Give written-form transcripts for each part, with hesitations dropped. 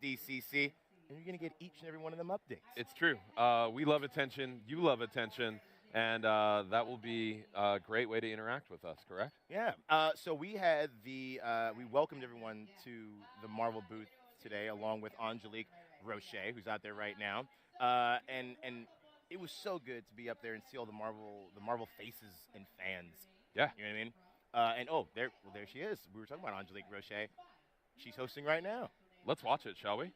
DCC, and you're going to get each and every one of them updates. It's true. We love attention. You love attention. And that will be a great way to interact with us, correct? Yeah. So we had we welcomed everyone to the Marvel booth today, along with Angelique Roche, who's out there right now. And it was so good to be up there and see all the Marvel faces and fans. Yeah. You know what I mean? There she is. We were talking about Angelique Roche. She's hosting right now. Let's watch it, shall we?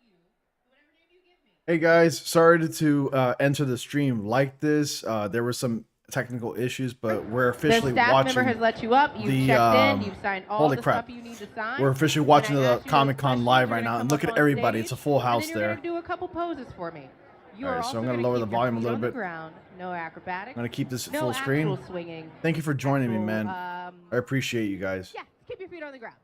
Hey guys, sorry to enter the stream like this. There were some technical issues, but we're officially the staff watching. member has let you up. You've checked in. You've signed all holy the crap. stuff you need to sign. We're officially watching And I the asked you Comic those Con questions. live You're right gonna now, and come look up at on everybody. stage, It's a full house and then you're there. gonna do a couple poses for me. You All are right, so also I'm gonna gonna lower keep the your volume a feet little on the bit. ground. No acrobatics. I'm gonna keep this no full screen. actual swinging. Thank you for joining me, man. Actual, I appreciate you guys. Yeah, keep your feet on the ground.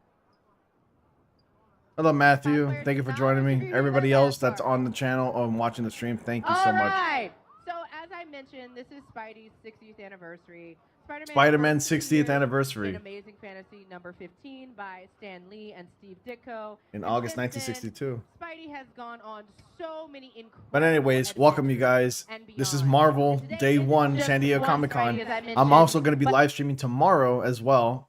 Hello, Matthew. Thank you for joining me. Everybody else that's on the channel and watching the stream, thank you so much. All right. So as I mentioned, this is Spidey's 60th anniversary. Spider-Man 60th anniversary. In Amazing Fantasy number 15 by Stan Lee and Steve Ditko. In And August since then, 1962. Spidey has gone on so many incredible But anyways, welcome you guys. and This is beyond. Marvel, And today day isn't one, just San Diego one Comic-Con. Spidey, as I I'm mentioned, also going to be but live streaming tomorrow as well.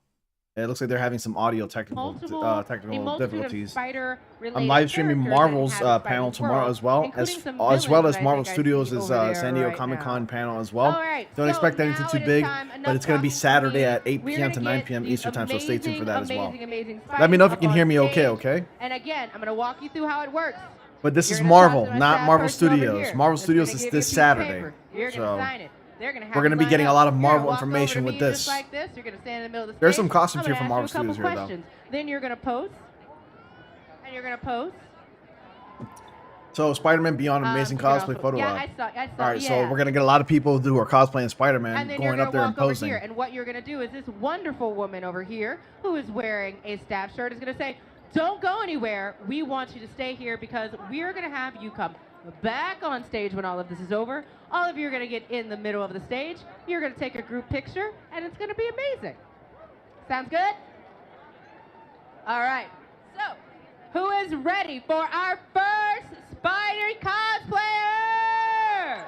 It looks like they're having some audio technical a technical multitude of difficulties. Spider-related I'm live streaming characters Marvel's that have panel Spidey's tomorrow world, as well, including as some well as villains that I Marvel think I Studios' see over there San Diego right Comic-Con now. panel as well. All right, Don't so expect anything now too it is big, time. but Enough it's going to be talking Saturday me. at 8 We're p.m. to gonna 9 get p.m. these Eastern time, so stay tuned for that as well. amazing Let me know if you Spideys can up hear on me okay, stage. okay? And again, I'm going to walk you through how it works. But this You're is gonna Marvel, talk to a not staff Marvel person over Studios. here Marvel that's Studios gonna is give this you a piece of Saturday. paper. You're gonna So sign it. They're gonna have we're you gonna be line getting a up. lot of You're Marvel gonna walk information over to with me this. Just like this. You're gonna stand in the middle of the There's stage. some costumes I'm here gonna from ask Marvel you a Studios couple here, though. questions. Then you're gonna pose. And you're gonna pose. So Spider-Man Beyond Amazing you can Cosplay also- Photo yeah, Op. I saw. All right, yeah. so we're gonna get a lot of people who are cosplaying Spider-Man And then you're going gonna up there and walk over posing. here, and what you're gonna do is this wonderful woman over here, who is wearing a staff shirt, is gonna say, "Don't go anywhere. We want you to stay here because we're gonna have you come back on stage when all of this is over. All of you are gonna get in the middle of the stage. You're gonna take a group picture, and it's gonna be amazing. Sounds good? All right. So, who is ready for our first Spider cosplayer?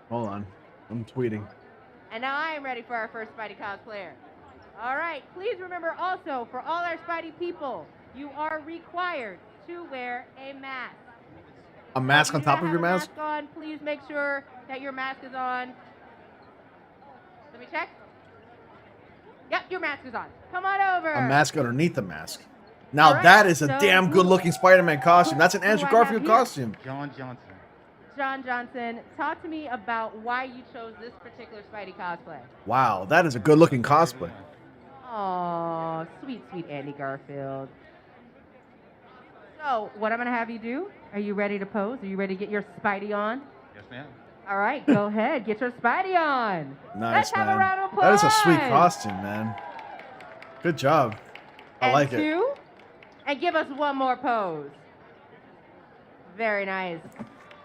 Hold on, I'm tweeting. And now I am ready for our first Spidey cosplayer. All right, please remember also, for all our Spidey people, you are required to wear a mask. A mask on If you top don't of your have a mask? on, please make sure that your mask is on. Let me check. Yep, your mask is on. Come on over. A mask underneath the mask. Now All right, that is a so damn good-looking Spider-Man costume. That's an who Andrew do I have Garfield here? costume. John Johnson. John Johnson, talk to me about why you chose this particular Spidey cosplay. Wow, that is a good-looking cosplay. Oh, sweet, sweet Andy Garfield. So, what I'm going to have you do, are you ready to pose? Are you ready to get your Spidey on? Yes, ma'am. All right, go ahead. Get your Spidey on. Nice, Let's have a man. round of That is a sweet applause. costume, man. Good job. I And like it. two, and give us one more pose. Very nice.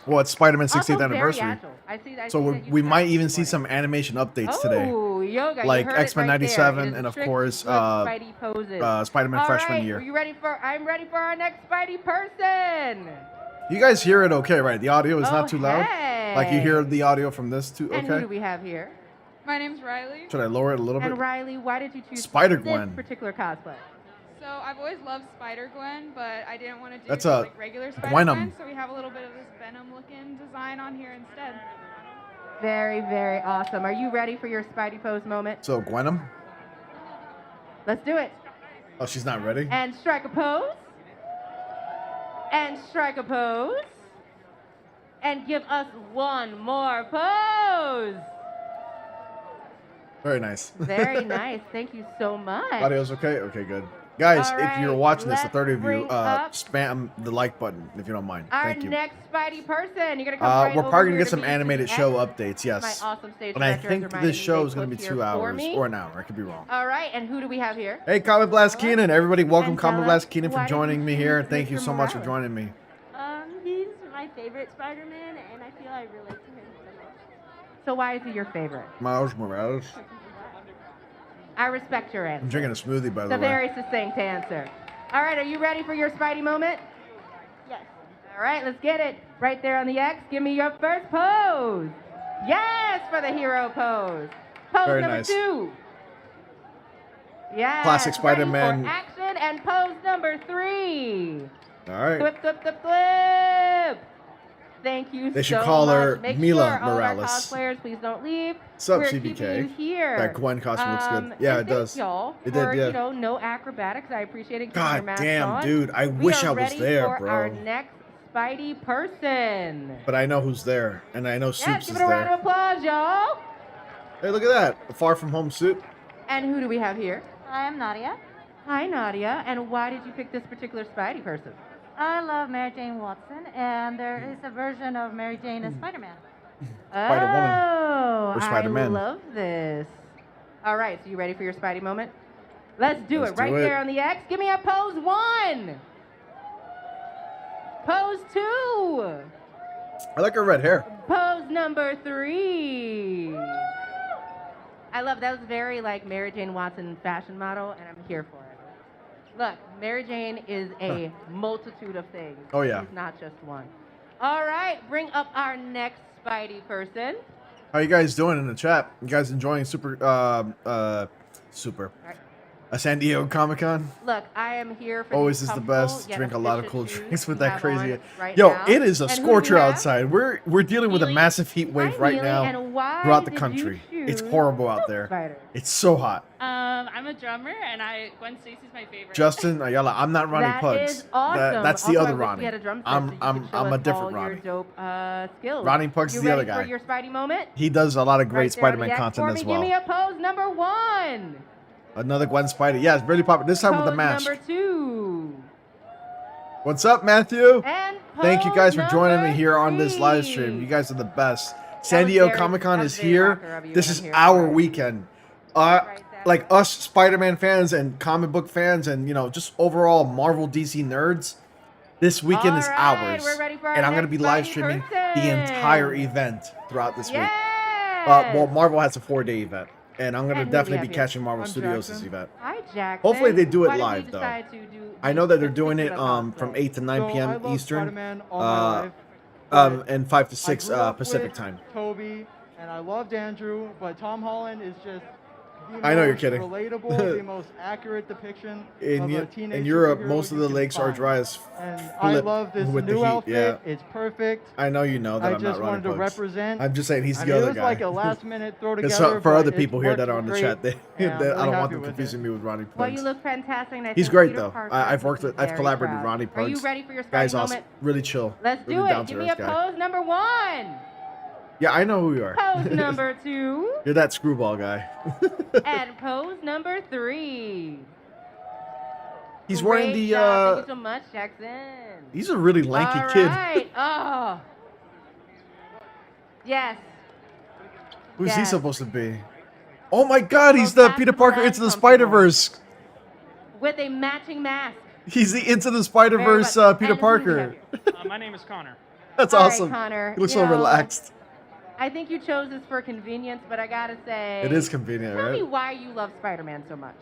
Well, it's Spider-Man 60th Also very anniversary. agile. I see So that you we got might this even see morning. some animation updates today. Oh, yoga. You Like heard it X-Men right there. 97 It is and, of strict course, good Spidey poses. Spider-Man All freshman right, year. Are you ready for? I'm ready for our next Spidey person. You guys hear it okay, right? The audio is Oh, not too loud? Like you hear hey. the audio from this too, And who do okay? we have here? My name's Riley. Should I lower it a little And bit? Riley, why did you choose Spider-Gwen. this particular cosplay? So I've always loved Spider-Gwen, but I didn't want to do That's a like regular Gwenum. Spider-Gwen, so we have a little bit of this Venom-looking design on here instead. Very, very awesome. Are you ready for your Spidey pose moment? So Gwenum? Let's do it. Oh, she's not ready? And strike a pose. And strike a pose. And give us one more pose. Very nice. Very nice. Thank you so much. Audio's okay? Okay, good. Guys, All if you're right, watching this, the let's 30 of you, bring up spam the like button if you don't mind. Our Thank you. next Spidey person. You're gonna come right We're over probably here gonna get to some me. animated Susan show X. updates, My yes. awesome stage And I director think reminded this me show they is gonna be put 2 here for hours me. or an hour. I could be wrong. All right, and who do we have here? Hey, Comic Blast Keenan, everybody, welcome Comic Angela, Blast Keenan why for did you joining me here. choose Thank you Mr. so much for Morales? joining me. He's my favorite Spider-Man, and I feel I relate to him so much. So why is he your favorite? Miles Morales. I respect your answer. I'm drinking a smoothie, by It's the a way. very succinct answer. All right, are you ready for your Spidey moment? Yes. All right, let's get it. Right there on the X, give me your first pose. Yes, for the hero pose. Pose Very number nice. 2. Yes. Classic ready Spider-Man. for action and pose number 3. All right. Flip, flip, flip, flip. Thank you They should so call much. her Make Mila sure all of our Morales. cosplayers, please don't leave. What's up, We're CBK? keeping you here. That Gwen costume looks good. Yeah, and it does. Thank y'all It for, did, yeah. you know, no acrobatics. I appreciate it. Keeping your God masks damn, on. dude. I We wish are I was ready there, for bro. our next Spidey person. But I know who's there, and I know Yeah, Soups give is it a round there. of applause, y'all. Hey, look at that. A far from home Soup. And who do we have here? I am Nadia. Hi, Nadia. And why did you pick this particular Spidey person? I love Mary Jane Watson, and there is a version of Mary Jane as Spider-Man. Spider-Woman. Oh, Or Spider-Man. I love this. All right, so you ready for your Spidey moment? Let's do Let's it. Right do it. there on the X. Give me a pose 1. Pose 2. I like her red hair. Pose number 3. I love that. Was very like Mary Jane Watson fashion model, and I'm here for it. Look, Mary Jane is a multitude of things. Oh, yeah. She's not just one. All right, bring up our next Spidey person. How you guys doing in the chat? You guys enjoying super right. a San Diego Comic-Con? Look, I am here for Always these is the comfortable best. yet Drink a lot of efficient cool shoes drinks with you that have crazy. on right Yo, now. it is a And who do we scorcher have? outside. We're dealing with a Neely? massive heat wave Hi, right Neely, now and why throughout the did you country. It's choose horrible out there. Spider? It's so hot. I'm a drummer, and Gwen Stacy's my favorite. Justin, Ayala, I'm not Ronnie That Pugs. is awesome. That's the Also, other I wish Ronnie. we had a drum set I'm so you could show a us different all Ronnie. Your dope skills. Ronnie Pugs You is the other ready guy. for your Spidey moment? He does a lot of great Right there on the Spider-Man X content for me. as well. Give me a pose number 1. Another Gwen Spidey. Yeah, it's really popular. This time with the Pose mask. number 2. What's up, Matthew? And Thank you pose guys for joining me number here on this live 3. stream. You guys are the best. San was Diego very- Comic-Con that is was very here. rocker of you, This and is I'm here our for it. weekend. Right there. Like us Spider-Man fans and comic book fans and, you know, just overall Marvel DC nerds, this weekend is All right, ours. we're ready for our And I'm going to next be live Spidey streaming the person. entire event throughout this week. Yes. Well, Marvel has a 4-day event. And I'm going to And who do we definitely have be here? catching Marvel I'm Studios Jackson. this event. Hi, Jackson. Hopefully they do it Why did we live, though. decide to do I know that they're this doing it particular from cosplay? 8 to 9 So I p.m. love Eastern, Spider-Man all my life. and 5 to 6 I grew up Pacific with time. Toby, and I loved Andrew, but Tom Holland is just the I know you're most kidding. relatable, the most accurate depiction of a teenage In Europe, superhero most of you the can lakes are find. dry as And I flip love this with the new heat, outfit. yeah. It's perfect. I know you know that I I'm just not wanted Ronnie to Pugs. represent. I'm just saying he's I the mean, other it was guy. like a last minute throw Because together. for other but people it here that worked are on the great, chat, they, and I'm I really don't want happy them with confusing it. me with Ronnie Pugs. Well, you look fantastic. And I He's think great Peter though. Parker I've would worked be with, I've very collaborated with proud. Ronnie Are Pugs. you ready for your Spidey Guy's awesome, moment? really chill. Let's really do down it. to Give me a earth guy. pose number 1. Yeah, I know who you are. Pose number 2. You're that screwball guy. And pose number 3. He's wearing Great the. job. Thank you so much, Jackson. He's a really lanky All kid. right. Oh. Yes. Who's he Yes. supposed to be? Oh my God, he's Most the Peter fashionable Parker and into the comfortable. Spider-Verse. With a matching mask. He's the into the Spider-Verse Very much. Peter And who do we have Parker. here? My name is Connor. That's All right, awesome. Connor, He looks you so know, relaxed. I think you chose this for convenience, but I gotta say. It is convenient, Tell me right? why you love Spider-Man so much.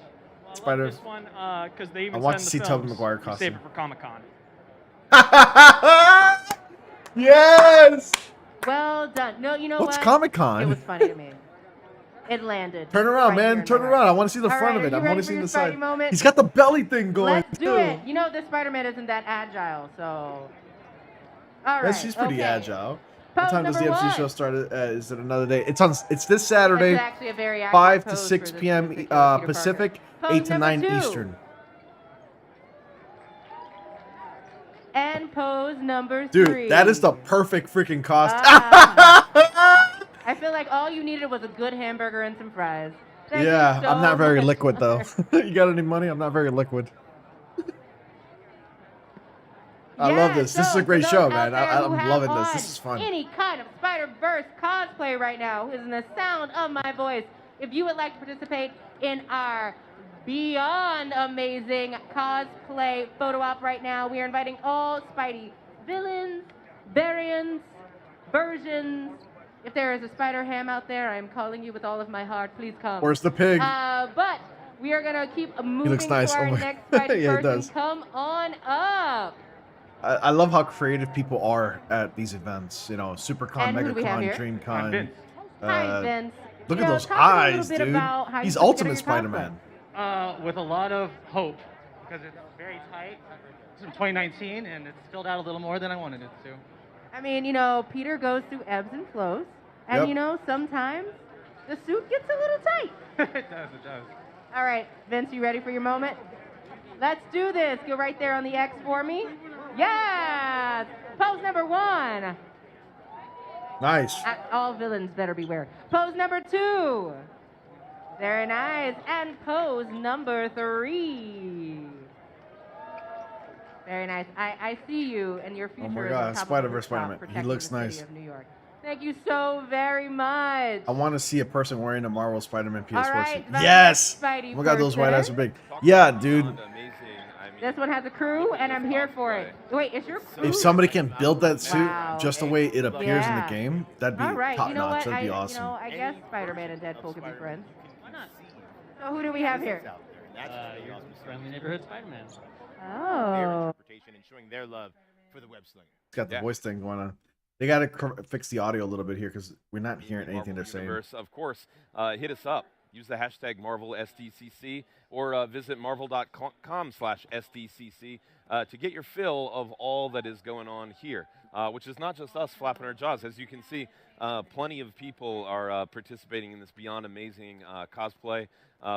Well, I Spider- love this one because they even I want said to in the see Tobey films, Maguire we costume. Save it for Comic-Con. Yes! Well done. No, you know What's what? Comic-Con? It was funny to me. It landed. Turn around, right here man. in Turn my around. heart. I want to see the All front right, of are it. you I'm ready only for seeing your the side. Spidey moment? He's got the belly thing going. Let's do too. it. You know, this Spider-Man isn't that agile, so. All right. Yes, she's pretty okay. agile. Pose What time does the number MC one. show start? Is it another day? It's on. It's this This Saturday, is actually a very accurate 5 to pose 6 for this p.m. particular Peter Parker. Pacific, Pose 8 to number 9 2. Eastern. And pose number 3. Dude, that is the perfect freaking costume. I feel like all you needed was a good hamburger and some fries. Thank Yeah, you so I'm not very much. liquid though. You got any money? I'm not very liquid. I love this. This is a great show, man. I'm loving this. This is fun. Any kind of Spider-Verse cosplay right now who is in the sound of my voice. If you would like to participate in our beyond amazing cosplay photo op right now, we are inviting all Spidey villains, variants, versions, If there is a spider ham out there, I am calling you with all of my heart. Please come. Where's the pig? But we are gonna keep moving nice. to our Oh my- next fighting Yeah, he person. does. Come on up. I love how creative people are at these events. You know, SuperCon, And who do we have MegaCon, here? I'm DreamCon. Vince. Hi, Vince. Look You at know, those talk to me a little eyes, bit dude. about how He's you put Ultimate together your Spider-Man. With a lot of hope, because it's very tight. It's from 2019, and it's filled out a little more than I wanted it to. I mean, you know, Peter goes through ebbs and flows. And, Yep. you know, sometimes the suit gets a little tight. It does, it does. All right, Vince, you ready for your moment? Let's do this. Go right there on the X for me. Yes! Pose number 1. Nice. All villains better beware. Pose number 2. Very nice. And pose number 3. Very nice. I see you and your future. Oh my is God, on top of Spider-Verse the rooftop Spider-Man. He protecting looks the city nice. of New York. Thank you so very much. I want to see a person wearing a Marvel Spider-Man PS4 All right, suit. that Yes. Spidey Oh my God, those white eyes person. are big. Yeah, dude. Amazing. I mean, This one has a crew, and I'm here for it. Wait, is your crew? If somebody can build that suit Wow. just the way it appears in Yeah. the game, that'd be All right, top you know notch. what? That'd be You awesome. know, I guess Spider-Man and Deadpool could be friends. Why not? So who do we have here? Your friendly neighborhood Spider-Man. Oh. Interpretation and showing their love for the web slinger. It's got the Yeah. voice thing going on. They got to fix the audio a little bit here because we're not hearing anything they're Marvel saying. Universe, of course, hit us up. Use the hashtag MarvelSDCC or visit marvel.com/SDCC to get your fill of all that is going on here, which is not just us flapping our jaws. As you can see, plenty of people are participating in this beyond amazing cosplay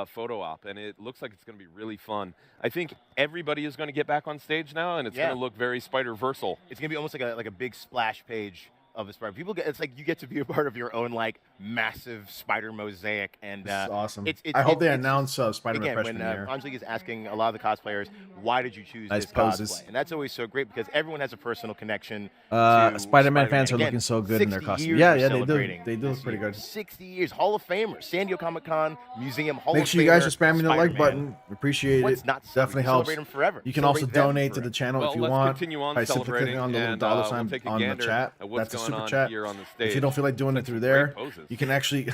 photo op, and it looks like it's going to be really fun. I think everybody is going to get back on stage now, and it's Yeah. going to look very Spider-Versal. It's gonna be almost like a big splash page of a spider. People get, it's like you get to be a part of your own like massive spider mosaic, and This is awesome. It's, I hope they it's announce Spider-Man again freshman when year. Angelique is asking a lot of the cosplayers, why did you choose Nice this poses. cosplay? And that's always so great because everyone has a personal connection. to Spider-Man Spider-Man. fans are Again, looking so good in their 60 costume. years Yeah, we're yeah, they do. celebrating They do look this pretty year. good. 60 years, Hall of Famers, San Diego Comic-Con Museum Hall Make of sure you guys are Famer, spamming the like Spider-Man. button. Appreciate What's it. not to celebrate? Definitely We helps. celebrate them forever. You can also Celebrate them donate to forever. the channel Well, if you let's want. continue on by simply celebrating, clicking on the little and dollar we'll sign take a on the gander chat. at what's That's a going super on chat. here on the If you stage. don't feel like doing it through Great there, poses. you can actually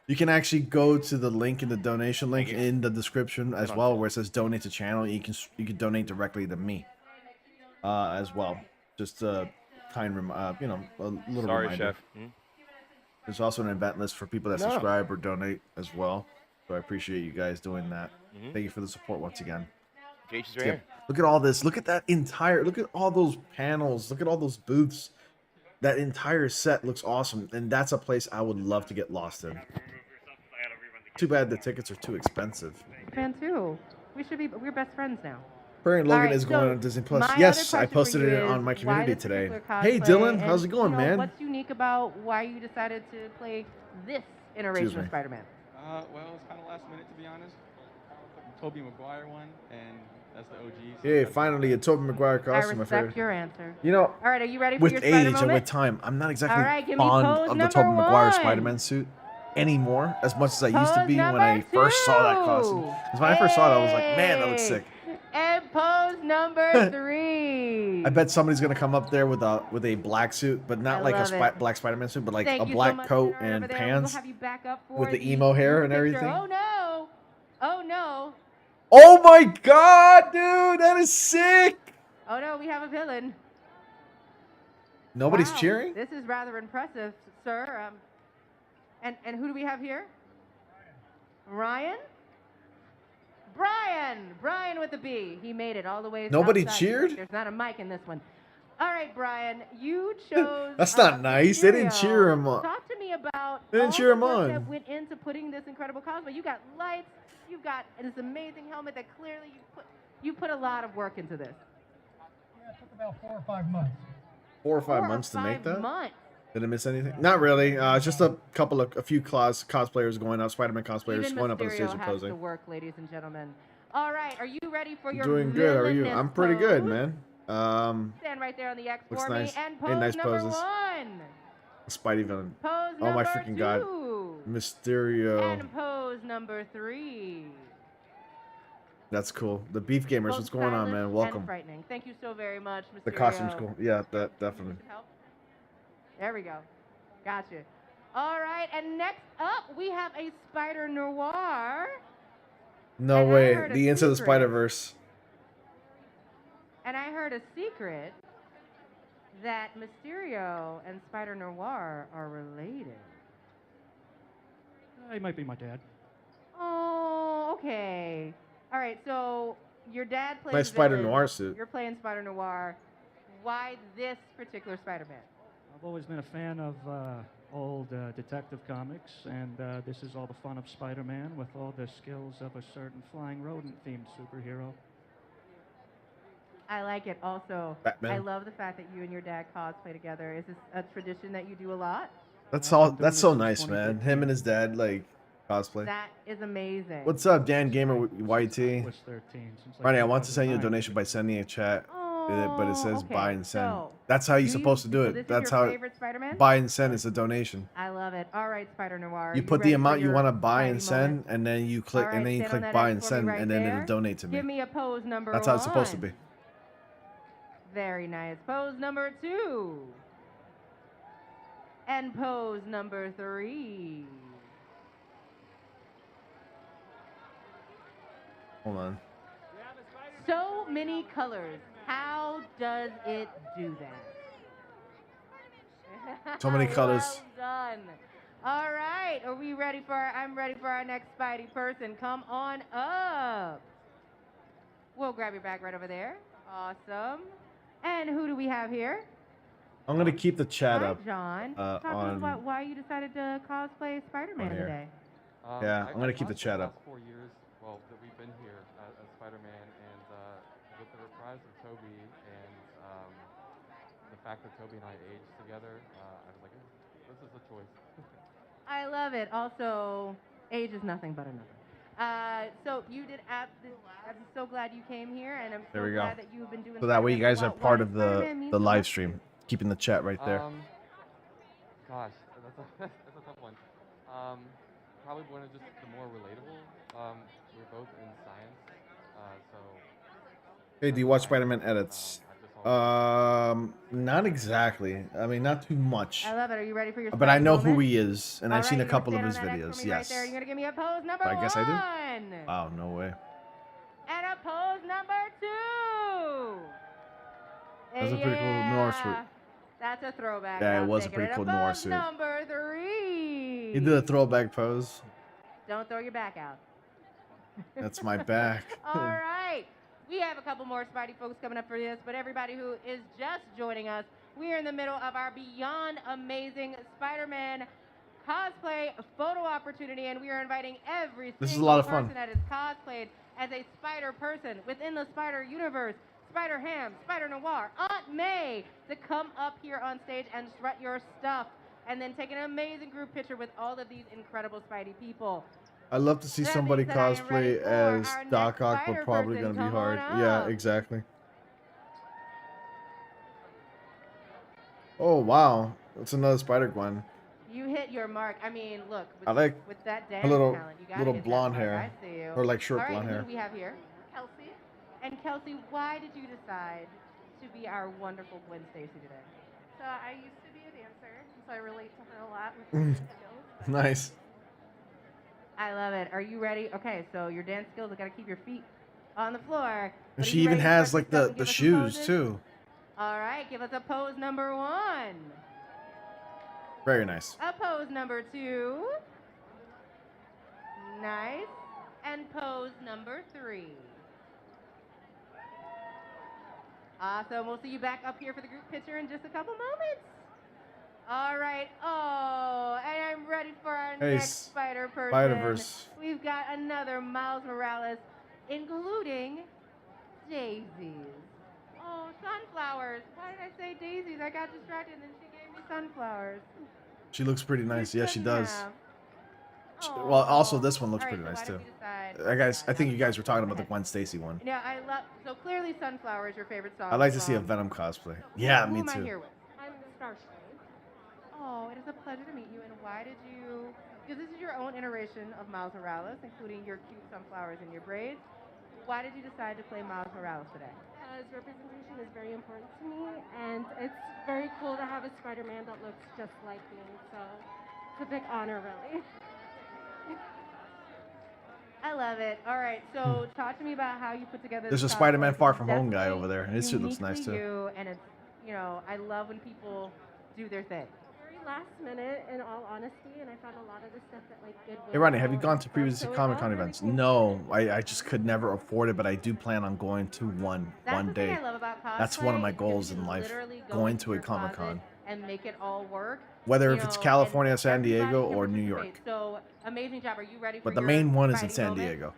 you can actually go to the link in the donation link in the description as well, where it says donate to channel. You can donate directly to me as well. Just a kind you know, a little Sorry, reminder. Chef. There's also an event list for people that No. subscribe or donate as well. So I appreciate you guys doing that. Mhm. Thank you for the support once again. Jake is right Yeah. here. Look at all this. Look at that entire. Look at all those panels. Look at all those booths. That entire set looks awesome, and that's a place I would love to get lost in. Too bad the tickets are too expensive. Fan too. We're best friends now. Prairie and Logan All right, is going so on Disney Plus. my Yes, other I question for posted you it is, on my why community this today. particular Hey cosplay, Dylan, and, how's it going, you know, man? What's unique about why you decided to play this iteration Excuse of me. Spider-Man? Well, it's kind of last minute to be honest. Tobey Maguire one, and that's the OG. so Yeah, that's- finally a Tobey Maguire I costume. My respect favorite. your answer. You know, All right, are you ready for with your Spider age and moment? with time, I'm not exactly All right, give me fond pose of the number Tobey Maguire 1. Spider-Man suit anymore as much as I used to Pose be when number I first saw that 2. costume. Because when I first saw it, I was like, man, that looks Hey. sick. And pose number 3. I bet somebody's gonna come up there with a black suit, but not I like a love it. black Spider-Man suit, but like Thank a you so black much, coat sir, and over there. pants We'll have you back up for with the emo hair and picture. everything. Oh no! Oh no! Oh my god, dude, that is sick! Oh no, we have a villain. Nobody's Wow, cheering? This is rather impressive, sir. And who do we have here? Ryan? Brian with a B. He made it all the way. Nobody outside. cheered? There's not a mic in this one. All right, Brian, you chose. That's not nice. They didn't cheer him on. Talk to me about. They didn't all cheer the him work on. That went into putting this incredible cosplay. You got lights. You've got this amazing helmet that clearly you put a lot of work into this. Yeah, it took about 4 or 5 months. 4 or 5 4 or months to make 5 that? months. Did I miss anything? Not really. Just a few cosplayers going up, Spider-Man cosplayers Even going up on the stage Mysterio and has to posing. work, ladies and gentlemen. All right, are you ready for your Doing good. How are you? villainous I'm pretty good, pose? man. Stand right there on the X Looks for nice. me and Hey, pose nice number poses. 1. Spidey villain. Pose Oh my number freaking god. 2. Mysterio. And pose number 3. That's cool. The Beef Gamers, Both what's going on, stylish man? and Welcome. frightening. Thank you so very much, Mysterio. The costume's cool. Yeah, that definitely. Help? There we go. Gotcha. All right, and next up we have a Spider Noir. No And I way. heard a The Into the secret. Spider-Verse. And I heard a secret that Mysterio and Spider Noir are related. He might be my dad. Oh, okay. All right, so your dad plays Nice Spider villain, Noir suit. You're playing Spider Noir. Why this particular Spider-Man? I've always been a fan of old detective comics, and this is all the fun of Spider-Man with all the skills of a certain flying rodent-themed superhero. I like it also. Batman. I love the fact that you and your dad cosplay together. Is this a tradition that you do a lot? That's I've all. been doing That's this so since nice, man. Him and his dad like cosplay. That is amazing. What's up, Dan Gamer YT? Was 13, since Ronnie, I want to send you a 2009. donation by sending a chat, but it says okay, buy and send. so That's how you're do supposed to do so it. this is That's your how favorite Spider-Man? buy and send is a donation. I love it. All right, Spider Noir. You are put ready the for amount you your want to buy and Spidey send, moment? and then you click, All right, and then you stand on click that buy X and for me send, right and then there. it'll donate to me. Give me a pose number That's one. how it's supposed to be. Very nice. Pose number 2. And pose number 3. Hold on. So many colors. How does it do that? So many colors. Well done. All right. Are we ready for I'm ready for our next Spidey person. Come on up. We'll grab your bag right over there. Awesome. And who do we have here? I'm gonna keep the chat Hi, up. John. Talk to us on about why you decided to cosplay Spider-Man on here. today. Yeah, I'm gonna keep the honestly, chat the up. last 4 years, well, that we've been here as Spider-Man, and with the reprise of Toby and the fact that Toby and I aged together, I was like, this is a choice. I love it. Also, age is nothing but a number. So you did. I'm so glad you came here, and I'm so There we go. glad that you've been doing. So that way you Spider-Man guys for a are while. part Why of does Spider-Man mean the so live much? stream. Keeping the chat right there. Gosh, that's a tough one. Probably one of just the more relatable. We're both in science, so. Hey, do you watch Spider-Man edits? Not exactly. I mean, not too much. I love it. Are you ready for your? But I Spidey know moment? who he is, and All I've seen a right, you're gonna couple of stand his on that X for videos. me right Yes. there. You're gonna give me a pose number I guess I do. 1. Wow, no way. And a pose number 2. That's a pretty cool noir suit. That's a throwback. Yeah, it I'm was a taking pretty it. cool Pose noir suit. number 3. He did a throwback pose. Don't throw your back out. That's my back. All right. We have a couple more Spidey folks coming up for this, but everybody who is just joining us, we are in the middle of our Beyond Amazing Spider-Man cosplay photo opportunity, and we are inviting every This is a single lot of fun. person that is cosplayed as a Spider person within the Spider universe, Spider Ham, Spider Noir, Aunt May, to come up here on stage and strut your stuff, and then take an amazing group picture with all of these incredible Spidey people. I'd love to see That somebody means that I am ready cosplay for as our Doc next Ock, Spider but probably person. gonna be Come on hard. Yeah, up. exactly. Oh wow, that's another Spider-Gwen. You hit your mark. I mean, look. With, I like with that her dance little talent, you gotta little hit that blonde mark. hair, I see you. or like short All right, blonde who hair. do we have here? Kelsey. And Kelsey, why did you decide to be our wonderful Gwen Stacy today? So I used to be a dancer, so I relate to her a lot with her skills. Nice. I love it. Are you ready? Okay, so your dance skills, I gotta keep your feet on the floor. And But are she you even ready to has start like this up the and give us some shoes poses? too. All right, give us a pose number 1. Very nice. A pose number 2. Nice. And pose number 3. Awesome. We'll see you back up here for the group picture in just a couple moments. All right. Oh, and I'm ready for our Hey, next Spider person. Spider-Verse. We've got another Miles Morales, including daisies. Oh, sunflowers. Why did I say daisies? I got distracted and then she gave me sunflowers. She looks pretty nice. Yeah, she does. have. Well, also this one looks All right, pretty so nice why too. don't we decide- I think you guys were talking about the Gwen Stacy one. Now, I love, so clearly Sunflower is your favorite song. I'd like to see a from- Venom cosplay. Yeah, Who me am I too. here with? I'm Starshine. Oh, it is a pleasure to meet you. And why did you, because this is your own iteration of Miles Morales, including your cute sunflowers and your braids. Why did you decide to play Miles Morales today? because representation is very important to me, and it's very cool to have a Spider-Man that looks just like me. So it's a big honor, really. I love it. All right, so talk to me about how you put together. There's a this Spider-Man cosplay. Far It's From Home guy definitely over there. His suit looks nice uniquely too. you, and it's I love when people do their thing. Very last minute, in all honesty, and I found a lot of the stuff that like Goodwill. Hey Rodney, have you gone to previous So it Comic-Con all really events? came No, I just could never afford it, but I do plan on going to one That's the day. thing I love about cosplay. That's one of my is that goals you in can life, literally go going into to a your closet Comic-Con. and make it all work. Whether You if it's know, California, and San everybody Diego, can or New participate. York. So amazing job. Are you ready for But the your main one is in fighting San moment? Diego.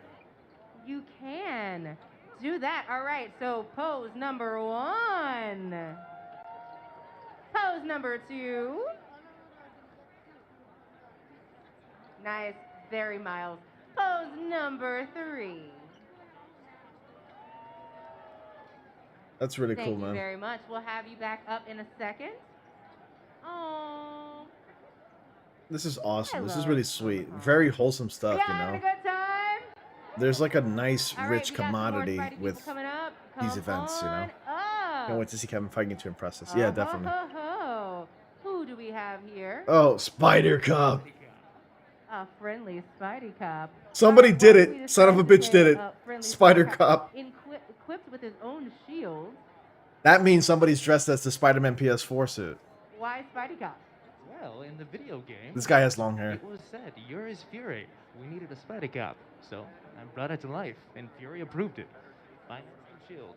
You can do that. All right. So pose number 1. Pose number 2. Nice. Very mild. Pose number 3. That's really Thank cool, you man. very much. We'll have you back up in a second. Oh. This is awesome. This is Hello. really sweet. Very wholesome stuff, You you having a know. good time? There's like a nice, All right, rich we got some more commodity Spidey people with coming up. these Come events, you know. on up. Can't wait to see Kevin Feige get to impress us. Yeah, definitely. Ho. Who do we have here? Oh, Spider Cop. A friendly Spidey cop. Somebody What did do we it. Son of a decide to bitch say did it. a friendly Spider Cop. Equipped with his own shield. That means somebody's dressed as the Spider-Man PS4 suit. Why Spidey cop? Well, in the video game, This guy has long hair. it was said, "You're his Fury. We needed a Spider Cop, so I brought it to life, and Fury approved it. By shield."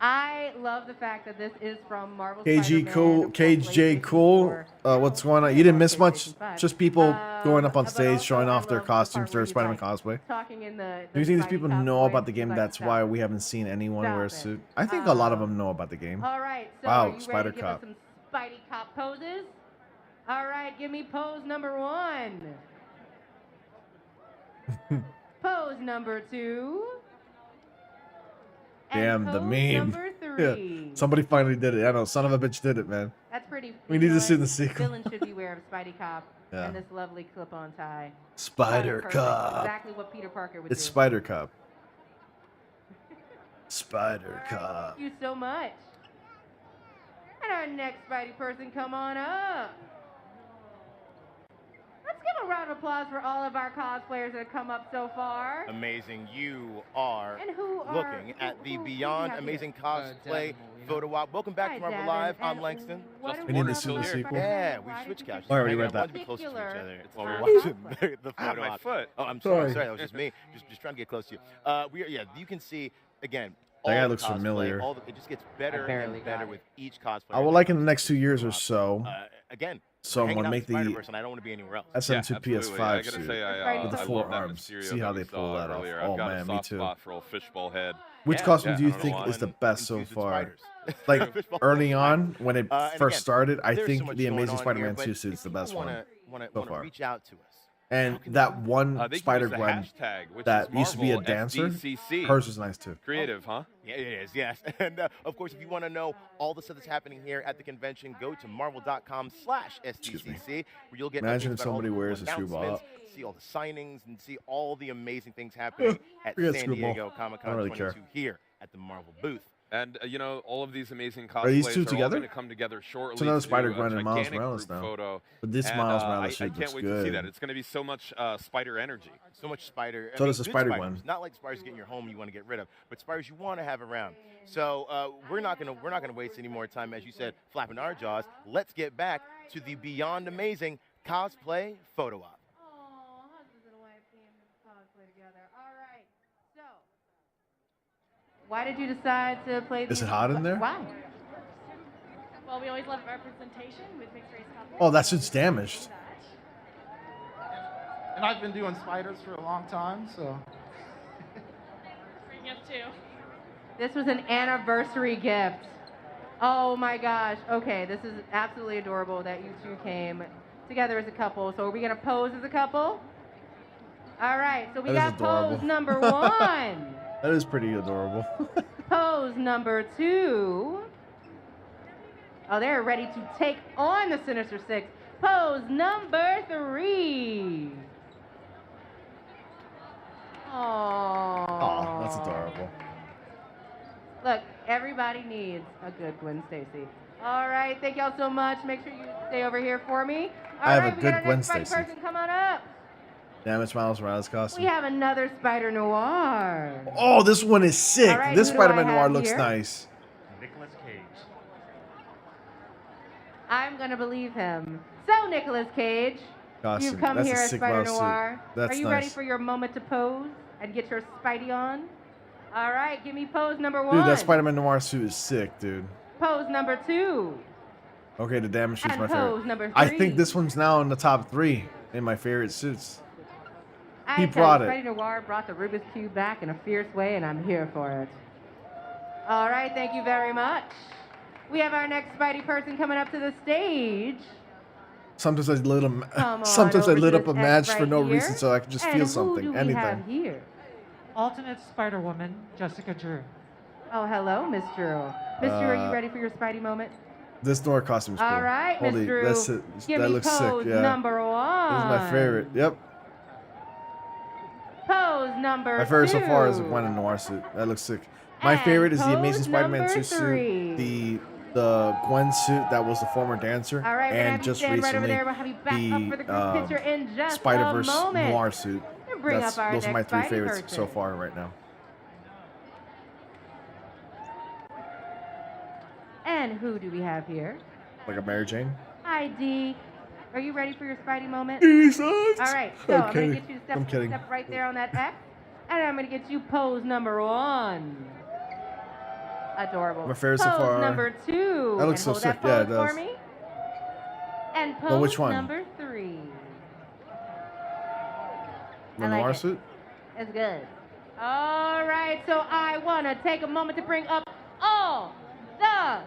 I love the fact that this is from Marvel KG Spider-Man Cool, for KJ PlayStation Cool. 4. What's going on? You didn't miss much. PlayStation 5. Just people going up on But stage also showing I off their love the part costumes, where their he's, Spider-Man like, cosplay. Talking in the Do you think these Spidey people cop know voice. about the game? Like, That's stop why it. we haven't seen anyone Stop wear a it. suit. I think a lot of them know about the game. All right, so Wow, are you Spider ready to give Cop. us some Spidey cop poses? All right, give me pose number 1. Pose number 2. Damn, and the pose meme. Number 3. Yeah, somebody finally did it. I know, son of a bitch did it, man. That's pretty. We you need know to see what? the sequel. Villain should beware of Spidey Cop Yeah. and this lovely clip-on tie. Spider Perfect. Cop. Exactly what Peter Parker would It's do. Spider Cop. Spider All right, Cop. thank you so much. And our next Spidey person, come on up. Let's give a round of applause for all of our cosplayers that have come up so far. Amazing. You are And who are looking at the who Beyond have Amazing here? Cosplay Photo Op. Welcome back Hi, to Marvel Devin. Live. I'm And Langston. what Justin do We need to Warner's see still the here. sequel. Yeah, we Why switched did you couches. I already Hang read on, I wanted that. to be close to each Particular other while while we're we're watching. watching the photo my op. foot. Oh, I'm Sorry. sorry. That was just me. Just trying to get close to you. Yeah, you can see again. That all guy the looks cosplay, familiar. it just gets better barely and better got it. with each cosplay. I would like in the next 2 years or so, Again, someone hanging out make with the Spider-Verse, and I don't want to be anywhere else. SM2 absolutely. PS5 I gotta suit. say, With I the love that forearms. Mysterio See how that they we pull saw that off. earlier. Oh, I've got man, a me soft too. spot for old fishbowl head. Which Yeah, costume yeah, do you I don't know think why. is the best so Infused with far? spiders. Like Fishbowl early head. on when it And first again, started, I there's so think much the going Amazing on Spider-Man here, but 2 suit is the if people best one. wanna so far. reach out to us. And that one They can Spider use the Gwen hashtag, which that is used to be a Marvel dancer, SDCC. hers was nice too. Creative, huh? Yeah, it is, yes. And of course, if you want to know all the stuff that's happening here at the convention, go to marvel.com/SDCC, where you'll get Imagine updates if about all somebody the wears a screwball announcements, see all the signings, and see all the amazing things happening at Forget San screwball. Diego I Comic-Con don't really 22 care. here at the Marvel booth. And all of these amazing Are these cosplays two are together? all going to come together shortly. It's another to do Spider-Gwen a and Miles gigantic Morales group now. photo. But this And, Miles I Morales suit can't looks wait to see good. that. It's going to be so much spider energy. So much spider. So does the good Spider-Gwen. spiders. Not like spiders you get in your home you want to get rid of, but spiders you want to have around. So we're not gonna waste any more time, as you said, flapping our jaws. Let's get back to the Beyond Amazing cosplay photo op. Oh, husband and wife came to cosplay together. All right. So, why did you decide to play? Is it hot in there? Why? Well, we always love representation with mixed race couples. Oh, that suit's damaged. And I've been doing spiders for a long time, so. Free gift too. This was an anniversary gift. Oh my gosh. Okay, this is absolutely adorable that you two came together as a couple. So are we gonna pose as a couple? All right. So we That is got pose adorable. number 1. That is pretty adorable. Pose number 2. Oh, they're ready to take on the Sinister Six. Pose number 3. Oh. Oh, that's adorable. Look, everybody needs a good Gwen Stacy. All right, thank y'all so much. Make sure you stay over here for me. All I have right, a we good got our Gwen next Spidey Stacy. person. Come on up. Damage Miles Morales We costume. have another Spider Noir. Oh, this one is sick. All right, This who do I Spider-Man Noir have looks here? nice. Nicolas Cage. I'm gonna believe him. So, Nicolas Cage, Costume. you've come That's here a as sick Spider mouse suit. Noir. That's Are you nice. ready for your moment to pose and get your Spidey on? All right, give me pose number 1. Dude, that Spider-Man Noir suit is sick, dude. Pose number 2. Okay, the damage suit's And my pose favorite. number I 3. think this one's now in the top 3 in my favorite suits. I He tell brought you, it. Spidey Noir brought the Rubik's Cube back in a fierce way, and I'm here for it. All right, thank you very much. We have our next Spidey person coming up to the stage. Sometimes I lit Come on sometimes I over lit to up a this match X for no right here. reason, so I could just And feel who something, do we anything. have here? Alternate Spider-Woman, Jessica Drew. Oh, hello, Miss Drew. Miss Drew, are you Uh, ready for your Spidey moment? This Noir costume's cool. All right, Miss Holy, Drew. that's it. Give That me looks pose sick. Yeah, number 1. this is my favorite. Yep, Pose number my favorite 2. so far is the Gwen Noir suit. That looks sick. My And favorite is the pose Amazing Spider-Man number 2 3. suit, the Gwen suit that was the former dancer, All right, we're gonna and have you just stand right over recently there. We'll have you back up for the group the picture in just Spider-Verse a moment. Noir suit. And bring up our Those are my next 3 Spidey favorites person. so far right now. And who do we have here? Like a Mary Jane. Hi, Dee. Are you ready for your Spidey moment? Jesus. All right, so I'm kidding. going to get you to I'm kidding. step right there on that X. And I'm going to get you pose number 1. Adorable. My favorite so pose far. number 2. That looks so and hold sick. that Yeah, it pose for does. me. And pose Well, which one? number 3. The I like Noir it. suit. It's good. All right, so I want to take a moment to bring up all the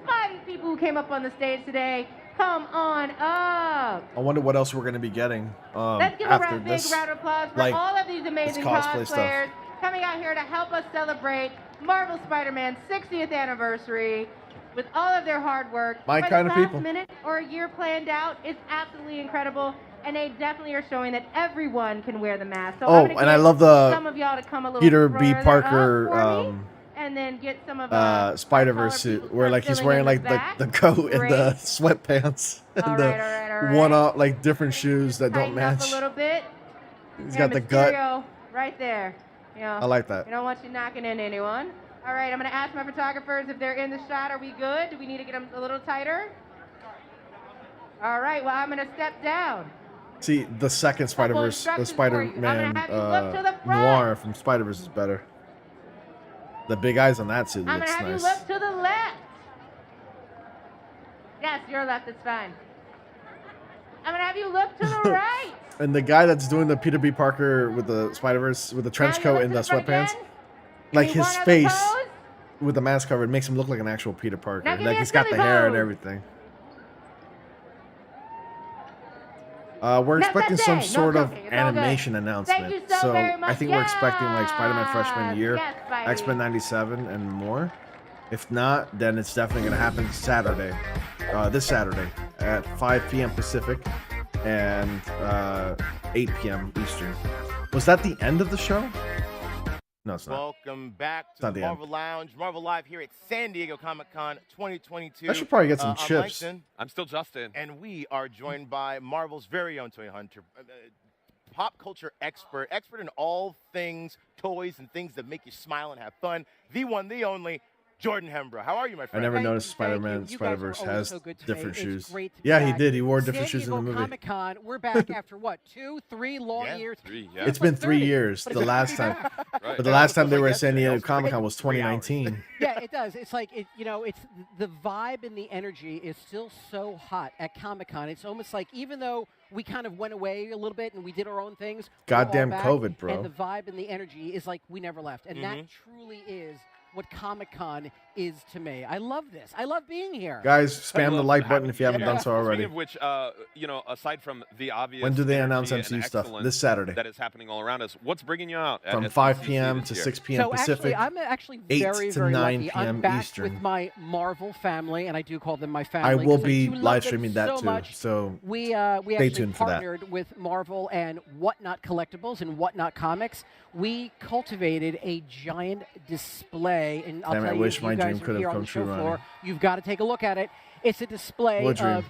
Spidey people who came up on the stage today. Come on up. I wonder what else we're gonna be getting Let's give after a big this. round of applause for like, all of these amazing cosplay stuff. cosplayers coming out here to help us celebrate Marvel Spider-Man's 60th anniversary with all of their hard work. My Whether kind of last people. minute or a year planned out, it's absolutely incredible. And they definitely are showing that everyone can wear the mask. So Oh, I'm gonna and I get love the some of y'all to come a little Peter B. further up Parker for me, and then get some of Spider-Verse suit, where like he's wearing like the coat and the sweatpants and All the right, all right. one-up like different shoes that don't Tighten up match. a little bit. He's And got the gut. Mysterio right there. You know, I like that. You don't want you knocking in anyone. All right, I'm going to ask my photographers if they're in the shot. Are we good? Do we need to get them a little tighter? All right, well, I'm going to step down. See, the second Spider-Verse, the instructions for you. I'm Spider-Man gonna have you look to the front. Noir from Spider-Verse is better. The big eyes on that suit I'm going looks to have nice. you look to the left. Yes, your left is fine. I'm going to have you look to the right. And the guy that's doing the Peter B. Parker with the Spider-Verse, with the trench Now you coat and the look to the front sweatpants, again. like Give me his one other face pose. with the mask covered makes him look like an actual Peter Parker. Now give Like me a he's got the silly hair and pose. everything. We're No, expecting that's some it. No sort of joking. It's all good. animation announcement. Thank you so very much. I think we're expecting like Spider-Man freshman year, Yes, Spidey. X-Men 97 and more. If not, then it's definitely going to happen Saturday. This Saturday at 5 p.m. Pacific and 8 p.m. Eastern. Was that the end of the show? No, it's not. Welcome back It's to not the the end. Marvel Lounge, Marvel Live here at San Diego Comic-Con 2022. I should probably get some I'm chips. Langston, I'm still Justin. and we are joined by Marvel's very own toy hunter, pop culture expert in all things toys and things that make you smile and have fun, the one, the only, Jordan Hembrough. How are you, my I friend? never Thank noticed you, thank you. Spider-Man You guys Spider-Verse are always has so good to different me. shoes. It's great to be Yeah, back. he did. He wore different San shoes in the Diego movie. Comic-Con, we're back after what, 2, 3 long Yeah. years? 3, yeah. It's been like 3 30, years. but The it's last good to be time, back. Right. but the last time they Feels were like at San yesterday. Diego That was Comic Con great. was 3 hours. 2019. Yeah, it does. It's like, it's the vibe and the energy is still so hot at Comic-Con. It's almost like even though we kind of went away a little bit and we did our own things, we're all Goddamn back, COVID, bro. And the vibe and the energy is like we never left. And that truly is what Comic-Con is to me. I love this. I love being here. Guys, spam the love like having button if you haven't you done here. so already. Speaking of which, aside from the obvious, When do they announce energy and MCU stuff? excellence This Saturday. that is happening all around us. What's bringing you out at From SDCC 5 p.m. this to year? 6 p.m. So Pacific. I'm actually 8 very, to very 9 lucky. p.m. I'm back Eastern. with my Marvel family, and I do call them my family. I will 'cause be do love live them streaming that so too. much. So We stay actually tuned for that. partnered with Marvel and Whatnot Collectibles and Whatnot Comics. We cultivated a giant display display, and I'll Damn, I tell wish you, my you guys dream are could have here on come the show true, floor. Ronnie. You've got to take a look at it. It's a display What dream? of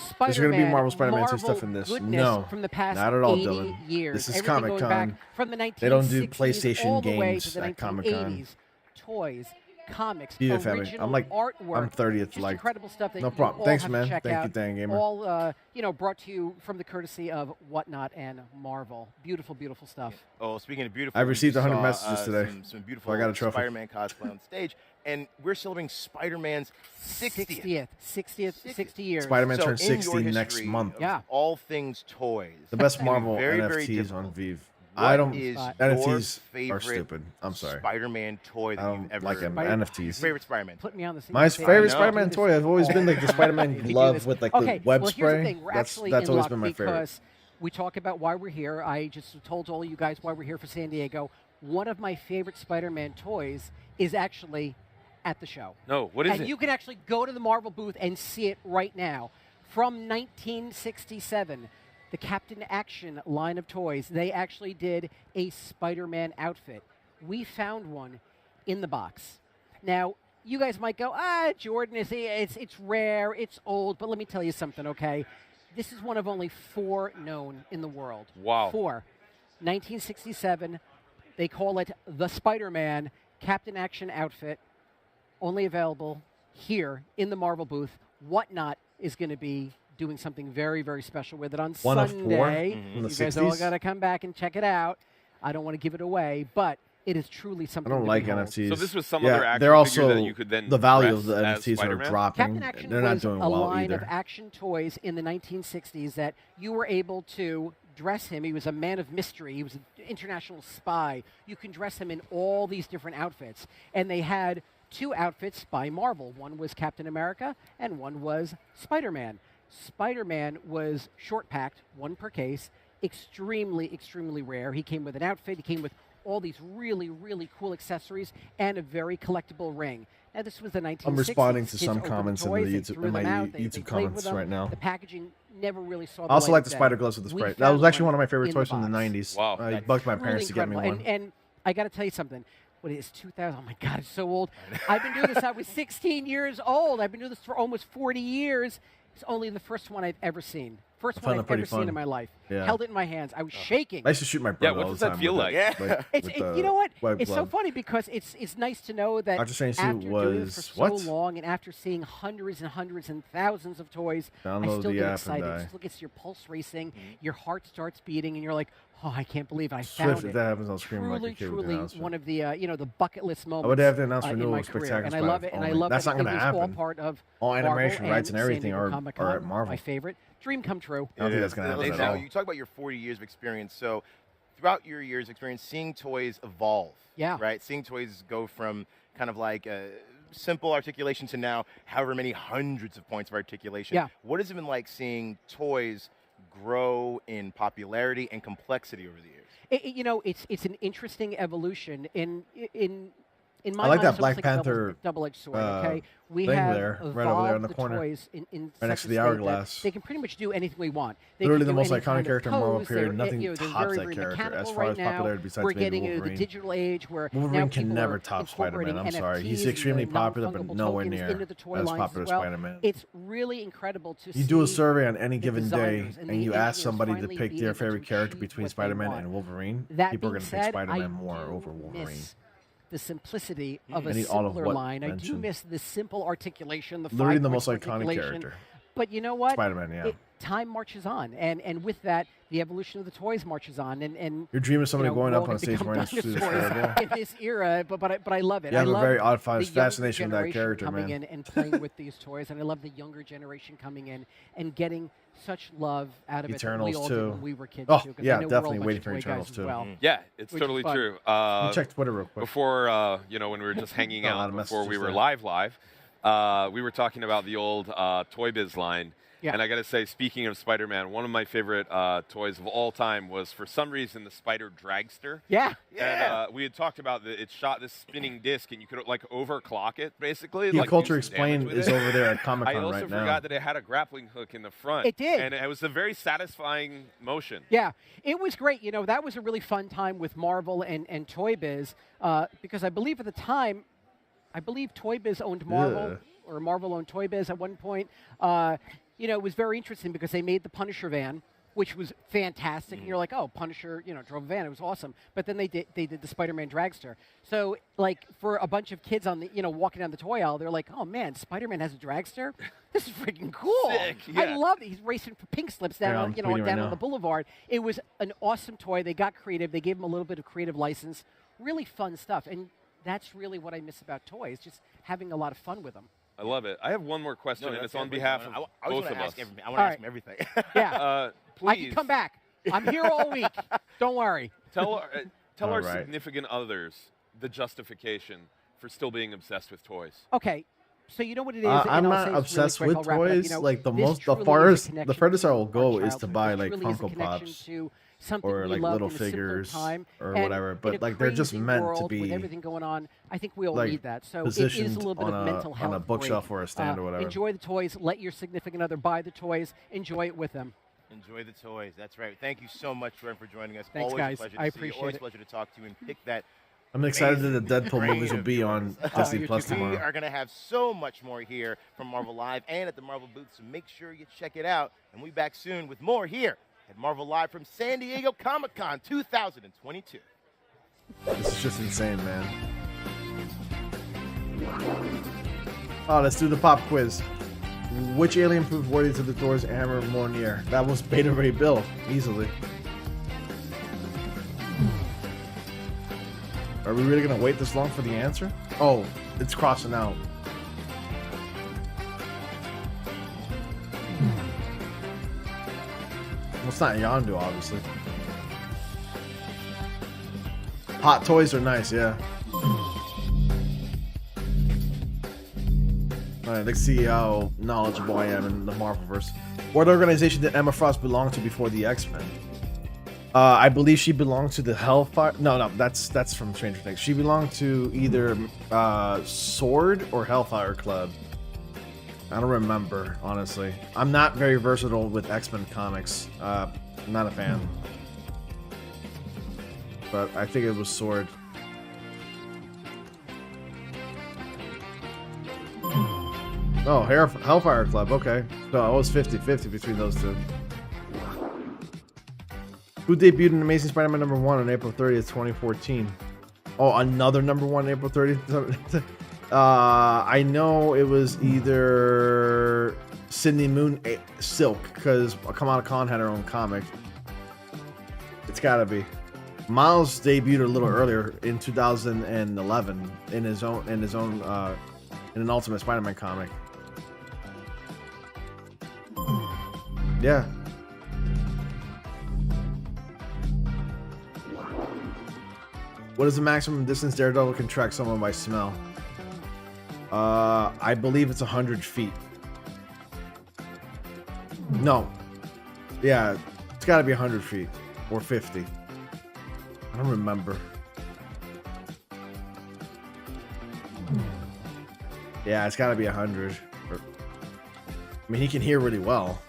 Spider-Man. Is there gonna be Marvel Spider-Man 2 stuff in this? Goodness No, from the past not at all, 80 Dylan. years. This is Everything going back Comic-Con. from the 1960s They don't do PlayStation all the way games to the at Comic-Con. 1980s. Toys, comics, Yeah, family. original I'm like, artwork. I'm 30th, just like, incredible stuff that no you problem. all Thanks, have man. to check Thank out. you, Dan Gamer. All brought to you from the courtesy of Whatnot and Marvel. Beautiful, beautiful stuff. Oh, speaking of beautiful, I've we received just 100 saw, messages today. Some beautiful So I got a trophy. Spider-Man cosplay on stage, and we're celebrating Spider-Man's 60th 60 years. Spider-Man So turns in your 60 next history month. of Yeah. all things toys. The best it's gonna be Marvel very, very NFTs difficult. on Vive. What I don't. is your NFTs are favorite stupid. I'm sorry. Spider-Man toy that I you've don't ever like Your NFTs. favorite Spider-Man. Put me on the scene. My Say, favorite I know. Spider-Man toy has always been like the Spider-Man We do glove this. with like Okay, the web well, spray. Here's the thing. We're actually That's in always luck been my favorite. because we talk about why we're here. I just told all you guys why we're here for San Diego. One of my favorite Spider-Man toys is actually at the show. No, what is and it? you can actually go to the Marvel booth and see it right now. From 1967, the Captain Action line of toys, they actually did a Spider-Man outfit. We found one in the box. Now, you guys might go, Jordan, it's rare, it's old, but let me tell you something, okay? This is one of only 4 known in the world. Wow. 4. 1967, they call it the Spider-Man Captain Action outfit, only available here in the Marvel booth. Whatnot is going to be doing something very, very special with it on One of 4 Sunday. from the You guys all 60s? got to come back and check it out. I don't want to give it away, but it is truly I something don't to like behold. NFTs. So this was some yeah, other action they're figure also that you could then the value of dress the as NFTs are Spider-Man? dropping. Captain Action They're not was doing a well line either. of action toys in the 1960s that you were able to dress him. He was a man of mystery. He was an international spy. You can dress him in all these different outfits. And they had 2 outfits by Marvel. One was Captain America, and one was Spider-Man. Spider-Man was short-packed, 1 per case, extremely, extremely rare. He came with an outfit. He came with all these really, really cool accessories and a very collectible ring. Now, this was the 1960s. I'm responding to Kids some opened comments in toys, the they YouTube threw in my them out, they YouTube played with comments them. right now. The packaging never really saw the I also light like of the day. spider gloves with the We spray. That found was actually one of my in favorite the toys from the box. 90s. Wow. I That's bugged my truly parents to get me incredible. one. And I got to tell you something. What is 2000? Oh my God, it's so old. I've been doing this. I was 16 years old. I've been doing this for almost 40 years. It's only the first one I've ever seen. First I one found I've it pretty ever seen fun. in my life. Yeah. Held it in my hands. I was shaking. I used to shoot my brother what all does the that time feel with like? it, It's, with you know what? white It's so glove. funny because it's nice to know that Dr. Strange suit after doing this for so was- what? long and after seeing hundreds and hundreds and thousands of toys, I Download still the get app and excited. die. Just look, it's your pulse racing, your heart starts beating, and you're like, oh, I can't believe I Swift, found if it. that happens, I'll scream like a Truly, kid with the truly announcement. one of the the bucket list moments. I would have to announce in renewal my of career. Spectacular And I love it. Spider And I only. love That's that not gonna it was all happen. part of All Marvel animation rights and San everything Diego are Comic-Con, at Marvel. My favorite. Dream come true. I don't think that's gonna happen Listen, at now, all. you talk about your 40 years of experience. So, throughout your years of experience, seeing toys evolve. Yeah. Right. Seeing toys go from kind of like simple articulation to now however many hundreds of points of articulation. Yeah. What has it been like seeing toys grow in popularity and complexity over the years? It's an interesting evolution in my I like mind, that it's Black almost like a Panther, double-edged sword. Okay, we thing have there, evolved right over there in the the corner, toys in right next such to the a state that hourglass. They can pretty much do anything we want. They Literally can the do most any iconic kind of character in Marvel pose. period. They're, Nothing they're tops very, that very character as mechanical far right as now. popularity besides We're maybe getting into the Wolverine. digital age where Wolverine now can people never are top Spider-Man. I'm incorporating sorry. He's NFTs and extremely the popular, but non-fungible nowhere tokens near into the toy as lines popular as as well. Spider-Man. It's really incredible to see. You do a survey on any the given day, designers and and the you ask engineers somebody to finally pick be their able to favorite character achieve between what they Spider-Man want. and Wolverine. That People are being going to pick said, Spider-Man I more do over Wolverine. miss the simplicity of I a need all of simpler what line. I do mentioned. miss the simple articulation, the Literally the five-point most iconic articulation. character. But you know what? Spider-Man, yeah. Time marches on, and with that, the evolution of the toys marches on. And Your dream of somebody you know, going we're up all on gonna stage become wearing a suit is dinosaurs terrible. in this era. But I love it. You have I a love very odd the younger fascination with that generation character, coming man. in and playing with these toys, and I love the younger generation coming in and getting such love out of Eternals, it that we all too. did when we were kids Oh, too. 'Cause yeah, I know definitely we're all a waiting bunch for of toy Eternals, guys too. as well. Yeah, it's which is totally fun. true. Check Twitter real quick. Before, when we were just hanging Got a lot out, of before we messages were there. live, we were talking about the old Toy Biz line. Yeah. And I got to say, speaking of Spider-Man, one of my favorite toys of all time was, for some reason, the Spider Dragster. Yeah. And we had talked about it shot this spinning disc, and you could like overclock it, basically. Yeah, like, Culture do some damage Explained with is it. over there at Comic-Con I also right now. forgot that it had a grappling hook in the front. It did. And it was a very satisfying motion. Yeah, it was great. You know, that was a really fun time with Marvel and Toy Biz because I believe at the time I believe Toy Biz owned Marvel, or Marvel owned Toy Biz at one point. You know, it was very interesting because they made the Punisher van, which was fantastic. And you're like, oh, Punisher, you know, drove a van. It was awesome. But then they did the Spider-Man dragster. So, like, for a bunch of kids on the, you know, walking down the toy aisle, they're like, oh, man, Spider-Man has a dragster? This is freaking cool. Sick, yeah. I love it. He's racing for pink slips down, on, you know, down on the boulevard. It was an awesome toy. They got creative. They gave him a little bit of creative license. Really fun stuff. And that's really what I miss about toys, just having a lot of fun with them. I love it. I have one more question, and it's on behalf of both of us. I want to ask him everything. Yeah. Please. I can come back. I'm here all week. Don't worry. Tell our significant others the justification for still being obsessed with toys. Okay. So you know what it is? I'm not obsessed with toys. You know, like the furthest I will go is to buy like Funko Pops or like little figures or whatever. But like they're just meant to be. With everything going on, I think we all like need that. So it is a little bit of mental health on a bookshelf break. or a stand or whatever. Enjoy the toys. Let your significant other buy the toys. Enjoy it with them. Enjoy the toys. That's right. Thank you so much, Jordan, for joining us. Thanks, always guys. A pleasure I to see you. appreciate Always it. a pleasure to talk to you and pick that. I'm excited that the Deadpool movies will be on Disney Plus tomorrow. We are going to have so much more here from Marvel Live and at the Marvel booth, so make sure you check it out. And we'll be back soon with more here at Marvel Live from San Diego Comic-Con 2022. This is just insane, man. Oh, let's do the pop quiz. Which alien proved worthy to the Thor's hammer Mjolnir? That was Beta Ray Bill, easily. Are we really gonna wait this long for the answer? Oh, it's crossing out. Well, it's not Yondu, obviously. Hot toys are nice, yeah. Alright, let's see how knowledgeable I am in the Marvelverse. What organization did Emma Frost belong to before the X-Men? I believe she belonged to the Hellfire. No, that's from Stranger Things. She belonged to either Sword or Hellfire Club. I don't remember, honestly. I'm not very versatile with X-Men comics. I'm not a fan. But I think it was Sword. Oh, Hellfire Club, okay. So it was 50-50 between those two. Who debuted in Amazing Spider-Man #1 on April 30th, 2014? Oh, another #1 on April 30th? I know it was either Sydney Moon Silk, because Kamala Khan had her own comic. It's gotta be. Miles debuted a little earlier in 2011 in an Ultimate Spider-Man comic. Yeah. What is the maximum distance Daredevil can track someone by smell? I believe it's 100 feet. No. Yeah, it's got to be 100 feet or 50. I don't remember. Yeah, it's got to be 100. I mean, he can hear really well.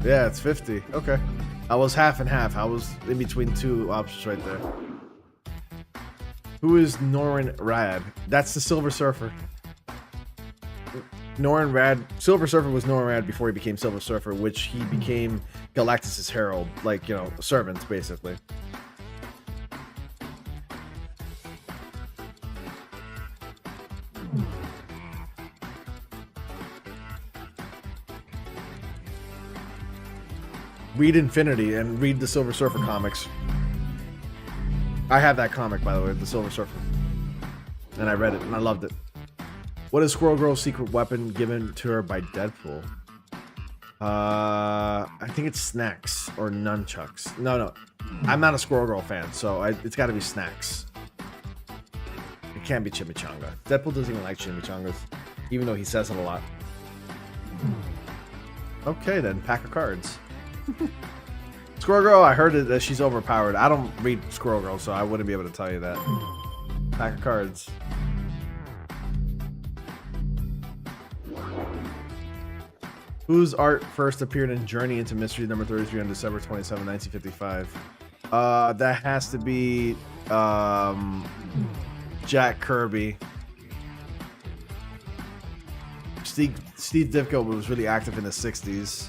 Yeah, it's 50. Okay. I was half and half. I was in between two options right there. Who is Norrin Rad? That's the Silver Surfer. Norrin Rad. Silver Surfer was Norrin Rad before he became Silver Surfer, which he became Galactus' herald. Like, you know, servants, basically. Read Infinity and read the Silver Surfer comics. I have that comic, by the way, the Silver Surfer. And I read it, and I loved it. What is Squirrel Girl's secret weapon given to her by Deadpool? I think it's snacks or nunchucks. No. I'm not a Squirrel Girl fan, so it's got to be snacks. It can't be chimichanga. Deadpool doesn't even like chimichangas, even though he says it a lot. Okay, then, pack of cards. Squirrel Girl, I heard that she's overpowered. I don't read Squirrel Girl, so I wouldn't be able to tell you that. Pack of cards. Whose art first appeared in Journey into Mystery #33 on December 27, 1955? That has to be Jack Kirby. Steve Ditko was really active in the 60s.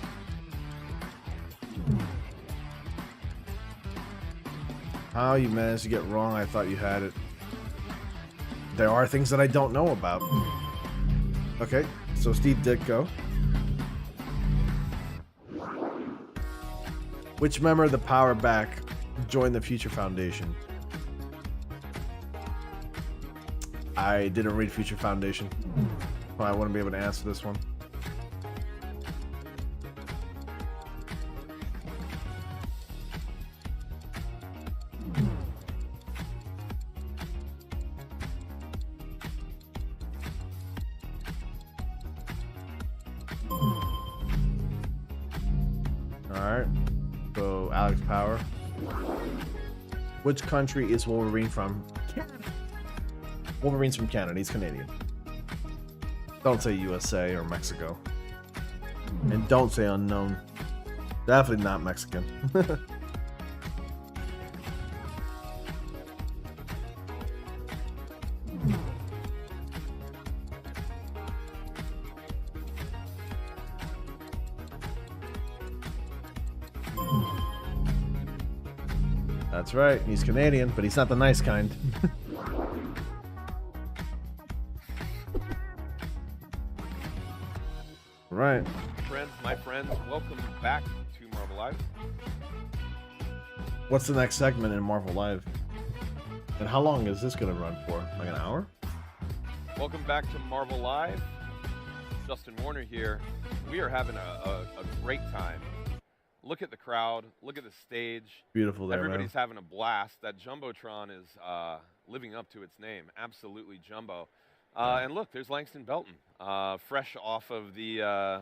How you managed to get wrong, I thought you had it. There are things that I don't know about. Okay, so Steve Ditko. Which member of the Power Back joined the Future Foundation? I didn't read Future Foundation. So I wouldn't be able to answer this one. Alright. So, Alex Power. Which country is Wolverine from? Canada. Wolverine's from Canada. He's Canadian. Don't say USA or Mexico. And don't say unknown. Definitely not Mexican. That's right. He's Canadian, but he's not the nice kind. Right. My friends, welcome back to Marvel Live. What's the next segment in Marvel Live? And how long is this going to run for? Like an hour? Welcome back to Marvel Live. Justin Warner here. We are having a great time. Look at the crowd. Look at the stage. Beautiful there, Everybody's man. having a blast. That Jumbotron is living up to its name. Absolutely jumbo. And look, there's Langston Belton, fresh off of the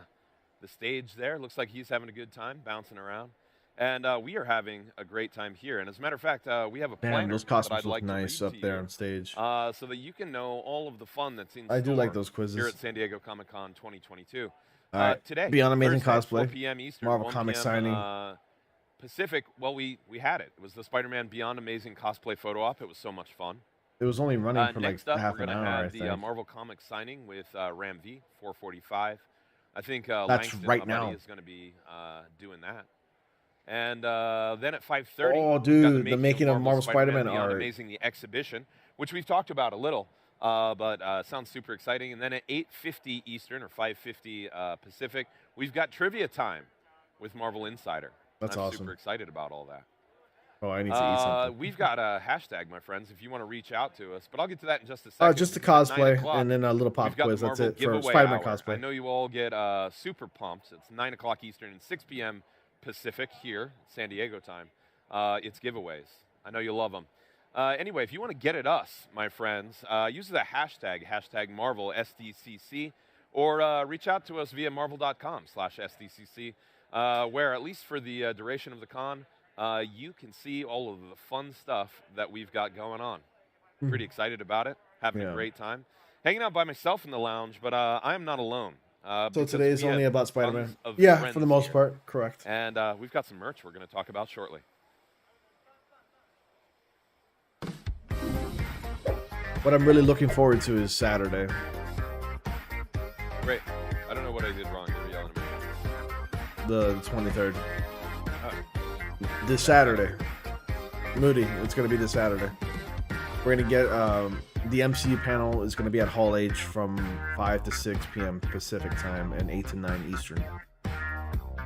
stage there. Looks like he's having a good time, bouncing around. And we are having a great time here. And as a matter of fact, we have a planner. Damn, those that costumes I'd look like nice to read up to there you, on stage. so that you can know all of the fun that's in I do like store those quizzes. here at San Diego Comic-Con 2022. All right. Today, Beyond Amazing Thursday, 4 Cosplay, p.m. Eastern, Marvel 1 Comic p.m. signing. Pacific. Well, we had it. It was the Spider-Man Beyond Amazing cosplay photo op. It was so much fun. It was only running for like next up, half we're an gonna hour, I have the think. Marvel Comics signing with Ram V, 4:45. I think That's Langston, right my buddy, now. is going to be doing that. And then at 5:30, Oh, dude, the making of Marvel Spider-Man Beyond art. Amazing, the exhibition, which we've talked about a little, but sounds super exciting. And then at 8:50 Eastern or 5:50 Pacific, we've got trivia time with Marvel Insider. That's I'm awesome. super excited about all that. Oh, I need to eat something. We've got a hashtag, my friends, if you want to reach out to us. But I'll get to that in just a second. Oh, just a Because at 9 cosplay o'clock, and then a little pop we've got quiz. the That's Marvel it for giveaway Spider-Man hour. cosplay. I know you all get super pumped. It's 9 o'clock Eastern and 6 p.m. Pacific here, San Diego time. It's giveaways. I know you love them. Anyway, if you want to get at us, my friends, use the hashtag Marvel SDCC, or reach out to us via marvel.com/SDCC, where at least for the duration of the con, you can see all of the fun stuff that we've got going on. Pretty excited about it. Having a great time. Hanging out by myself in the lounge, but I am not alone. So today is we only have about tons Spider-Man. of Yeah, friends for the most here. part, correct. And we've got some merch we're going to talk about shortly. What I'm really looking forward to is Saturday. Great. I don't know what I did wrong. You're yelling at me. The 23rd. This Saturday. Moody, it's going to be this Saturday. We're going to get, the MCU panel is going to be at Hall H from 5 to 6 p.m. Pacific time and 8 to 9 Eastern.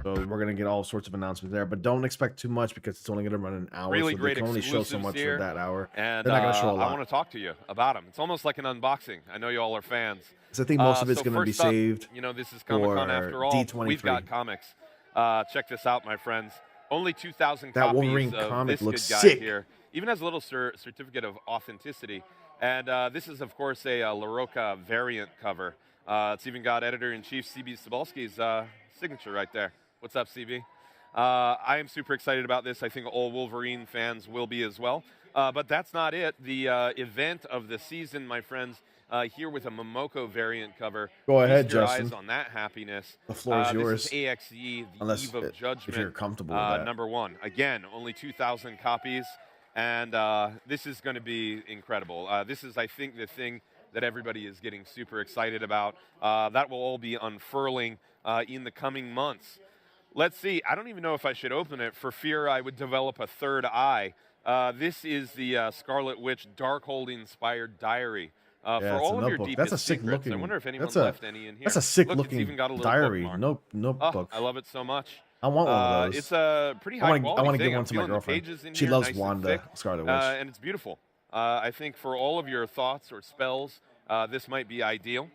So we're going to get all sorts of announcements there, but don't expect too much because it's only going to run an hour. Really so great they can only show so exclusives much here, for that hour. And they're not going to show a I lot. want to talk to you about them. It's almost like an unboxing. I know you all are fans. So I think most of it's so going to be first up, saved. You know, this is Comic-Con for after all. D23. We've got comics. Check this out, my friends. Only 2,000 That copies Wolverine of comic this looks good guy sick. here. Even has a little certificate of authenticity. And this is, of course, a La Roca variant cover. It's even got editor-in-chief C.B. Cebulski's signature right there. What's up, CB? I am super excited about this. I think all Wolverine fans will be as well. But that's not it. The event of the season, my friends, here with a Momoko variant cover. Go ahead, Feast your Justin. eyes on that happiness. The floor is yours. This is AXE, the Unless Eve of Judgment. if you're comfortable with that. #1. Again, only 2,000 copies. And this is going to be incredible. This is, I think, the thing that everybody is getting super excited about. That will all be unfurling in the coming months. Let's see. I don't even know if I should open it for fear I would develop a third eye. This is the Scarlet Witch Darkhold-inspired diary. For all of your deepest that's a sick secrets. looking. I wonder if anyone left any in here. That's a sick Look, looking it's even got a little diary. bookmark. Notebook. I love it so much. I want one of those. It's a pretty high quality I want to thing. give one I'm to my feeling the girlfriend. pages in She here, loves nice and Wanda thick, Scarlet Witch. and it's beautiful. I think for all of your thoughts or spells, this might be ideal.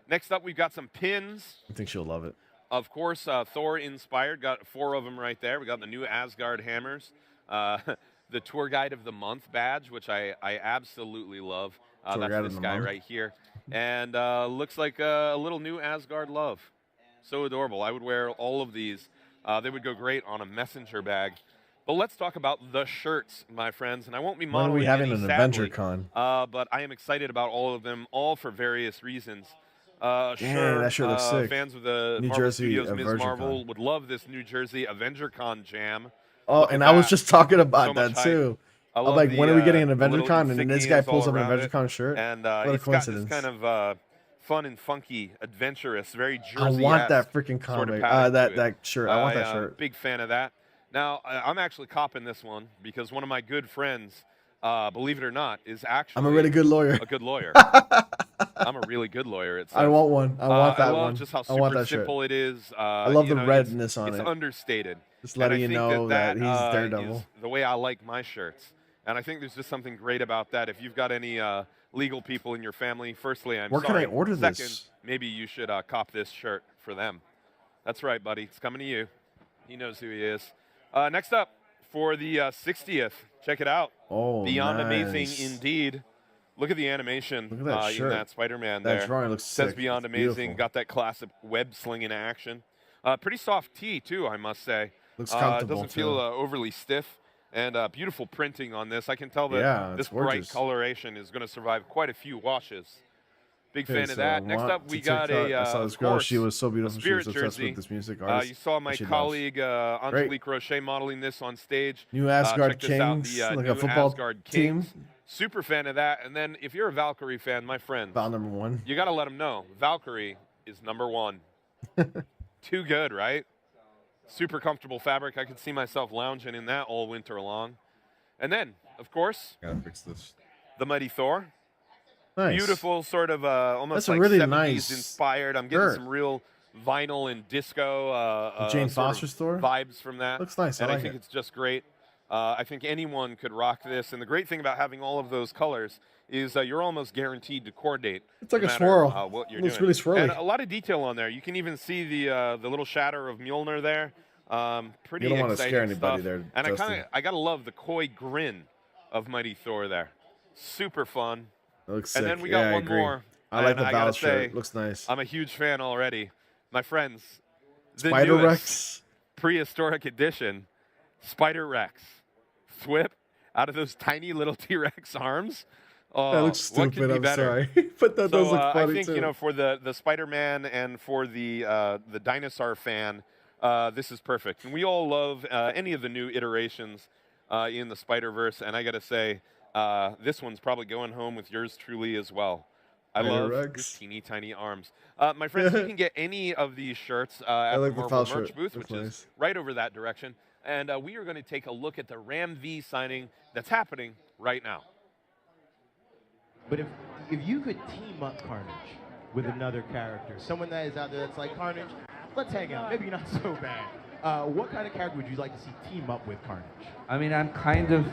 Next up, we've got some pins. I think she'll love it. Of course, Thor inspired. Got 4 of them right there. We got the new Asgard hammers. The Tour Guide of the Month badge, which I absolutely love. That's this guy right here. And looks like a little new Asgard love. So adorable. I would wear all of these. They would go great on a messenger bag. But let's talk about the shirts, my friends. And I won't be modeling When are we having any, an sadly, Avenger Con? but I am excited about all of them, all for various reasons. Dang, that shirt looks sick. Fans of the New Marvel Jersey Studios Ms. Avenger Marvel Con. would love this New Jersey Avenger Con jam. Oh, Look and at I was that. just talking about So that much hype. too. I I'm love like, the, when are we getting an the Avenger little Con? And then this guy insignias pulls all up an around Avenger it. Con shirt. And what a it's got this coincidence. kind of fun and funky, adventurous, very Jersey-esque I want that freaking sort of comic. pattern to it. That shirt. I want that shirt. Big fan of that. Now, I'm actually copping this one because one of my good friends, believe it or not, is actually I'm a really good lawyer. A good lawyer. I'm a really good lawyer. It says. I want one. I want that I love one. just how I want super that shirt. simple it is. I love you the know, redness on it's it. understated. Just And letting I you think know that he's is Daredevil. the way I like my shirts. And I think there's just something great about that. If you've got any legal people in your family, firstly, I'm Where sorry. can I order Second, this? maybe you should cop this shirt for them. That's right, buddy. It's coming to you. He knows who he is. Next up, for the 60th, check it out. Oh, Beyond nice. amazing indeed. Look at the animation Look at that in shirt. that Spider-Man That there. drawing looks Says sick. Beyond It's amazing. beautiful. Got that classic web slinging action. Pretty soft tee too, I must say. Looks It comfortable, doesn't feel too. overly stiff. And beautiful printing on this. I can tell that Yeah, this it's bright gorgeous. coloration is going to survive quite a few washes. Big Okay, fan of so that. Next want up, we to got TikTok. a I saw of this girl. course, She was so a beautiful. She was Spirit obsessed jersey. with this music artist. You saw my that she loves. colleague Angelique Rocher modeling this on stage. New Asgard check this out, Kings, the, like new a football Asgard team. Kings. Super fan of that. And then if you're a Valkyrie fan, my friend, Found number 1. you got to let them know Valkyrie is number 1. Too good, right? Super comfortable fabric. I could see myself lounging in that all winter long. And then, of course, Gotta fix this. the Mighty Thor. Nice. Beautiful, sort of almost That's a like really 70s nice inspired. I'm getting shirt. some real vinyl and disco Jane sort of Foster's Thor? vibes from that. Looks nice. I And I like think it. it's just great. I think anyone could rock this. And the great thing about having all of those colors is you're almost guaranteed to coordinate. It's like no a matter, swirl. what you're Looks doing. really swirly. And a lot of detail on there. You can even see the little shadow of Mjolnir there. Pretty You don't want to exciting scare anybody stuff. there, And Justin. I gotta love the coy grin of Mighty Thor there. Super fun. That looks And sick. then we got Yeah, I one agree. more. I like and the I gotta Val shirt. say, Looks nice. I'm a huge fan already. My friends, the Spider newest Rex. prehistoric edition, Spider Rex. Thwip out of those tiny little T-Rex arms. Oh, That looks what could stupid. be I'm better? sorry. But that does So, look funny I think too. for the Spider-Man and for the dinosaur fan, this is perfect. And we all love any of the new iterations in the Spider-Verse. And I got to say, this one's probably going home with yours truly as well. I love Rex. the teeny tiny arms. My friends, you can get any of these shirts at like the the Marvel Val merch shirt. booth, That's which nice. is right over that direction. And we are going to take a look at the Ram V signing that's happening right now. But if you could team up Carnage with another character, someone that is out there that's like Carnage, let's hang out. Maybe not so bad. What kind of character would you like to see team up with Carnage? I mean, I'm kind of.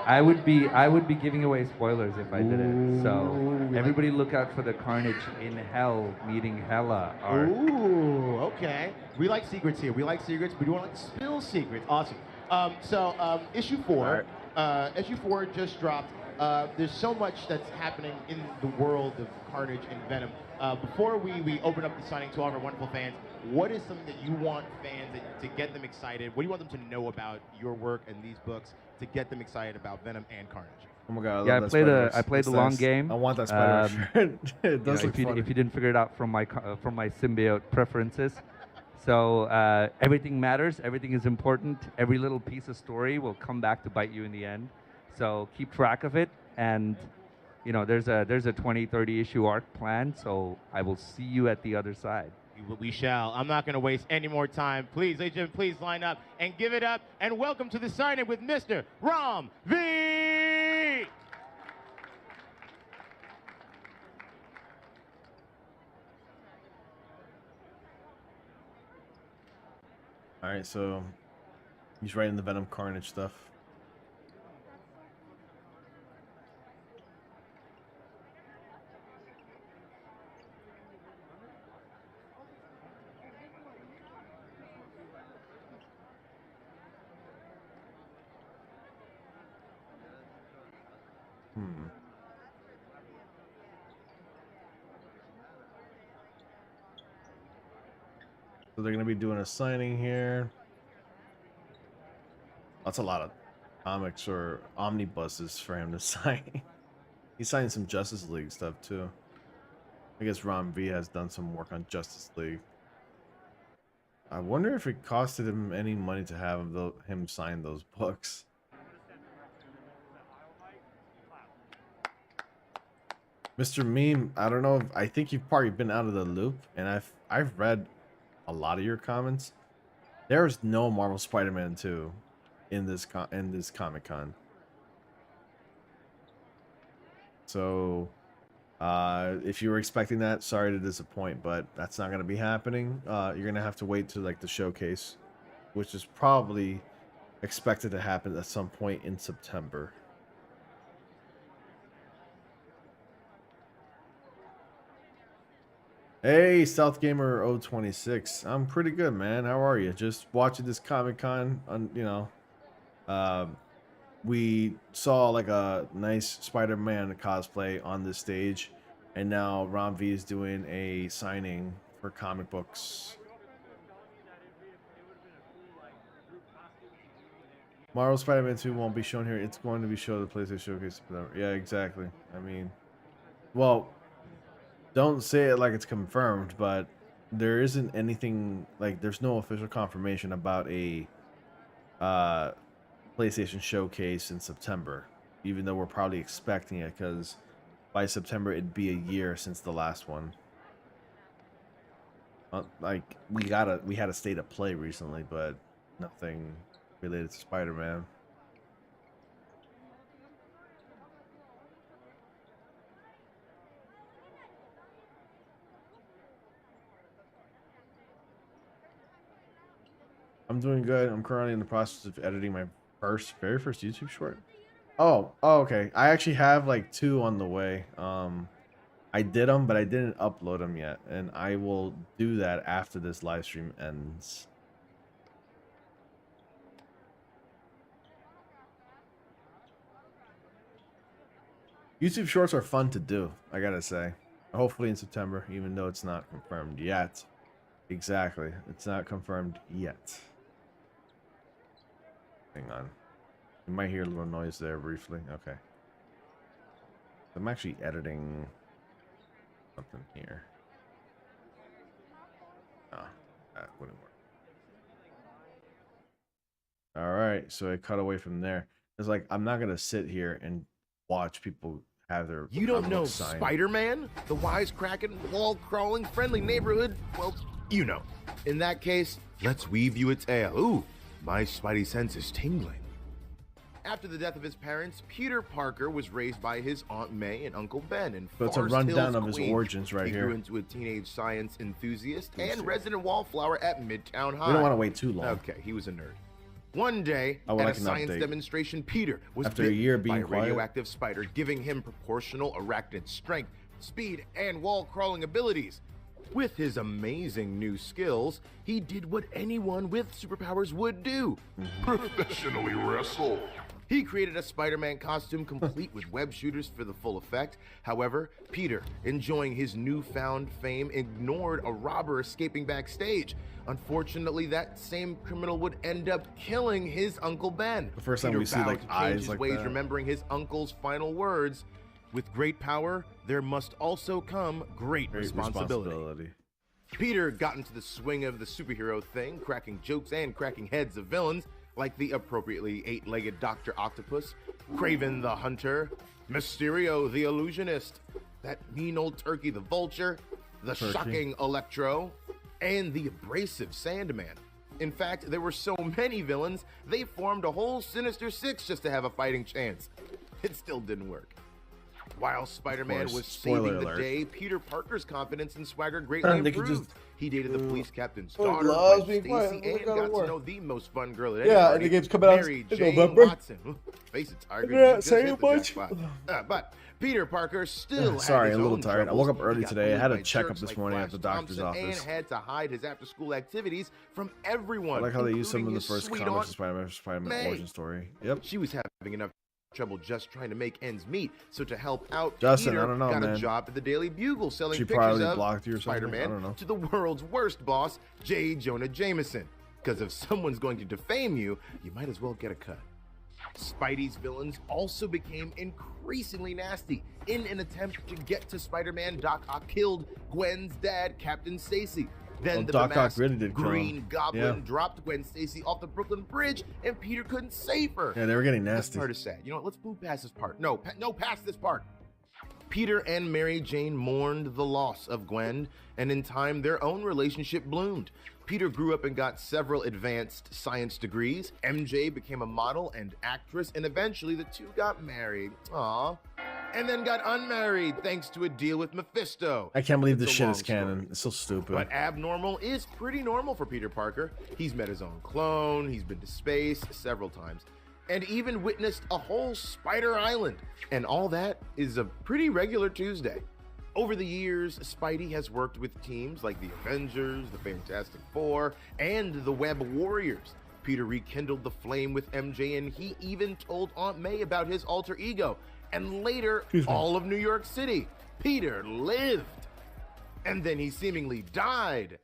I would be giving away spoilers if I did it. So everybody look out for the Carnage in Hell meeting Hela arc. Ooh, okay. We like secrets here. We like secrets, but we don't like to spill secrets. Awesome. Issue 4. Issue 4 just dropped. There's so much that's happening in the world of Carnage and Venom. Before we open up the signing to all of our wonderful fans, what is something that you want fans to get them excited? What do you want them to know about your work and these books to get them excited about Venom and Carnage? Oh my god! Yeah, I played the long game. I want that Spider shirt. It does look funny. If you didn't figure it out from my symbiote preferences, so everything matters. Everything is important. Every little piece of story will come back to bite you in the end. So keep track of it, and you know there's a 20, 30 issue arc planned. So I will see you at the other side. We shall. I'm not going to waste any more time. Please, ladies and gentlemen, please line up and give it up. And welcome to the signing with Mr. Ram V. All right, so he's writing the Venom Carnage stuff. So they're going to be doing a signing here. That's a lot of comics or omnibuses for him to sign. He's signing some Justice League stuff too. I guess Ron V has done some work on Justice League. I wonder if it costed him any money to have him sign those books. Mr. Meme, I don't know. I think you've probably been out of the loop, and I've read a lot of your comments. There is no Marvel Spider-Man 2 in this Comic-Con. So, if you were expecting that, sorry to disappoint, but that's not going to be happening. You're going to have to wait to like the showcase, which is probably expected to happen at some point in September. Hey, South Gamer 026. I'm pretty good, man. How are you? Just watching this Comic-Con, you know. We saw like a nice Spider-Man cosplay on this stage, and now Ron V is doing a signing for comic books. Marvel Spider-Man 2 won't be shown here. It's going to be shown at the PlayStation Showcase. Yeah, exactly. I mean, well, don't say it like it's confirmed, but there isn't anything, like, there's no official confirmation about a PlayStation Showcase in September, even though we're probably expecting it, because by September it'd be a year since the last one. Like, we had a state of play recently, but nothing related to Spider-Man. I'm doing good. I'm currently in the process of editing my very first YouTube short. Oh, okay. I actually have like 2 on the way. I did them, but I didn't upload them yet, and I will do that after this live stream ends. YouTube shorts are fun to do, I gotta say. Hopefully in September, even though it's not confirmed yet. Exactly. It's not confirmed yet. Hang on. You might hear a little noise there briefly. Okay. I'm actually editing something here. Oh, that wouldn't work. Alright, so I cut away from there. It's like, I'm not going to sit here and watch people have their... You don't know Spider-Man? The wisecracking, wall-crawling, friendly neighborhood? Well, you know. In that case, let's weave you a tale. Ooh, my spidey sense is tingling. After the death of his parents, Peter Parker was raised by his Aunt May and Uncle Ben in So it's a rundown of his origins right here. He grew into a teenage science enthusiast and resident wallflower at Midtown High. We don't want to wait too long. Okay, he was a nerd. One day, at a science demonstration, Peter was after a year being by a radioactive spider, giving him proportional arachnid strength, speed, and wall-crawling abilities. With his amazing new skills, he did what anyone with superpowers would do. Professionally wrestle. He created a Spider-Man costume complete with web shooters for the full effect. However, Peter, enjoying his newfound fame, ignored a robber escaping backstage. Unfortunately, that same criminal would end up killing his Uncle Ben. The first time Peter we see like eyes like that. Remembering his uncle's final words, with great power, there must also come great responsibility. Peter got into the swing of the superhero thing, cracking jokes and cracking heads of villains. like the appropriately 8-legged Dr. Octopus, Craven the Hunter, Mysterio the Illusionist, that mean old turkey the Vulture, the shocking Electro, and the abrasive Sandman. In fact, there were so many villains, they formed a whole Sinister Six just to have a fighting chance. It still didn't work. While Spider-Man was saving the day, Peter Parker's confidence and swagger greatly improved. He dated the police captain's daughter, Gwen Stacy, and got to know the most fun girl at any party, and the game's coming out Mary in Jane November. Watson. Face it, Tiger. Yeah, say it much. But Peter Parker still sorry, had his a little own tired. I troubles. woke up early He got today. I bullied had a by checkup jerks this like morning at Flash the doctor's Thompson office. And had to hide his after-school activities from everyone. I like how they use some of including the his first sweet comics Aunt of Spider-Man May. origin story. Yep. She was having enough trouble just trying to make ends meet, so to help out, Justin, Peter I don't know, got man. a job at the Daily Bugle selling She pictures probably of blocked you or something. I don't Spider-Man know. to the world's worst boss, J. Jonah Jameson. Because if someone's going to defame you, you might as well get a cut. Spidey's villains also became increasingly nasty. In an attempt to get to Spider-Man, Doc Ock killed Gwen's dad, Captain Stacy. Then the Doc Ock masked really did kill him. Green Goblin Yeah. dropped Gwen Stacy off the Brooklyn Bridge, and Peter couldn't save her. Yeah, they were getting This nasty. part is sad. You know what? Let's move past this part. No, past this part. Peter and Mary Jane mourned the loss of Gwen, and in time, their own relationship bloomed. Peter grew up and got several advanced science degrees. MJ became a model and actress, and eventually the two got married. Aww. And then got unmarried thanks to a deal with Mephisto. I can't believe It's this a shit long is canon. It's so stupid. But abnormal is pretty normal for Peter Parker. He's met his own clone, he's been to space several times, and even witnessed a whole Spider Island. And all that is a pretty regular Tuesday. Over the years, Spidey has worked with teams like the Avengers, the Fantastic Four, and the Web Warriors. Peter rekindled the flame with MJ, and he even told Aunt May about his alter ego. And later, all of New York City. Peter lived. And then he seemingly died.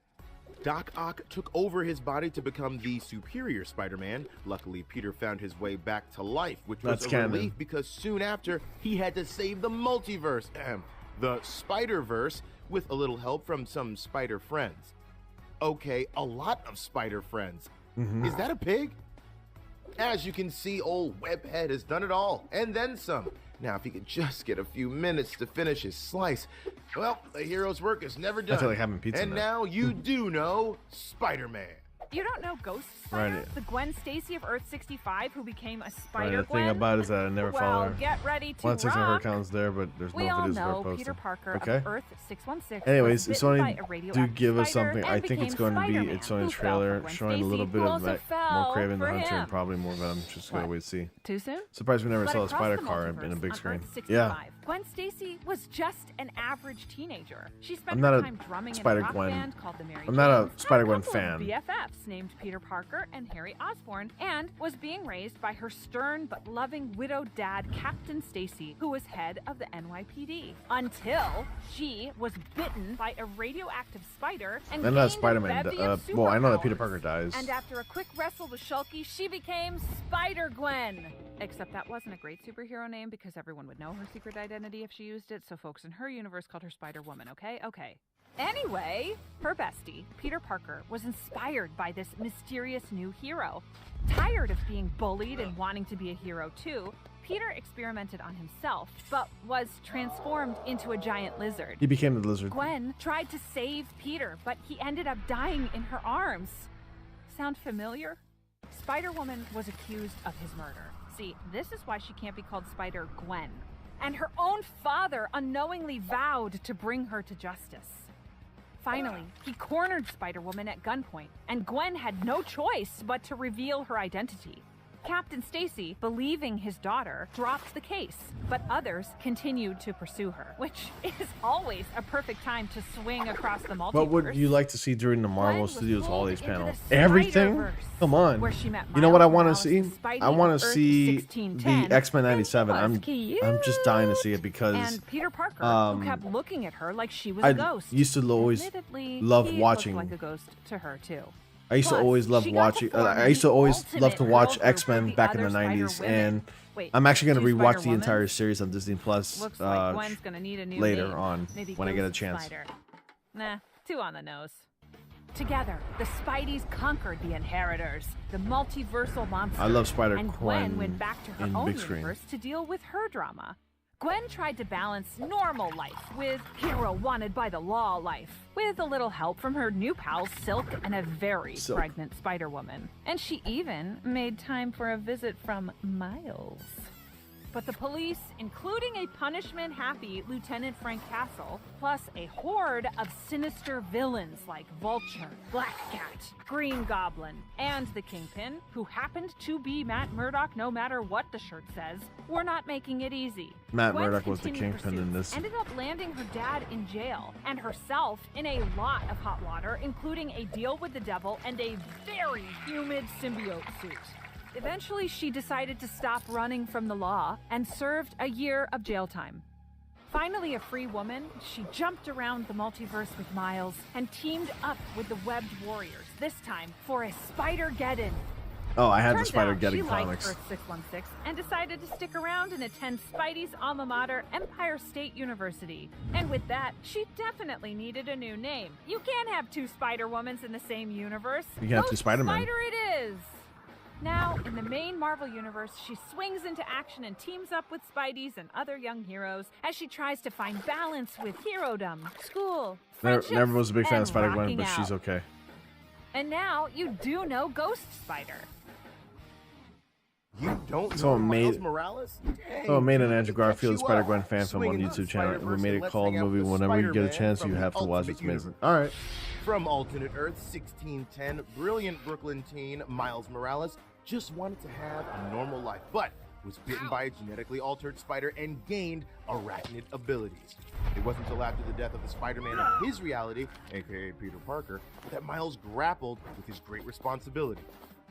Doc Ock took over his body to become the superior Spider-Man. Luckily, Peter found his way back to life, which was That's a canon. relief because soon after, he had to save the multiverse, the Spider-Verse, with a little help from some spider friends. Okay, a lot of spider friends. Is that a pig? As you can see, old Webhead has done it all, and then some. Now, if he could just get a few minutes to finish his slice, well, the hero's work is never done. I feel like having pizza and now. now you do know Spider-Man. You don't know Ghost Spider? Right. The Gwen Stacy of Earth 65 who became a Right, Spider the thing Gwen? about it is that I never follow Well, her. get ready to One takes her rock. account's there, but there's We no all videos of her know posting. Peter Parker Okay. of Earth 616 Anyways, was it's bitten only by a do radioactive give us spider something. and I think it's became going to be Spider-Man, its own who fell trailer for Gwen showing a little Stacy, bit who of also more fell Craven the for Hunter him. and probably more Venom. Just gonna What? wait to see. Too soon? Surprised we never But saw a across spider the car in a multiverse, big on screen. Earth 65, Yeah. Gwen Stacy was just an average teenager. She spent I'm not her a time drumming in a Spider rock Gwen. band called the Mary I'm not a Janes, Spider Gwen had a couple fan. of BFFs named Peter Parker and Harry Osborn, and was being raised by her stern but loving widowed dad, Captain Stacy, who was head of the NYPD. Until she was bitten by a radioactive spider and I'm not gained Spider-Man. a bevy of Well, I know that superpowers. Peter Parker dies. And after a quick wrestle with Shulky, she became Spider-Gwen. Except that wasn't a great superhero name because everyone would know her secret identity if she used it, so folks in her universe called her Spider-Woman, okay? Okay. Anyway, her bestie, Peter Parker, was inspired by this mysterious new hero. Tired of being bullied and wanting to be a hero too, Peter experimented on himself, but was transformed into a giant lizard. He became the lizard. Gwen tried to save Peter, but he ended up dying in her arms. Sound familiar? Spider-Woman was accused of his murder. See, this is why she can't be called Spider-Gwen. And her own father unknowingly vowed to bring her to justice. Finally, he cornered Spider-Woman at gunpoint, and Gwen had no choice but to reveal her identity. Captain Stacy, believing his daughter, dropped the case, but others continued to pursue her, which is always a perfect time to swing across the multiverse. What would you like to see during the Marvel Gwen was Studios pulled holidays into panel? the Everything? Spider-Verse, Come on. where she met You know what I Miles want to Morales, see? Spidey I want of to Earth see 1610, the X-Men 97. and I'm just dying to see it because and Peter Parker, who kept looking at her like she was a I ghost. used to always Admittedly, love he watching. looked like a ghost to her too. I used to Plus, always love she got to watching. form I used to the always love ultimate to watch girl group X-Men with back in the the other 90s, Spider-Women. and Wait, I'm actually going to two rewatch the Spider-Woman? entire series on Disney Plus Looks like Gwen's gonna need a new later name. on Maybe when I get a Ghost chance. Spider. Nah, too on the nose. Together, the Spideys conquered the Inheritors, the multiversal monster. I love Spider-Gwen and Gwen went back to her in own big screen. universe to deal with her drama. Gwen tried to balance normal life with hero wanted by the law life, with a little help from her new pals Silk and a very pregnant Spider-Woman. And she even made time for a visit from Miles. But the police, including a punishment-happy Lieutenant Frank Castle, plus a horde of sinister villains like Vulture, Black Cat, Green Goblin, and the Kingpin, who happened to be Matt Murdock no matter what the shirt says, were not making it easy. Matt Gwen's Murdock was the continued Kingpin in pursuits this. ended up landing her dad in jail, and herself in a lot of hot water, including a deal with the devil and a very humid symbiote suit. Eventually, she decided to stop running from the law and served a year of jail time. Finally a free woman, she jumped around the multiverse with Miles and teamed up with the Webbed Warriors, this time for a Spider-Geddon. Oh, I had the Turns out Spider-Geddon she liked comics. Earth 616 and decided to stick around and attend Spidey's alma mater, Empire State University. And with that, she definitely needed a new name. You can't have two Spider-Womans in the same universe. You can have two Ghost Spider-Men. Spider it is! Now, in the main Marvel Universe, she swings into action and teams up with Spideys and other young heroes as she tries to find balance with herodom, school, friendships, Never was a big fan of and Spider-Gwen, rocking but she's out. okay. And now, you do know Ghost Spider. You don't Someone know Miles made- Morales? Dang, Someone made an dude, Andrew look at Garfield you Spider-Gwen up. fan film on Swinging YouTube channel. We Spider-Verse made and it let's called hang out movie. with Whenever you get a Spider-Man chance, from you the have to watch it. Ultimate It's amazing. Universe. All right. From alternate Earth 1610, brilliant Brooklyn teen Miles Morales just wanted to have a normal life, but was bitten by a genetically altered spider and gained arachnid abilities. It wasn't until after the death of the Spider-Man of his reality, aka Peter Parker, that Miles grappled with his great responsibility.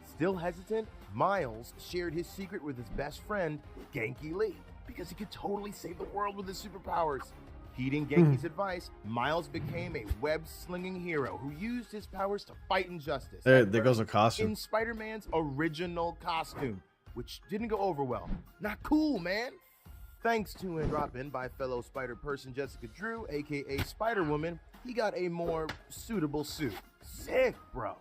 Still hesitant, Miles shared his secret with his best friend, Genki Lee, because he could totally save the world with his superpowers. Heeding Genki's advice, Miles became a web-slinging hero who used his powers to fight injustice. There At goes a first, costume. in Spider-Man's original costume, which didn't go over well. Not cool, man. Thanks to a drop-in by fellow Spider person Jessica Drew, aka Spider-Woman, he got a more suitable suit. Sick, bro.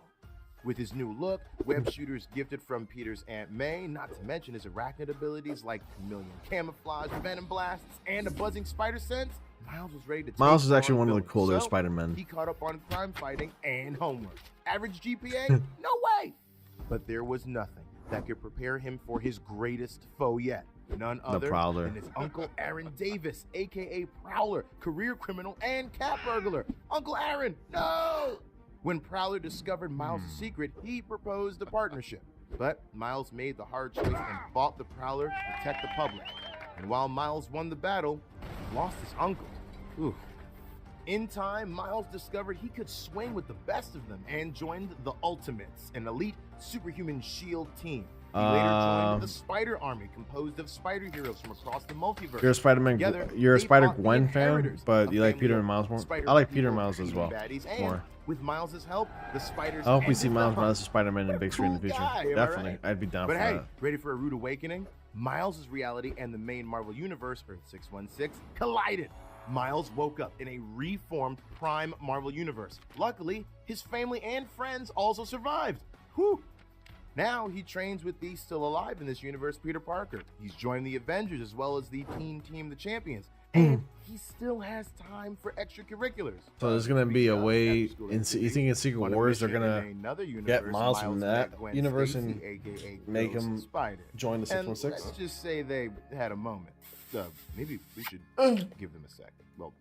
With his new look, web shooters gifted from Peter's Aunt May, not to mention his arachnid abilities like chameleon camouflage, venom blasts, and a buzzing spider sense, Miles was ready to take Miles is actually on one of the villains. cooler So, Spider-Men. He caught up on crime fighting and homework. Average GPA? No way! But there was nothing that could prepare him for his greatest foe yet. None other Prowler. than his Uncle Aaron Davis, aka Prowler, career criminal and cat burglar. Uncle Aaron, no! When Prowler discovered Miles' secret, he proposed a partnership. But Miles made the hard choice and fought the Prowler to protect the public. And while Miles won the battle, he lost his uncle. Oof. In time, Miles discovered he could swing with the best of them and joined the Ultimates, an elite superhuman shield team. He later joined the Spider Army, composed of spider heroes from across the multiverse. You're a Spider-Man. Together, You're a they fought the Spider-Gwen fan, Inheritors, but a you like family Peter of and Miles more. spider I like Peter people, and Miles as well. baddies, and More. with Miles' help, the spiders. I hope we ended see the Miles hunt. Morales as Spider-Man in big screen in the future. Guy, am I Definitely, right? I'd be down But for hey, that. ready for a rude awakening? Miles' reality and the main Marvel Universe, Earth 616, collided. Miles woke up in a reformed Prime Marvel Universe. Luckily, his family and friends also survived. Whew! Now he trains with the still alive in this universe, Peter Parker. He's joined the Avengers as well as the Teen Team, the Champions. And he still has time for extracurriculars. So there's gonna be a way. after-school You think in Secret On a Wars they're mission gonna in another get universe, Miles from that met Gwen universe Stacy, and aka make Ghost him Spider. join the And 616? let's just say they had a moment. Maybe we should give them a sec. Well,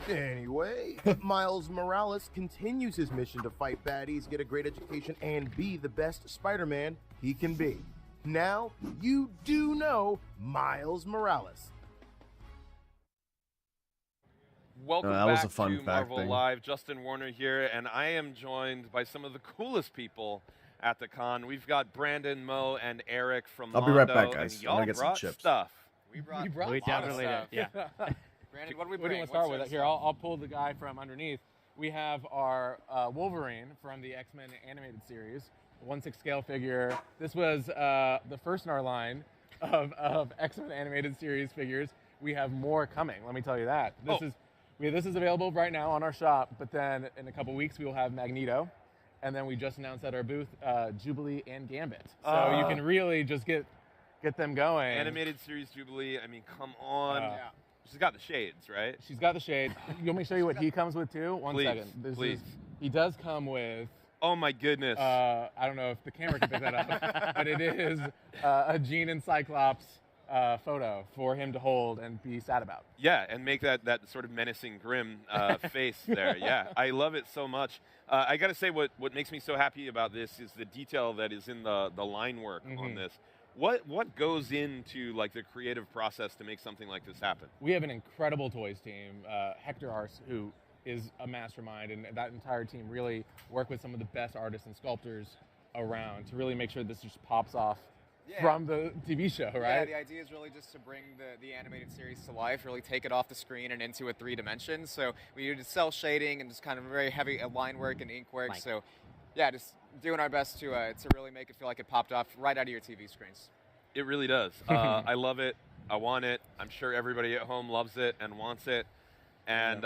anyway, Miles Morales continues his mission to fight baddies, get a great education, and be the best Spider-Man he can be. Now, you do know Miles Morales. Welcome that was back a fun to fact Marvel thing. Live. Justin Warner here, and I am joined by some of the coolest people at the con. We've got Brandon, Mo, and Eric from I'll be right Mondo, back, guys. and I'm y'all gonna get some brought chips. stuff. We definitely did. Yeah. Brandon, what do we What do bring? you want to start with? Here, I'll pull the guy from underneath. We have our Wolverine from the X-Men animated series, 1/6 scale figure. This was the first in our line of X-Men animated series figures. We have more coming. Let me tell you that. This is This is available right now on our shop, but then in a couple weeks we will have Magneto, and then we just announced at our booth Jubilee and Gambit. So you can really just get them going. Animated series Jubilee. I mean, come on. She's got the shades, right? She's got the shades. You want me to show you what he comes with too? One second. Please. He does come with. Oh my goodness. I don't know if the camera can pick that up, but it is a Jean and Cyclops photo for him to hold and be sad about. Yeah, and make that sort of menacing, grim face there. Yeah, I love it so much. I got to say, what makes me so happy about this is the detail that is in the line work on this. What goes into like the creative process to make something like this happen? We have an incredible toys team. Hector Arce, who is a mastermind, and that entire team really work with some of the best artists and sculptors around to really make sure this just pops off from the TV show, right? Yeah, the idea is really just to bring the animated series to life, really take it off the screen and into a 3 dimensions. So we did cell shading and just kind of very heavy line work and ink work. So yeah, just doing our best to really make it feel like it popped off right out of your TV screens. It really does. I love it. I want it. I'm sure everybody at home loves it and wants it. And,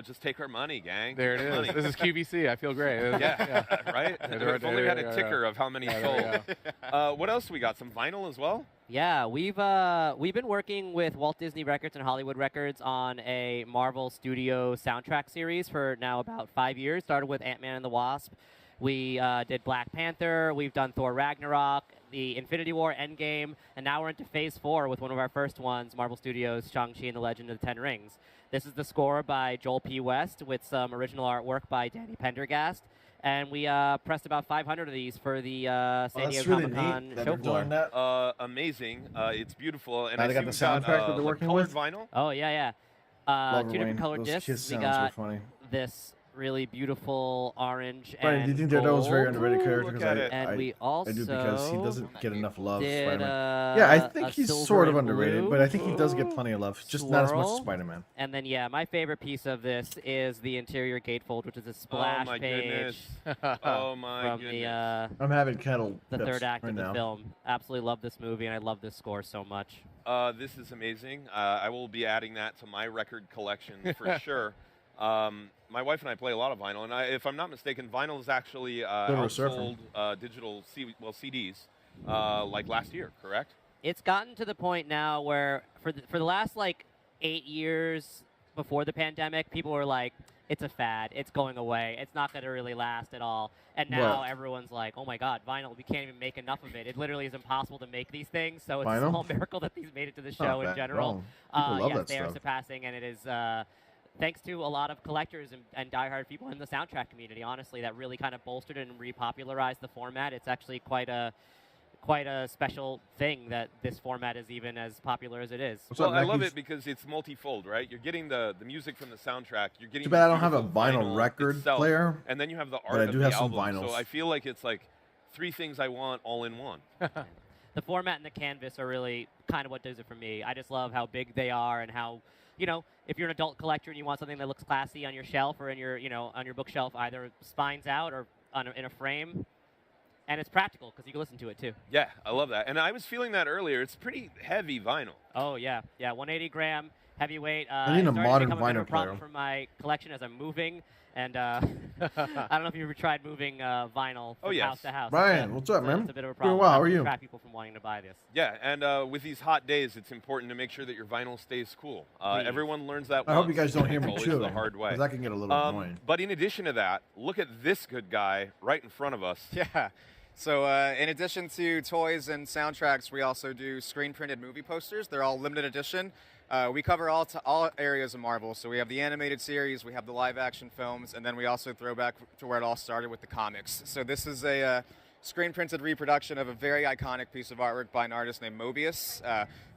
just take our money, gang. There it is. This is QVC. I feel great. Right? If only we had a ticker of how many sold. What else we got? Some vinyl as well? Yeah, we've been working with Walt Disney Records and Hollywood Records on a Marvel Studio soundtrack series for now about 5 years. Started with Ant-Man and the Wasp. We did Black Panther. We've done Thor Ragnarok, the Infinity War Endgame, and now we're into Phase 4 with one of our first ones, Marvel Studios' Shang-Chi and the Legend of the Ten Rings. This is the score by Joel P. West with some original artwork by Danny Pendergast. And we pressed about 500 of these for the San Diego Comic-Con show floor. Amazing. It's beautiful. And they got the soundtrack that they're working colored with? vinyl? Oh, yeah. Two different colored discs. We got this really beautiful orange Brian, and do you think Daredevil is a very underrated character? We also I do because he doesn't get enough love. did, Yeah, I think he's sort of and underrated, blue but I think he does get plenty of love, just not as much as swirl. Spider-Man. And then, my favorite piece of this is the interior gatefold, which is a splash page Oh my from goodness. I'm having kettle the dips third act right of the now. film. Absolutely love this movie, and I love this score so much. This is amazing. I will be adding that to my record collection for sure. My wife and I play a lot of vinyl, and if I'm not mistaken, vinyl is actually outsold digital CDs like last year, correct? It's gotten to the point now where for the last 8 years before the pandemic, people were like, it's a fad, it's going away, it's not going to really last at all. And now everyone's like, oh my God, vinyl, we can't even make enough of it. It literally is impossible to make these things, so it's a small miracle that these made it to the show in general. People love yes, that they are stuff. surpassing, and it is thanks to a lot of collectors and diehard people in the soundtrack community, honestly, that really kind of bolstered and repopularized the format. It's actually quite a special thing that this format is even as popular as it is. Well, I love it because it's multifold, right? You're getting the music from the soundtrack. You're getting. Too bad I don't have a vinyl record itself, player, and then you have the art but I of do the have some album. vinyls. So I feel like it's like 3 things I want all in one. The format and the canvas are really kind of what does it for me. I just love how big they are and how, if you're an adult collector and you want something that looks classy on your shelf or in your, on your bookshelf, either spines out or in a frame. And it's practical because you can listen to it too. Yeah, I love that. And I was feeling that earlier. It's pretty heavy vinyl. Oh, yeah. 180 gram heavyweight. I need a modern vinyl vinyl problem player. for my collection as I'm moving. And I don't know if you've ever tried moving vinyl from house to house. Brian, what's up, man? It's a bit of a Doing problem. well. How are To you? attract people from wanting to buy this. Yeah, and with these hot days, it's important to make sure that your vinyl stays cool. Everyone learns that I hope you guys don't hear It's me always chewing, the hard way. 'cause that can get a little annoying. But in addition to that, look at this good guy right in front of us. Yeah. So in addition to toys and soundtracks, we also do screen-printed movie posters. They're all limited edition. We cover all areas of Marvel. So we have the animated series, we have the live-action films, and then we also throw back to where it all started with the comics. So this is a screen-printed reproduction of a very iconic piece of artwork by an artist named Mobius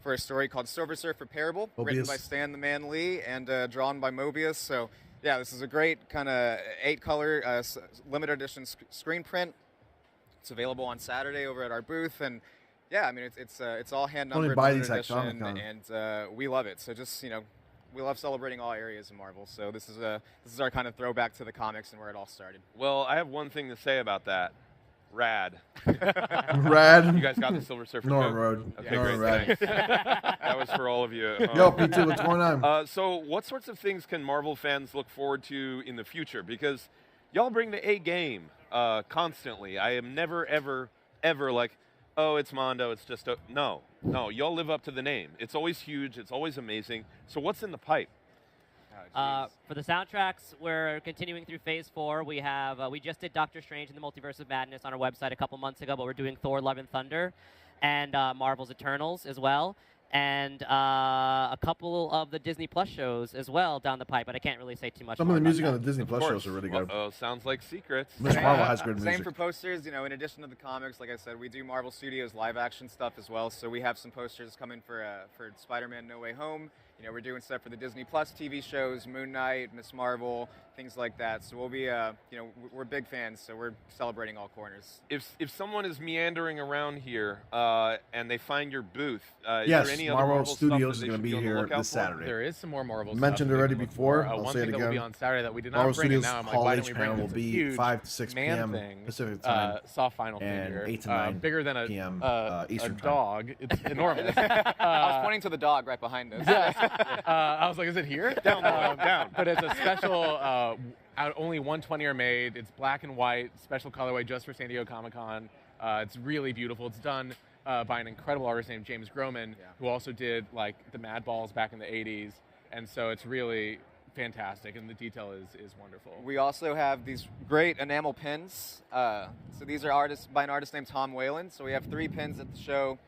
for a story called Silver Surfer Parable, written by Stan the Man Lee and drawn by Mobius. So yeah, this is a great kind of 8-color limited edition screen print. It's available on Saturday over at our booth, and yeah, I mean it's all hand numbered, buy limited these at edition, Comic-Con. and we love it. So just we love celebrating all areas of Marvel. So this is our kind of throwback to the comics and where it all started. Well, I have one thing to say about that. Rad. Rad. You guys got the Silver Surfer Norman joke? Road. Okay, Norman great. Rad. Thanks. That was for all of you at home. Yo, P2, what's going on? So what sorts of things can Marvel fans look forward to in the future? Because y'all bring the A game constantly. I am never, ever, ever like, oh, it's Mondo, it's just a... No, y'all live up to the name. It's always huge, it's always amazing. So what's in the pipe? For the soundtracks, we're continuing through Phase 4. We have we just did Doctor Strange and the Multiverse of Madness on our website a couple months ago, but we're doing Thor: Love and Thunder and Marvel's Eternals as well, and a couple of the Disney Plus shows as well down the pipe. But I can't really say too much. Some more of the about music that. on the Disney Plus shows are really good. Sounds like secrets. Miss Marvel has good Same music. for posters. You know, in addition to the comics, like I said, we do Marvel Studios live action stuff as well. So we have some posters coming for Spider-Man: No Way Home. You know, we're doing stuff for the Disney Plus TV shows, Moon Knight, Miss Marvel, things like that. So we'll be, you know, we're big fans, so we're celebrating all corners. If someone is meandering around here and they find your booth, is Yes, there any other Marvel Marvel Studios stuff that is they going to should be on the here lookout this for? Saturday. There is some more Marvel Mentioned stuff already we can look before. for. I'll One say it thing that will be again. on Saturday that we did not Marvel bring, and Studios now I'm like, Hall why H don't we bring panel it? will It's a be huge 5 to 6 man p.m. thing, Pacific time. soft vinyl and figure, 8 to 9 bigger than p.m. a Eastern time. dog. It's enormous. I was pointing to the dog right behind us. I was like, is it here? Down. But it's a special, only 120 are made. It's black and white, special colorway just for San Diego Comic-Con. It's really beautiful. It's done by an incredible artist named James Groman, who also did like the Mad Balls back in the 80s. And so it's really fantastic, and the detail is wonderful. We also have these great enamel pins. So these are artists by an artist named Tom Whalen. So we have 3 pins at the show.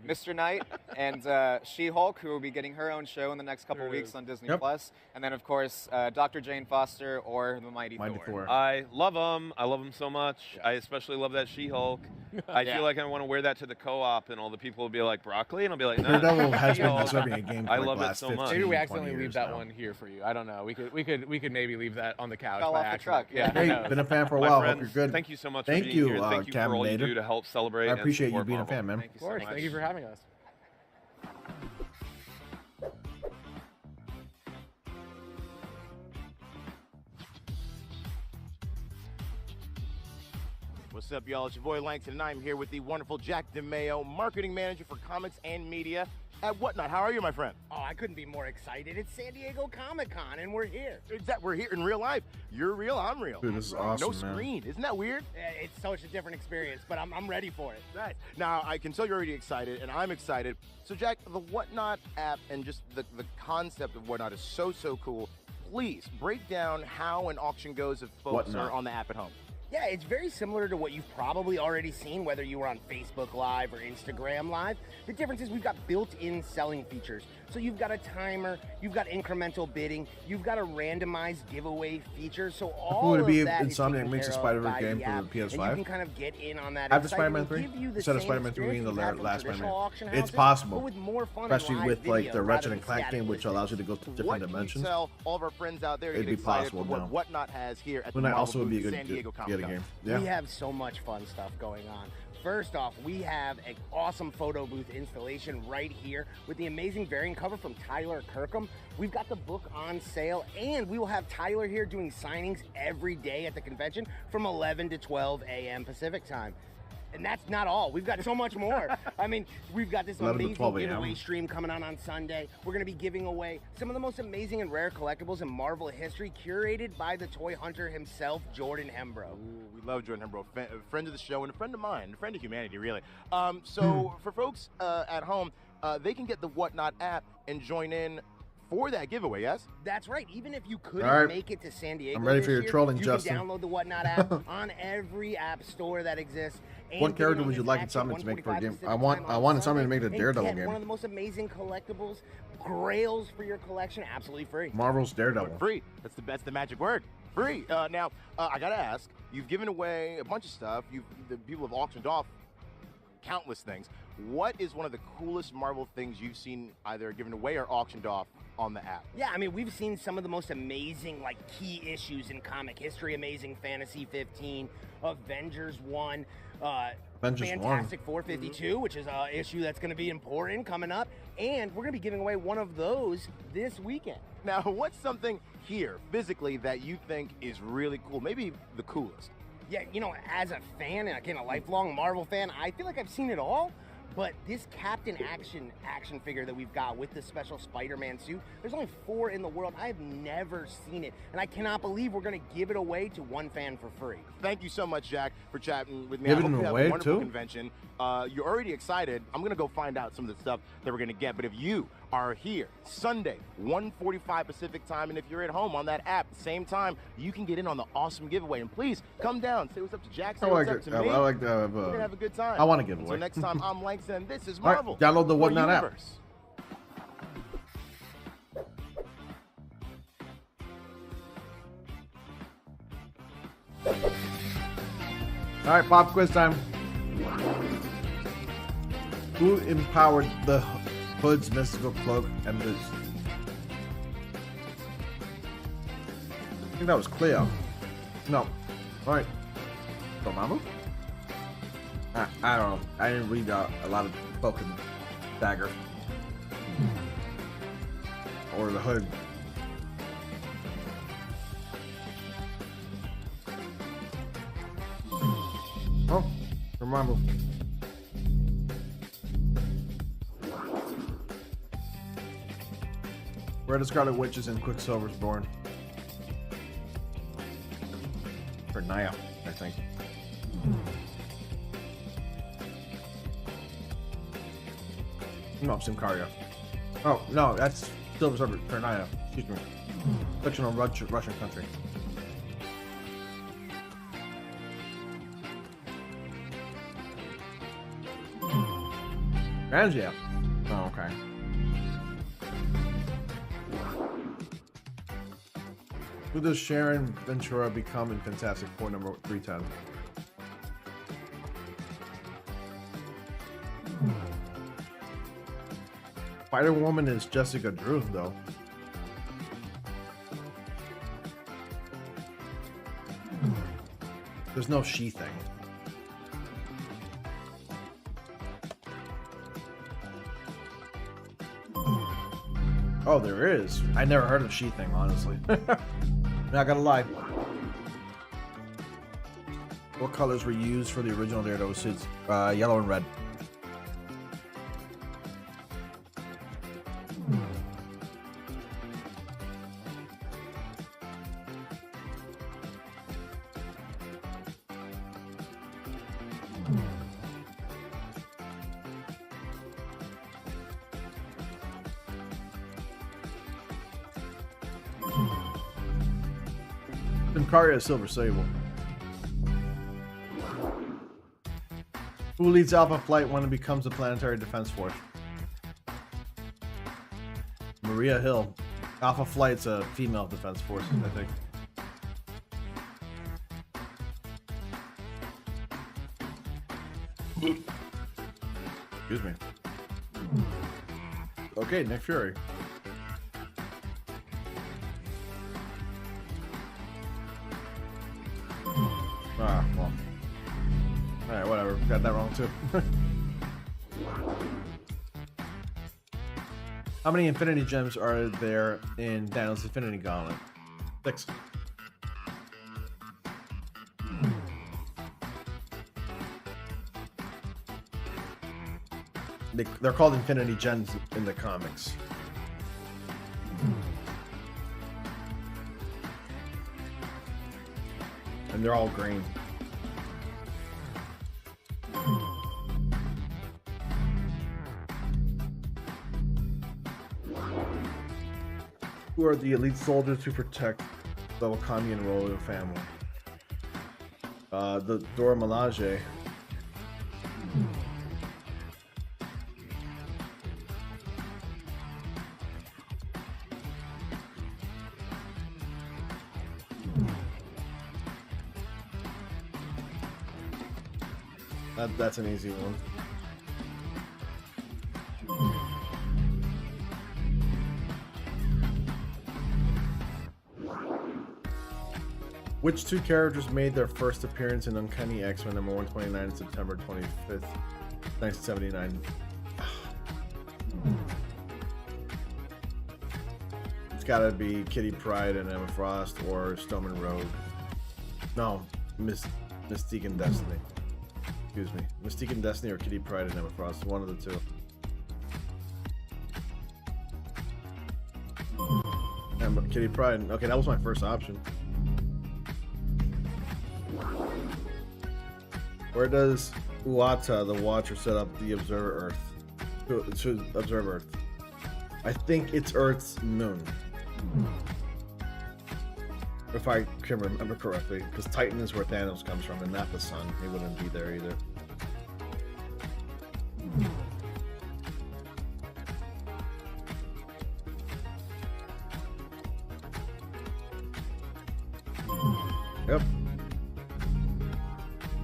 Mr. Knight and She-Hulk, who will be getting her own show in the next couple weeks on Disney Plus, and then of course Dr. Jane Foster or the Mighty Thor. I love them. I love them so much. I especially love that She-Hulk. I feel like I want to wear that to the co-op, and all the people will be like, broccoli, and I'll be like, no. Daredevil has been She-Hulk. deserving a game for I like love it last so 15, much. Maybe we accidentally 20 leave years that now. one here for you. I don't know. We could maybe leave that on the couch. Fell by off the accident. truck. Yeah. Hey, who knows? been a fan for a My while. friends, Hope you're good. thank you so much Thank for being you, here. Thank you for all you Cabinator. do to help celebrate I and appreciate you support being Marvel. a fan, man. Of course. Thank you for having us. What's up, y'all? It's your boy Langston, and I'm here with the wonderful Jack DeMeo, marketing manager for comics and media at Whatnot. How are you, my friend? Oh, I couldn't be more excited. It's San Diego Comic-Con, and we're here. We're here in real life. You're real, I'm real. Dude, this is awesome, No man. screen. Isn't that weird? It's such a different experience, but I'm ready for it. Nice. Now, I can tell you're already excited, and I'm excited. So, Jack, the Whatnot app and just the concept of Whatnot is so cool. Please break down how an auction goes if folks Whatnot. are on the app at home. Yeah, it's very similar to what you've probably already seen, whether you were on Facebook Live or Instagram Live. The difference is we've got built-in selling features. So you've got a timer, you've got incremental bidding, you've got a randomized giveaway feature. So all Would it be of that is Insomniac taken makes a care of Spider-Man by game the for app, the PS5? And you can kind of get in on that After excitement. Spider-Man 3? Give you the Instead of same Spider-Man 3 and experience the you've had from last traditional Spider-Man. auction It's houses, possible. but with more fun and Especially live with like video the rather Ratchet than and Clank static game, which allows you to go to different What can you dimensions. tell all of our friends out there? It'd Get be excited possible for what now. Whatnot has here at the Moon Knight Marvel also would be a booth, good San Diego get a Comic-Con. game. Yeah. We have so much fun stuff going on. First off, we have an awesome photo booth installation right here with the amazing variant cover from Tyler Kirkham. We've got the book on sale, and we will have Tyler here doing signings every day at the convention from 11 to 12 a.m. Pacific time. And that's not all. We've got so much more. I mean, we've got this 11 to amazing 12 a.m. giveaway stream coming on Sunday. We're going to be giving away some of the most amazing and rare collectibles in Marvel history, curated by the toy hunter himself, Jordan Hembro. We love Jordan Hembro, a friend of the show and a friend of mine, a friend of humanity, really. So for folks at home, they can get the Whatnot app and join in for that giveaway, yes? That's right. Even if you couldn't All right. make it to San Diego I'm ready this for your year, trolling, you Justin. can download the Whatnot app on every app store that exists. and What get in character on would you this like action Insomniac to make for a 1:45 game? Pacific I want time on Insomniac to Sunday make the and Daredevil get game. one of the most amazing collectibles, grails for your collection, absolutely free. Marvel's Daredevil. Free. That's the magic word. Free. Now, I gotta ask. You've given away a bunch of stuff. The people have auctioned off countless things. What is one of the coolest Marvel things you've seen either given away or auctioned off on the app? Yeah, I mean, we've seen some of the most amazing, like, key issues in comic history. Amazing Fantasy 15, Avengers 1, Avengers Fantastic 452, which is an issue that's going to be important coming up. And we're going to be giving away one of those this weekend. Now, what's something here physically that you think is really cool? Maybe the coolest. Yeah, you know, as a fan and again a lifelong Marvel fan, I feel like I've seen it all. But this Captain action figure that we've got with the special Spider-Man suit, there's only 4 in the world. I've never seen it, and I cannot believe we're going to give it away to one fan for free. Thank you so much, Jack, for chatting with me. Giving I hope it you have away, a wonderful too? convention. You're already excited. I'm going to go find out some of the stuff that we're going to get. But if you are here Sunday, 1:45 Pacific time, and if you're at home on that app, same time, you can get in on the awesome giveaway. And please come down, say what's up to Jack, say what's up to me. I like that. We're going to have a good time. I want to give Until away. next time, I'm Langston, and this is All right, Marvel. download the Your Whatnot app. Universe. All right, pop quiz time. Who empowered the Hood's mystical cloak and Liz? I think that was Cleo. No. All right. Dormammu? I don't know. I didn't read a lot of Cloak and Dagger. Or the Hood. Oh, Dormammu. Where the Scarlet Witches and Quicksilver's born? For Naya, I think. No, Simkaria. Oh, no, that's Silver Surfer for Naya. Excuse me. Fictional Russian country. Angela. Oh, okay. Who does Sharon Ventura become in Fantastic Four number 310? Spider-Woman is Jessica Drew, though. There's no she thing. Oh, there is. I never heard of she thing, honestly. Not gonna lie. What colors were used for the original Daredevil suits? Yellow and red. Simkaria is Silver Sable. Who leads Alpha Flight when it becomes a planetary defense force? Maria Hill. Alpha Flight's a female defense force, I think. Excuse me. Okay, Nick Fury. Ah, well. Alright, whatever. Got that wrong too. How many Infinity Gems are there in Daniel's Infinity Gauntlet? 6. They're called Infinity Gems in the comics. And they're all green. Who are the elite soldiers who protect the Wakandian royal family? The Dora Milaje. That's an easy one. Which 2 characters made their first appearance in Uncanny X-Men number 129 September 25th, 1979? It's gotta be Kitty Pryde and Emma Frost or Stoneman Rogue. No, Mystique and Destiny. Excuse me. Mystique and Destiny or Kitty Pryde and Emma Frost. One of the two. Kitty Pryde. Okay, that was my first option. Where does Uata, the Watcher, set up the Observer Earth? To observe Earth. I think it's Earth's moon. If I can remember correctly, because Titan is where Thanos comes from, and not the sun. He wouldn't be there either. Yep.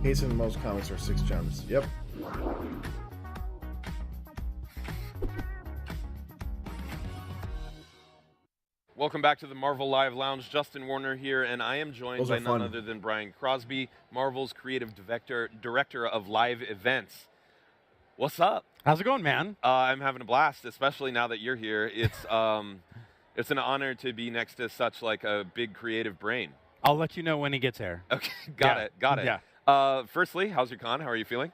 Case in most comics are 6 gems. Yep. Welcome back to the Marvel Live Lounge. Justin Warner here, and I am joined by none other than Brian Crosby, Marvel's creative director of live events. What's up? How's it going, man? I'm having a blast, especially now that you're here. It's it's an honor to be next to such like a big creative brain. I'll let you know when he gets here. Okay, got it. Yeah. Firstly, how's your con? How are you feeling?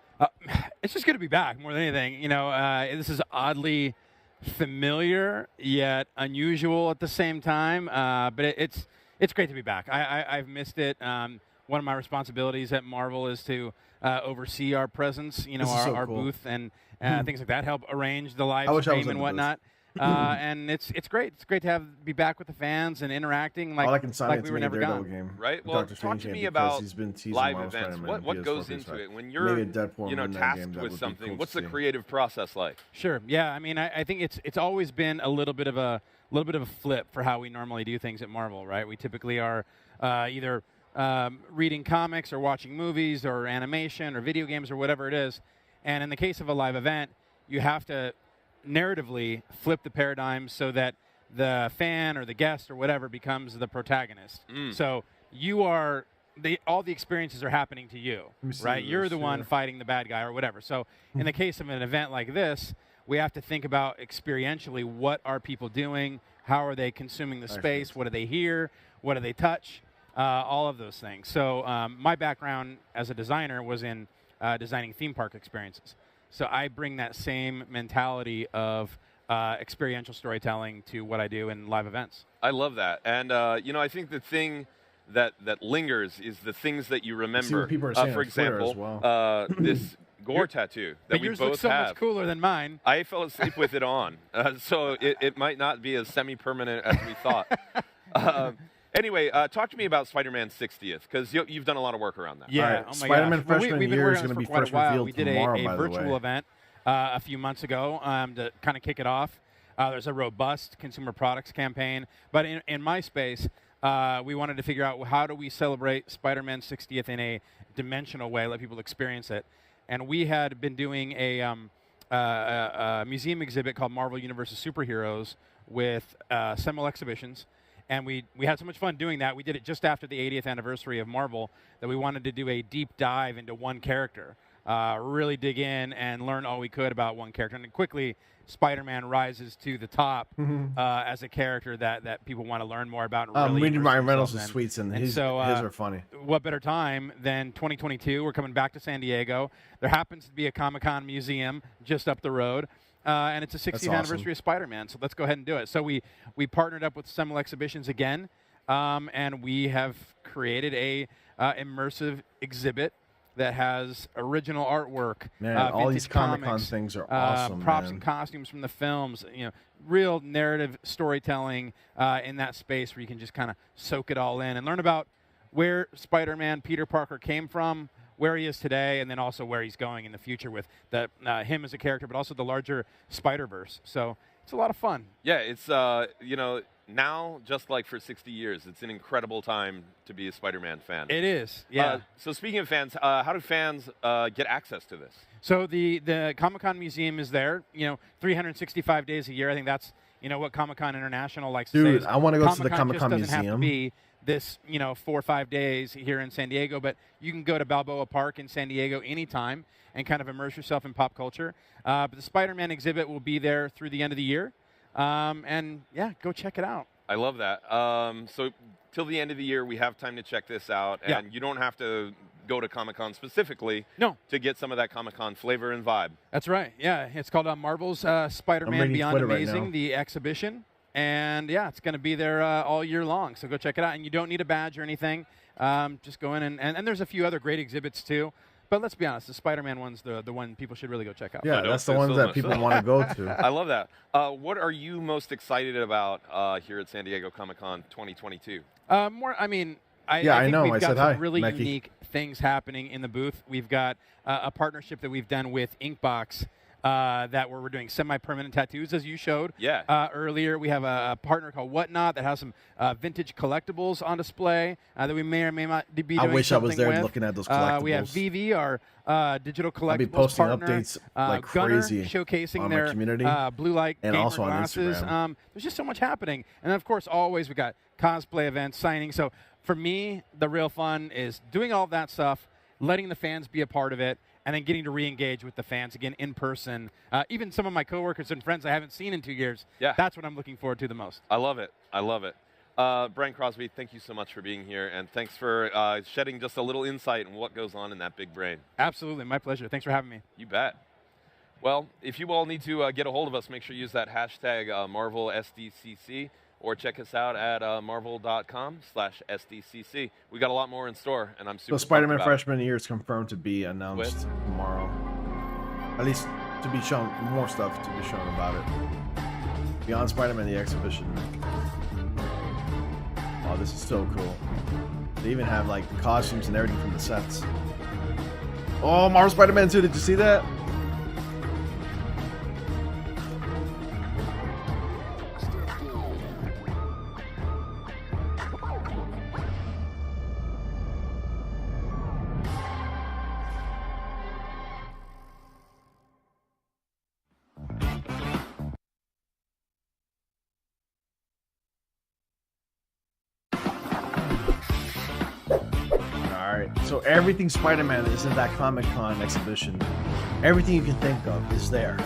It's just good to be back more than anything. You know, this is oddly familiar yet unusual at the same time, but it's great to be back. I've missed it. One of my responsibilities at Marvel is to oversee our presence, you know, our cool. booth and things like that, help arrange the live I wish I was stream in and the booth. whatnot. And it's great. It's great to be back with the fans and interacting like, All I can sign like it we to were make a never Daredevil gone. game. Right. with Well, Dr. talk Strange to game me because about he's been teasing live Marvel events. Spider-Man What and goes PS4 into PS5. it when you're Maybe a Deadpool you know Midnight tasked game, that with would be something? cool What's to the see. creative process like? Sure. Yeah. I mean, I think it's always been a little bit of a flip for how we normally do things at Marvel, right? We typically are either reading comics or watching movies or animation or video games or whatever it is. And in the case of a live event, you have to narratively flip the paradigm so that the fan or the guest or whatever becomes the protagonist. So you are all the experiences are happening to you, right? You're the one fighting the bad guy or whatever. So in the case of an event like this, we have to think about experientially what are people doing, how are they consuming the space, what do they hear, what do they touch, all of those things. So my background as a designer was in designing theme park experiences. So I bring that same mentality of experiential storytelling to what I do in live events. I love that, and you know, I think the thing that lingers is the things that you remember. people are saying for on Twitter as example, well. this gore tattoo that we yours both looks so have. much cooler than mine. I fell asleep with it on, so it might not be as semi-permanent as we thought. Anyway, talk to me about Spider-Man 60th, because you've done a lot of work around that. Yeah, Right. oh my Spider-Man gosh. Well, freshman we've been year working is on gonna this be for quite first a while. revealed We did tomorrow, a by the virtual way. event a few months ago to kind of kick it off. There's a robust consumer products campaign, but in my space, we wanted to figure out how do we celebrate Spider-Man 60th in a dimensional way, let people experience it. And we had been doing a museum exhibit called Marvel Universe of Superheroes with seminal exhibitions. And we had so much fun doing that. We did it just after the 80th anniversary of Marvel that we wanted to do a deep dive into one character, really dig in and learn all we could about one character. And then quickly, Spider-Man rises to the top as a character that people want to learn more about. And really Reading Ryan Reynolds' themselves tweets and his so, are funny. What better time than 2022? We're coming back to San Diego. There happens to be a Comic-Con museum just up the road. And it's a 60th anniversary of Spider-Man, so let's go ahead and do it. So we partnered up with Seminole Exhibitions again, and we have created a immersive exhibit that has original artwork. Man, all these Comic-Con comics, things are awesome, props man. and costumes from the films. You know, real narrative storytelling in that space where you can just kind of soak it all in and learn about where Spider-Man, Peter Parker came from, where he is today, and then also where he's going in the future with him as a character, but also the larger Spider-Verse. So it's a lot of fun. Yeah, it's you know, now just like for 60 years, it's an incredible time to be a Spider-Man fan. It is, yeah. So speaking of fans, how do fans get access to this? So the Comic-Con Museum is there, 365 days a year. I think that's, what Comic-Con International likes to say. Dude, I want to go to the Comic-Con just doesn't have to Museum. be this, 4 or 5 days here in San Diego, but you can go to Balboa Park in San Diego anytime and kind of immerse yourself in pop culture. But the Spider-Man exhibit will be there through the end of the year. And yeah, go check it out. I love that. So till the end of the year, we have time to check this out, and you don't have to go to Comic-Con specifically to get some of that Comic-Con flavor and vibe. That's right. Yeah, it's called Marvel's Spider-Man reading Beyond Twitter right Amazing, now. the exhibition. And yeah, it's going to be there all year long. So go check it out. And you don't need a badge or anything. Just go in and there's a few other great exhibits too. But let's be honest, the Spider-Man one's the one people should really go check out. Yeah, that's the ones that people want to go to. I love that. What are you most excited about here at San Diego Comic-Con 2022? I think know. we've I got said some hi, really Mackie. unique things happening in the booth. We've got a partnership that we've done with Inkbox that we're doing semi-permanent tattoos, as you showed earlier. We have a partner called Whatnot that has some vintage collectibles on display that we may or may not be doing I wish I was there with. looking at those collectibles. We have VV, our digital collectibles I'll be posting partner. updates like Gunner crazy showcasing on their my community blue light and gamer also on glasses. Instagram. There's just so much happening. And then, of course, always we got cosplay events, signing. So for me, the real fun is doing all that stuff, letting the fans be a part of it, and then getting to re-engage with the fans again in person. Even some of my coworkers and friends I haven't seen in 2 years. Yeah. That's what I'm looking forward to the most. I love it. I love it. Brian Crosby, thank you so much for being here, and thanks for shedding just a little insight on what goes on in that big brain. Absolutely. My pleasure. Thanks for having me. You bet. Well, if you all need to get a hold of us, make sure you use that hashtag MarvelSDCC, or check us out at marvel.com/SDCC. We got a lot more in store, and I'm super So Spider-Man pumped about it. freshman year is confirmed to be announced tomorrow. At least to be shown, more stuff to be shown about it. Beyond Spider-Man, the exhibition. Oh, this is so cool. They even have like the costumes and everything from the sets. Oh, Marvel Spider-Man 2, did you see that? So everything Spider-Man is in that Comic-Con exhibition. Everything you can think of is there.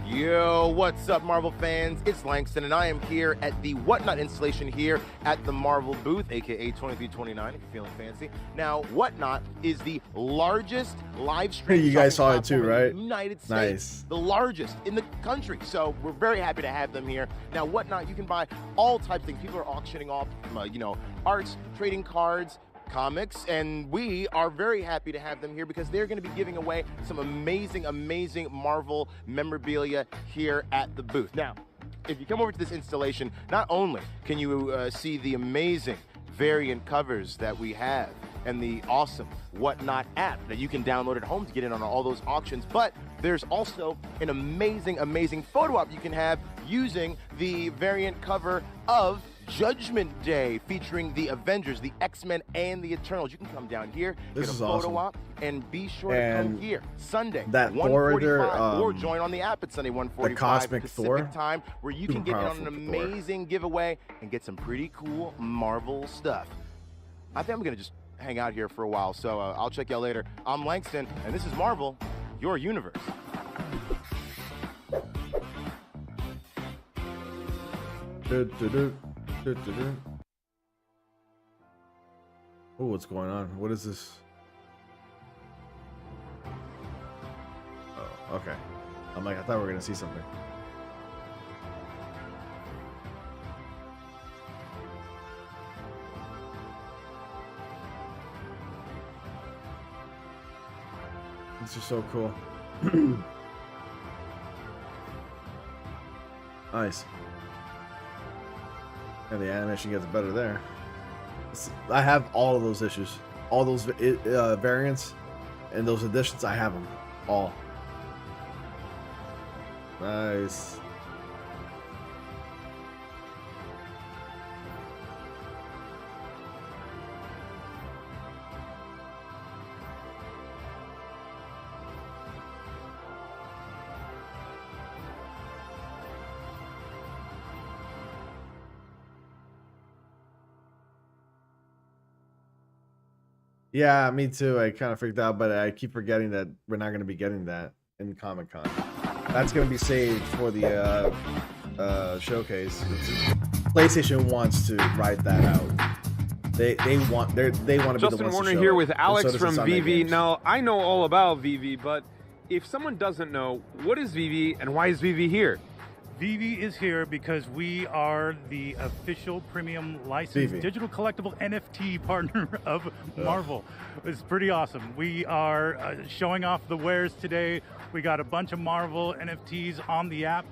Yo, what's up, Marvel fans? It's Langston, and I am here at the Whatnot installation here at the Marvel booth, aka 2329, if you're feeling fancy. Now, Whatnot is the largest live stream. You guys saw shopping it too, platform in right? the United States. Nice. The largest in the country. So we're very happy to have them here. Now, Whatnot, you can buy all types of things. People are auctioning off, arts, trading cards, comics, and we are very happy to have them here because they're going to be giving away some amazing Marvel memorabilia here at the booth. Now, if you come over to this installation, not only can you see the amazing variant covers that we have and the awesome Whatnot app that you can download at home to get in on all those auctions, but there's also an amazing photo op you can have using the variant cover of Judgment Day, featuring the Avengers, the X-Men, and the Eternals. You can come down here, This get a is photo awesome. op, and be sure to And come here Sunday, that Thor right there, 1:45, or join on the app at Sunday, 1:45 the Cosmic Pacific Thor, time, where you can super get in on powerful an Thor. amazing giveaway and get some pretty cool Marvel stuff. I think I'm gonna just hang out here for a while, so I'll check y'all later. I'm Langston, and this is Marvel, your universe. Oh, what's going on? What is this? Oh, okay. I'm like, I thought we were gonna see something. This is so cool. Nice. And the animation gets better there. I have all of those issues, all those variants, and those editions. I have them all. Nice. Yeah, me too. I kind of freaked out, but I keep forgetting that we're not going to be getting that in Comic-Con. That's going to be saved for the showcase. PlayStation wants to write that out. They want to be the ones Justin to Warner show here it. with And Alex so does from Sunday VV. Games. Now, I know all about VV, but if someone doesn't know, what is VV and why is VV here? VV is here because we are the official premium licensed VV. digital collectible NFT partner of Marvel. It's pretty awesome. We are showing off the wares today. We got a bunch of Marvel NFTs on the app.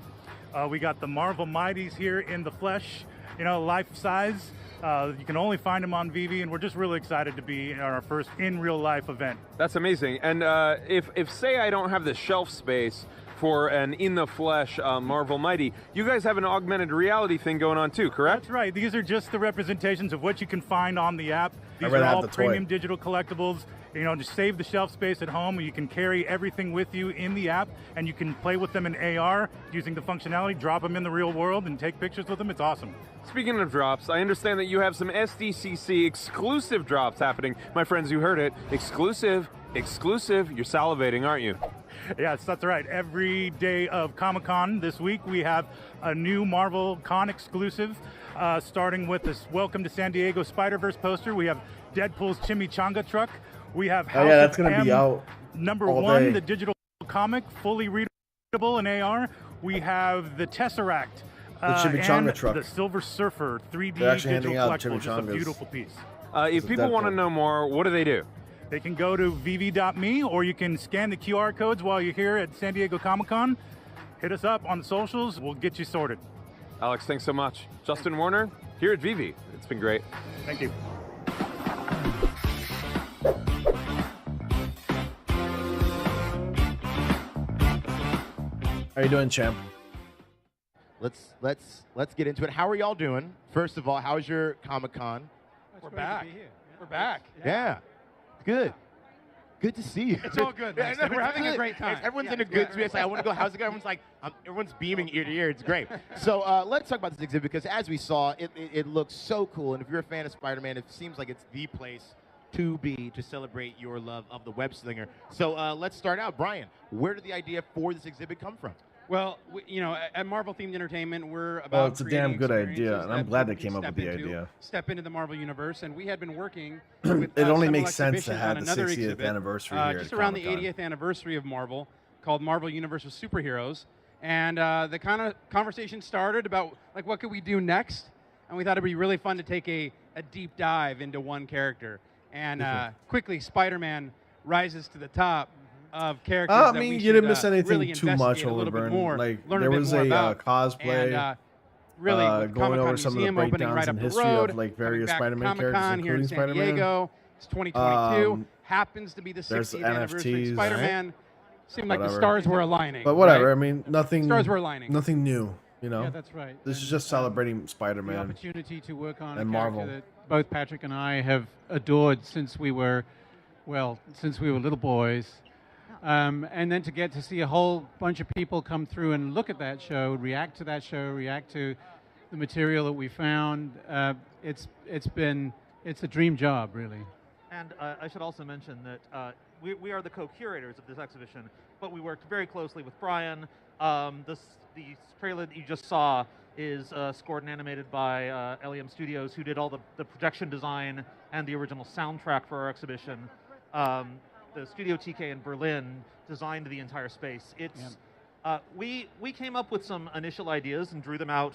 We got the Marvel Mighties here in the flesh, life size. You can only find them on VV, and we're just really excited to be in our first in real life event. That's amazing. And if say I don't have the shelf space for an in the flesh Marvel Mighty, you guys have an augmented reality thing going on too, correct? That's right. These are just the representations of what you can find on the app. These I'd rather are have all the toy. premium digital collectibles. Just save the shelf space at home. You can carry everything with you in the app, and you can play with them in AR using the functionality, drop them in the real world, and take pictures with them. It's awesome. Speaking of drops, I understand that you have some SDCC exclusive drops happening. My friends, you heard it. Exclusive. You're salivating, aren't you? Yes, that's right. Every day of Comic-Con this week, we have a new Marvel Con exclusive, starting with this Welcome to San Diego Spider-Verse poster. We have Deadpool's Chimichanga truck. We have House that's of gonna M be out number all 1, day. the digital comic, fully readable in AR. We have the Tesseract. The Chimichanga and truck. the Silver Surfer 3D They're actually digital handing out collectible. Just a chimichangas. beautiful piece. If people want to know more, what do they do? They can go to vv.me, or you can scan the QR codes while you're here at San Diego Comic-Con. Hit us up on the socials. We'll get you sorted. Alex, thanks so much. Justin Warner here at VV. It's been great. Thank you. How you doing, champ? Let's get into it. How are y'all doing? First of all, how's your Comic-Con? We're back. We're back. Yeah. Good. Good to see you. It's all good, man. We're having a great time. Everyone's in a good space. I want to go. How's it going? Everyone's like, everyone's beaming ear to ear. It's great. So let's talk about this exhibit because as we saw, it looks so cool. And if you're a fan of Spider-Man, it seems like it's the place to be to celebrate your love of the web slinger. So let's start out. Brian, where did the idea for this exhibit come from? Well, at Marvel Themed Entertainment, we're about It's a damn creating good idea, experiences and I'm that glad they people came can up with the step into, idea. Step into the Marvel Universe, and we had been working with It only several makes sense to exhibitions have on the another 60th exhibit, anniversary here just at around the Comic-Con. 80th anniversary of Marvel, called Marvel Universe of Superheroes. And the kind of conversation started about, like, what could we do next? And we thought it'd be really fun to take a deep dive into one character. And quickly, Spider-Man rises to the top of characters I that mean, we you should, didn't miss anything really too much, investigate a little bit Overburn. more, Like learn there a bit was more a about. cosplay, And, really, with going over Comic-Con some of the Museum opening breakdowns right and up the history road, of like various coming back Spider-Man to characters, Comic-Con here in including San Spider-Man. Diego. It's 2022. Happens to be the there's 60th anniversary of NFTs, Spider-Man. Seemed like the whatever. stars were aligning. But whatever. right? I mean, nothing. Stars were aligning. Nothing new. Yeah, that's right. This is just celebrating The Spider-Man opportunity to work on and a character Marvel. that both Patrick and I have adored since we were little boys. And then to get to see a whole bunch of people come through and look at that show, react to that show, react to the material that we found, it's a dream job, really. And I should also mention that we are the co-curators of this exhibition, but we worked very closely with Brian. The trailer that you just saw is scored and animated by LEM Studios, who did all the projection design and the original soundtrack for our exhibition. The Studio TK in Berlin designed the entire space. It's we came up with some initial ideas and drew them out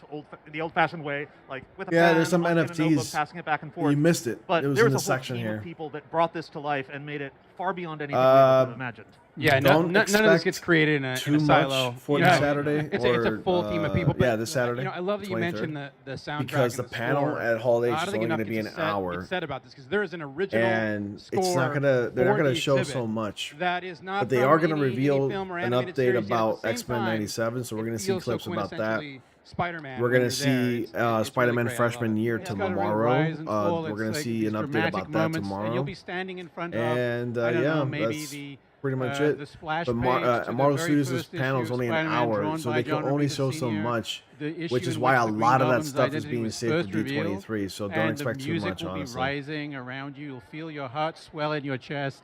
the old-fashioned way, like with a pen, there's some in a notebook, NFTs. passing it back and forth. You missed it. But It was there in was the a whole section team here. of people that brought this to life and made it far beyond anything we ever could have imagined. Yeah, Don't none of this expect gets created in a too silo. much for You this know, Saturday. It's a full team of people. But, Yeah, this Saturday. I love that you 23rd. mentioned the soundtrack Because and the panel score. at Hall H I is don't think only enough going to be an gets hour. said about this because there is an original And score it's not gonna. They're not for gonna the show exhibit so much. that is not But they from are going to any reveal film or an animated update series, yet at the about same X-Men time, '97. So we're going to see feels so clips about that. quintessentially Spider-Man. We're when going to you're there. see It's really Spider-Man great. I love freshman it. year It's got a tomorrow. rise and fall. We're It's going to like see these an update dramatic about that moments, tomorrow. And you'll be standing in front of, And I don't yeah, know, maybe that's the pretty much the it. splash But page to the Marvel very Studios' first panel is issue of only an Spider-Man hour, drawn so by they can John only Romita show so Sr., much, the issue which is in why which a the Green lot of that Goblin's stuff is identity being was saved for first revealed, D23. So don't and expect the too music much, will honestly. be rising around you. You'll feel your heart swell in your chest.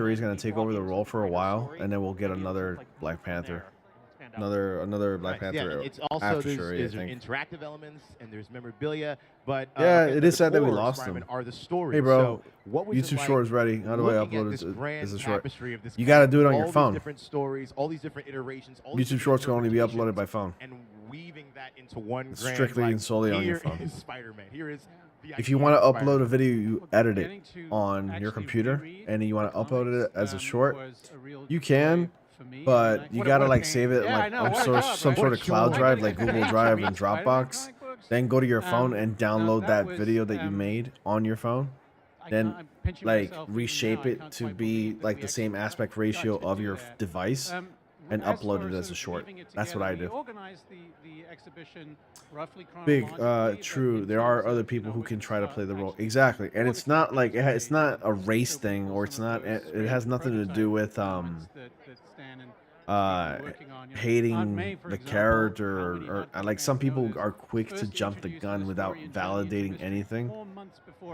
Shuri's gonna take over the role for a while, and then we'll get another Black Panther. another Black Yeah, Panther it's also afterstory, I there's think. interactive elements and there's memorabilia, but Yeah, again, it the is sad that we core, lost Simon, them. are the stories. Hey, bro, So what was it YouTube like short is ready. How do I looking at upload this it grand as a short? tapestry of this You got to cast, do it on your all phone. These different stories, all these different iterations, all these YouTube different Shorts can only be uploaded interpretations, by phone. and weaving that into one It's grand, strictly like, and solely on your here phone. is Spider-Man. Here is the If you iconic want to Spider-Man. upload a video, you edit it on your computer, and you want to upload it as a short, you can, but you gotta like save it like on some sort of cloud drive, like Google Drive and Dropbox. Then go to your phone and download that video that you made on your phone. Then like reshape it to be like the same aspect ratio of your device, and upload it as a short. That's what I do. Big, true. There are other people who can try to play the role exactly, and it's not like it's not a race thing, or it's not. It has nothing to do with hating the character, or like some people are quick to jump the gun without validating anything.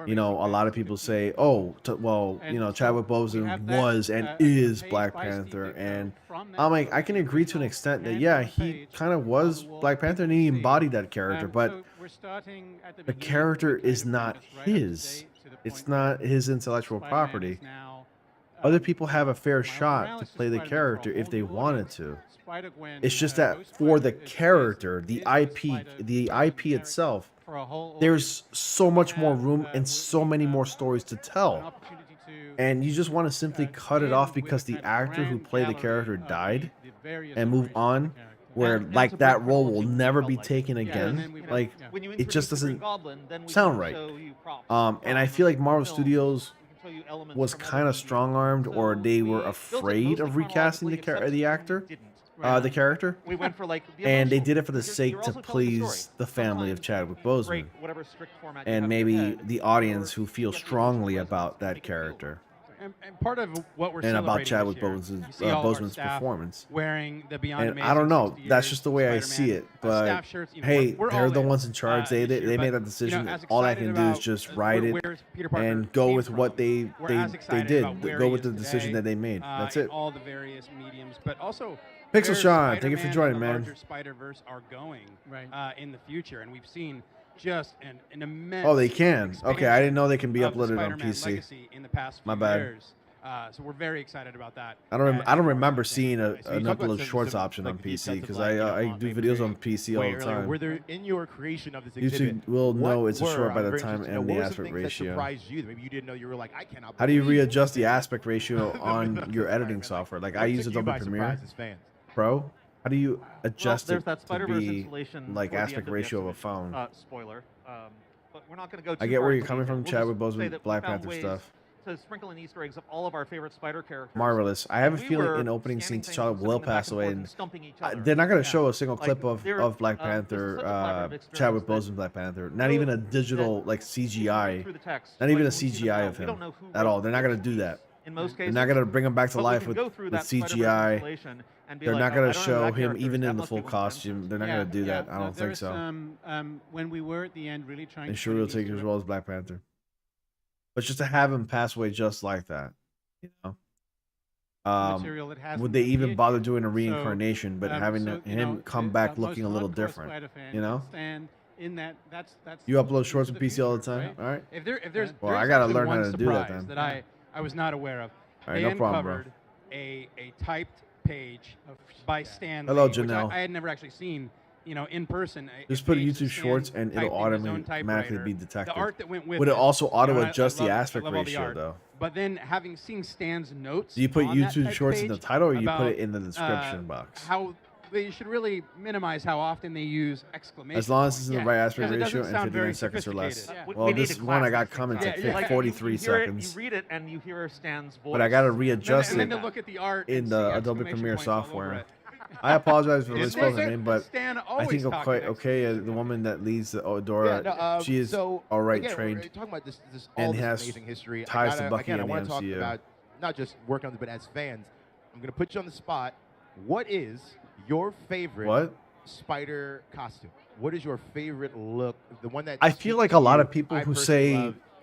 You know, a lot of people say, "Oh, well, you know, Chadwick Boseman was and is Black Panther," and I'm like, I can agree to an extent that yeah, he kind of was Black Panther and he embodied that character, but the character is not his. It's not his intellectual property. Other people have a fair shot to play the character if they wanted to. It's just that for the character, the IP itself, there's so much more room and so many more stories to tell. And you just want to simply cut it off because the actor who played the character died and move on, where like that role will never be taken again. Like it just doesn't sound right. And I feel like Marvel Studios was kind of strong-armed, or they were afraid of recasting the character. We went for like And they did it for the sake to please the family of Chadwick Boseman, and maybe the audience who feel strongly about that character. And part of what we're and about celebrating Chadwick this year, you see all of our Boseman's staff performance. wearing the Beyond And I don't know. 60 That's years just the way I see it. But staff shirts, you know, hey, we're they're all the in, ones in charge. They this year, made but, that decision. you know, as All I excited can do is about just write it where Peter Parker and go came with from, what they we're as excited did. about where Go he with is the decision today, that they made. That's in it. all the various mediums, but also Pixel where Sean, thank you for Spider-Man joining, and the man. larger Spider-Verse are going in the future, and we've seen just an immense. Oh, they can. Okay, I didn't know they can be of the uploaded on Spider-Man PC. legacy in the past My few bad. years. So we're very excited about that. I don't remember seeing an you talk about upload some- shorts some, option like, on the PC sets of, because like, you know, I do videos on PC all the time. Were there in your creation of this exhibit? YouTube will what know it's a were, short by I'm the very time interested to know, and what the were some aspect things that ratio. surprised you that maybe you didn't know, you were like, I cannot. How do you believe readjust the aspect ratio on your editing software? Like I What use took you Adobe by Premiere surprise as fans? Pro. How do you adjust there's it that to Spider-Verse be installation like toward the aspect end of the ratio of a exhibition. phone? Spoiler. But we're not going to go too I get far where you're into coming detail. from, We'll Chadwick just say Boseman, that we Black found Panther ways stuff. to sprinkle in Easter eggs of all of our favorite Spider characters. Marvelous. I have a We feeling were in opening scanning scenes, things, T'Challa will stepping back pass and away, forth and and stumping each other. they're not going to show a single Like, clip of there- Black this is Panther, such a collaborative experience Chadwick that Boseman Black Panther. Not even a digital like CGI. through the text, Not even a like, when we see them CGI now, of we him don't know who at wrote all. They're not which going to do piece that. in most They're cases. not going to bring him back to But we life can with go through that Spider-Verse CGI. installation and be They're like, not going I to don't know show that him character, even that in the must be full one of them. costume. They're not going to do that. I don't think there's, so. When we were at the end really trying They to sure put will an take it Easter as well as Black Panther. But just to have him pass away just like that, you know. Material that hasn't Would they been even created. bother doing a So, reincarnation, but having so, you him know, come the back most looking a little hardcore different? Spider fan You know. can stand in that. That's You upload shorts into on the PC all the future, time. right? All right. If there's Well, there's I gotta actually learn how one to do that surprise then. that I was not aware of. All right, no they problem, bro. uncovered a typed page by Stan Hello, Lee, which Janelle. I had never actually seen, you know, in person. Just put YouTube Shorts and it'll automatically be detected. The art that went with Would it also you know, auto I adjust the love- I aspect love all the ratio art. though? But then having seen Stan's notes, Do you put on that YouTube typed Shorts in the page title, or you put about, it in the description box? How they should really minimize how often they use exclamation. As long as it's in the points. right Yeah, aspect 'cause it ratio doesn't and sound very 59 seconds or less. sophisticated. Well, We need this a one I class got to comments fix that that. take Like, 43 you hear it, seconds. you read it and you hear Stan's voice. But I gotta readjust and then it to look at the art in and the see Adobe exclamation Premiere points all over software. it. I apologize for Isn't mispelling the it? name, but Stan I always think talked quite in okay. The woman that leads the Odora, Yeah, no, she is so, all right again, trained, we're talking about this all and this has amazing history. ties to I Bucky want and the to talk MCU. about not just working on this, but as fans. I'm going to put you on the spot. What is your favorite Spider costume? What is your favorite look? The one that I feel like a lot of people who say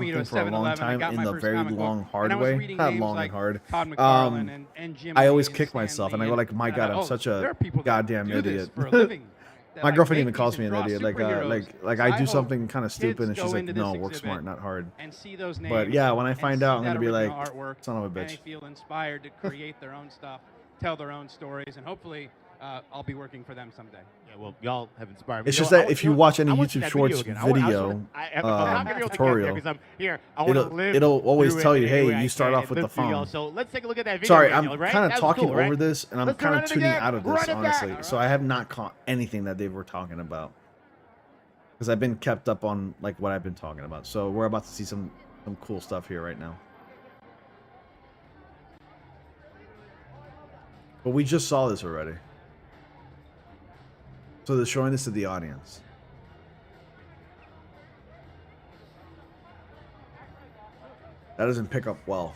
me to a something for a long 7-Eleven. I time got in my the first very comic book, long, and hard I was way, reading not names long like and hard, Todd McFarlane and Jim I always Lee kick and myself, Stan and I Lee, go like, my and, God, I'm oh, such there a are people that goddamn do this idiot. for a living. That, My like, girlfriend make even these calls and me an draw idiot. superheroes. Like So I I do hope something kind of stupid, kids and she's go like, into no, this work exhibit smart, not hard. and see those But names yeah, when I and find see out, I'm that gonna be original like, artwork, son of a and bitch. they feel inspired to create their own stuff, tell their own stories, and hopefully I'll be working for them someday. Yeah, well, y'all have inspired me. It's just that if you watch any YouTube Shorts video tutorial, it'll always tell you, hey, you start off with the phone. So let's take a look at that video. Sorry, Daniel, I'm right? kind That of was talking cool, right? over this, and I'm Let's kind run of it tuning again. out of Run this, it back. honestly. So I have not caught anything that they were talking about because I've been kept up on like what I've been talking about. So we're about to see some cool stuff here right now. But we just saw this already. So they're showing this to the audience. That doesn't pick up well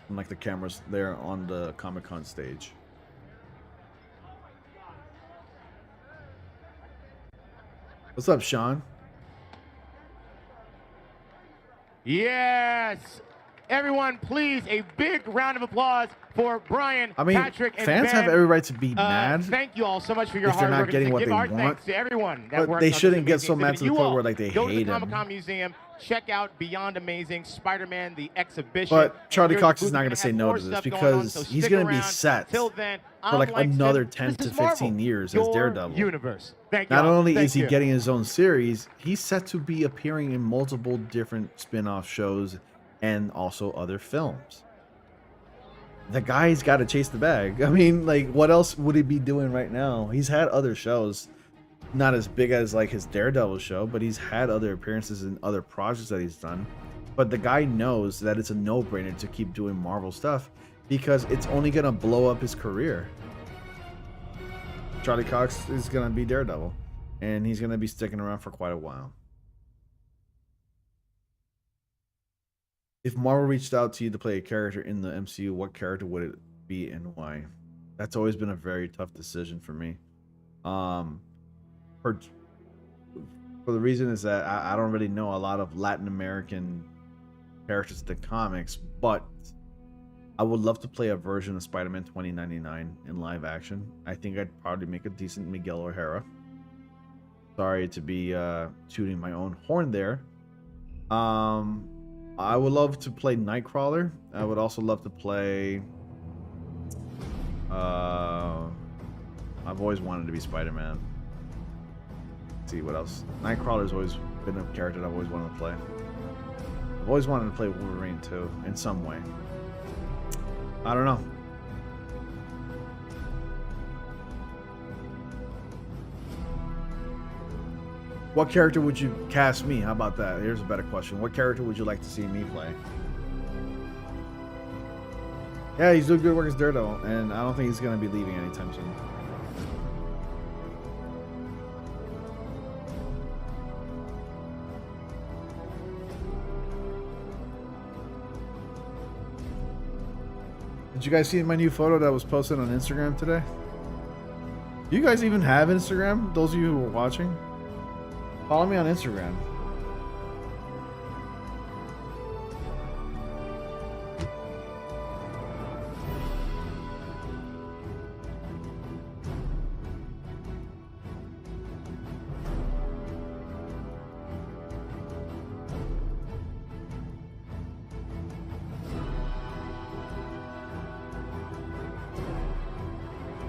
from like the cameras there on the Comic-Con stage. What's up, Sean? Yes. Everyone, please, a big round of applause for Brian, I mean, Patrick, and fans Ben. have every right to be mad Thank you all so much for your if they're hard not work. getting and what give they our want. thanks to everyone that But worked they on this shouldn't get amazing so mad exhibit. to the You point all where like they go to hate the him. Comic-Con Museum, check out Beyond Amazing, Spider-Man, the exhibition. But Charlie And here's Cox the is booth. not We're going to say have no more to this stuff going on, so because he's stick going to be around. set Till then, for like I'm another Langston. 10 This to is Marvel, 15 years as your Daredevil. universe. Thank you. Not all. only Thank is he you. getting his own series, he's set to be appearing in multiple different spin-off shows and also other films. The guy's got to chase the bag. I mean, like, what else would he be doing right now? He's had other shows, not as big as like his Daredevil show, but he's had other appearances in other projects that he's done. But the guy knows that it's a no-brainer to keep doing Marvel stuff because it's only going to blow up his career. Charlie Cox is going to be Daredevil, and he's going to be sticking around for quite a while. If Marvel reached out to you to play a character in the MCU, what character would it be and why? That's always been a very tough decision for me. For the reason is that I don't really know a lot of Latin American characters in the comics, but I would love to play a version of Spider-Man 2099 in live action. I think I'd probably make a decent Miguel O'Hara. Sorry to be tooting my own horn there. I would love to play Nightcrawler. I would also love to play... I've always wanted to be Spider-Man. Let's see what else. Nightcrawler's always been a character that I've always wanted to play. I've always wanted to play Wolverine too, in some way. I don't know. What character would you cast me? How about that? Here's a better question. What character would you like to see me play? Yeah, he's doing good work as Daredevil, and I don't think he's going to be leaving anytime soon. Did you guys see my new photo that was posted on Instagram today? Do you guys even have Instagram? Those of you who are watching? Follow me on Instagram.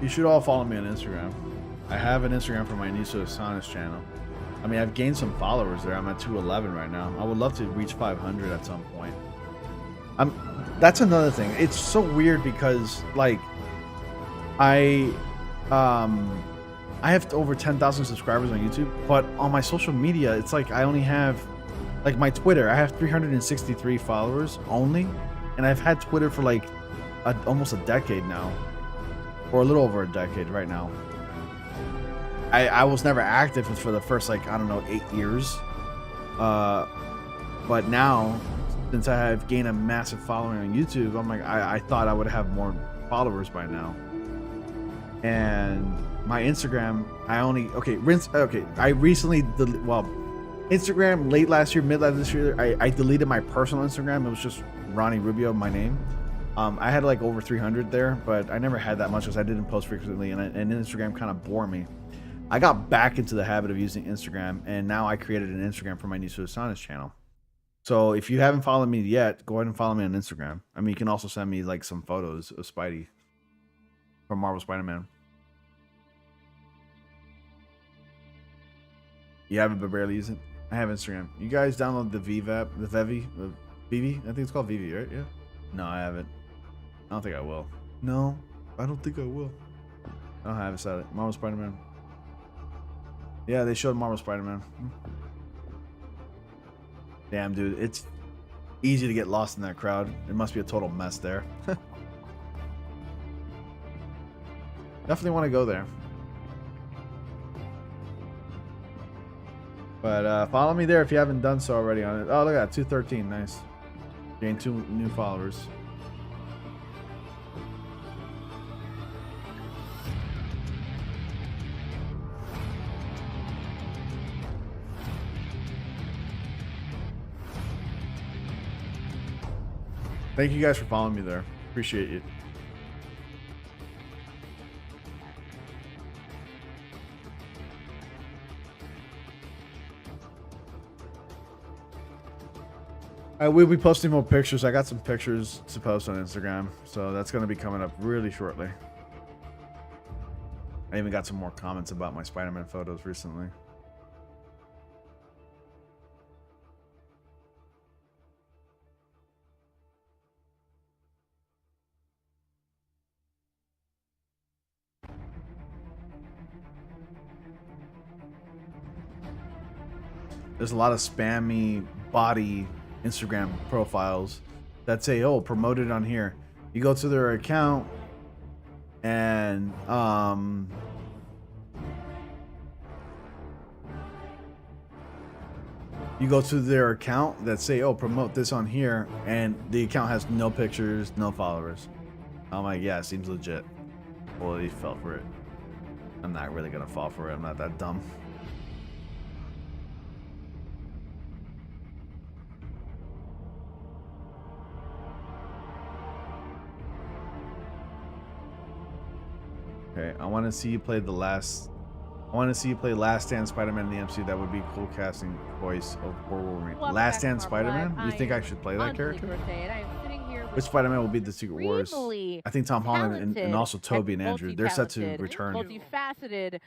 You should all follow me on Instagram. I have an Instagram for my niece Asana's channel. I mean, I've gained some followers there. I'm at 211 right now. I would love to reach 500 at some point. That's another thing. It's so weird because, like, I have over 10,000 subscribers on YouTube, but on my social media, it's like I only have, like, my Twitter. I have 363 followers only, and I've had Twitter for like almost a decade now, or a little over a decade right now. I was never active for the first, like, I don't know, 8 years. But now, since I have gained a massive following on YouTube, I'm like, I thought I would have more followers by now. And my Instagram, I recently, Instagram late last year, mid last year, I deleted my personal Instagram. It was just Ronnie Rubio, my name. I had like over 300 there, but I never had that much because I didn't post frequently, and Instagram kind of bore me. I got back into the habit of using Instagram, and now I created an Instagram for my niece Asana's channel. So if you haven't followed me yet, go ahead and follow me on Instagram. I mean, you can also send me like some photos of Spidey from Marvel Spider-Man. You have it but barely use it. I have Instagram. You guys download the Viv app, the Vivi. I think it's called Vivi, right? Yeah. No, I haven't. I don't think I will. No, I don't think I will. I don't have it set it. Marvel Spider-Man. Yeah, they showed Marvel Spider-Man. Damn, dude, it's easy to get lost in that crowd. It must be a total mess there. Definitely want to go there. But follow me there if you haven't done so already on it. Oh, look at that, 213, nice. Gain 2 new followers. Thank you guys for following me there. Appreciate it. I will be posting more pictures. I got some pictures to post on Instagram, so that's going to be coming up really shortly. I even got some more comments about my Spider-Man photos recently. There's a lot of spammy body Instagram profiles that say, oh, promoted on here. You go to their account and you go to their account that say, oh, promote this on here, and the account has no pictures, no followers. I'm like, yeah, it seems legit. Well, he fell for it. I'm not really gonna fall for it. I'm not that dumb. Okay, I want to see you play the last. I want to see you play Last Stand Spider-Man in the MC. That would be cool casting voice of Wolverine. Last Stand Spider-Man? You think I should play that character? Which Spider-Man will be the Secret Wars? I think Tom Holland and also Toby and Andrew. They're set to return. Multifaceted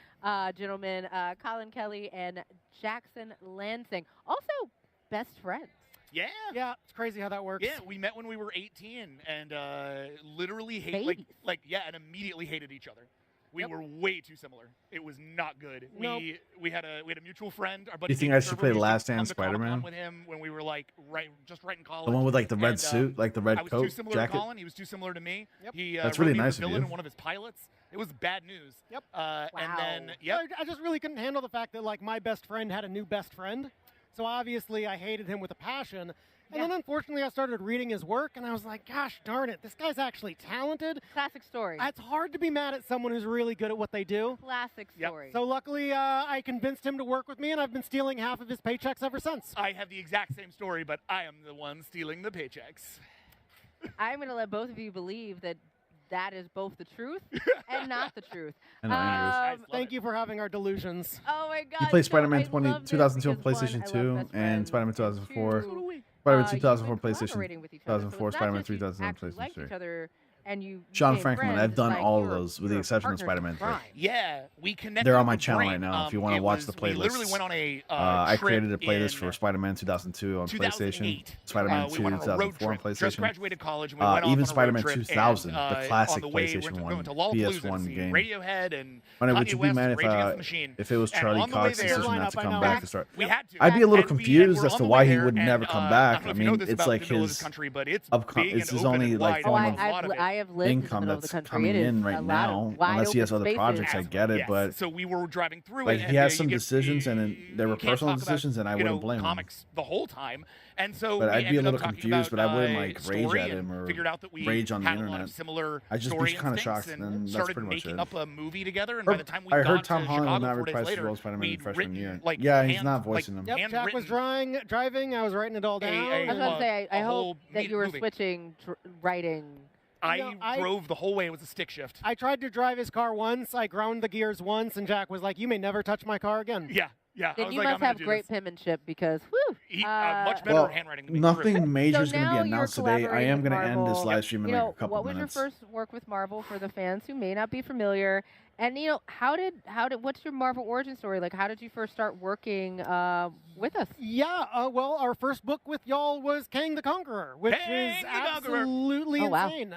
gentlemen, Colin Kelly and Jackson Lansing. Also, best friends. Yeah. Yeah, it's crazy how that works. Yeah, we met when we were 18 and literally and immediately hated each other. We were way too similar. It was not good. Nope. We had a mutual friend. Our buddy You think I should play Last Stand Spider-Man? With him when we were like right in college. The one with like the red suit, like the red coat, I was too similar jacket. to Colin. He was too similar to me. Yep. He That's wrote really me nice as a of villain you. in one of his pilots. It was bad news. Yep. And then I just really couldn't handle the fact that like my best friend had a new best friend. So obviously I hated him with a passion. And then unfortunately I started reading his work and I was like, gosh darn it, this guy's actually talented. Classic story. It's hard to be mad at someone who's really good at what they do. Classic story. So luckily I convinced him to work with me and I've been stealing half of his paychecks ever since. I have the exact same story, but I am the one stealing the paychecks. I'm going to let both of you believe that that is both the truth and not the truth. Thank you for having our delusions. Oh my God. You play Spider-Man 2002 on PlayStation 2 and Spider-Man 2004. Spider-Man 2004 PlayStation 2004, Spider-Man 3000 on PlayStation 3. Each other and you Sean became Franklin, friends, I've done like all of you're- those with the you're exception of partners in Spider-Man 3. crime. Yeah, we connected. They're on my with channel Brain. right now if you want It to watch was- the We playlist. literally went on a I created a trip playlist in for Spider-Man 2002 on PlayStation, Spider-Man 2 we went on a road 2004 on trip. Just PlayStation, graduated college and we went off on even a Spider-Man road trip 2000, and, the classic on the way, PlayStation we 1, went to Lollapalooza to PS1 see game. Radiohead and Would Kanye you be West mad and if Rage Against the Machine. it was And Charlie on the way Cox's there- decision not to come back to start? We had to. I'd be a little And we confused were as on to the why way he there, would and, never come I back. don't know I if you know mean, this it's about like the middle of his this country, but it's big it's and his open only and like wide. form A of lot of it. I have lived income in the middle of that's the country. coming It is in a right lot of now, wide unless he has open other spaces. projects. I get it, Yes. but So we were driving through like it. he and, has you some get- decisions, and they were you can't personal talk about, decisions, and I wouldn't blame him. comics the whole time, and so But we I'd be a ended little up talking confused, about, but I wouldn't like rage story at and him or figured out that we rage on the had a lot internet. of similar I'd just story be kind of instincts shocked, and and that's started pretty much making it. up a movie together. And by the time we I got heard Tom to Holland Chicago will not 4 days reprise his later, role as Spider-Man in we'd freshman written, year. like, Yeah, he's hand- not voicing him. Yep, Jack was driving. I was writing it all down. I was about to say, I whole hope that you were movie. switching writing. I drove the whole way. It was a stick shift. I tried to drive his car once. I ground the gears once, and Jack was like, "You may never touch my car again." Yeah. I Then was you like, must I'm gonna have do great this. penmanship because, whew. Much better Well, handwriting than me. nothing major So is going to now be you're announced today. I am collaborating going to with end this Marvel. live stream in You like know, a couple what was minutes. your first work with Marvel for the fans who may not be familiar? And what's your Marvel origin story? Like, how did you first start working with us? Yeah, well, our first book with y'all was Kang the Conqueror, which is absolutely insane.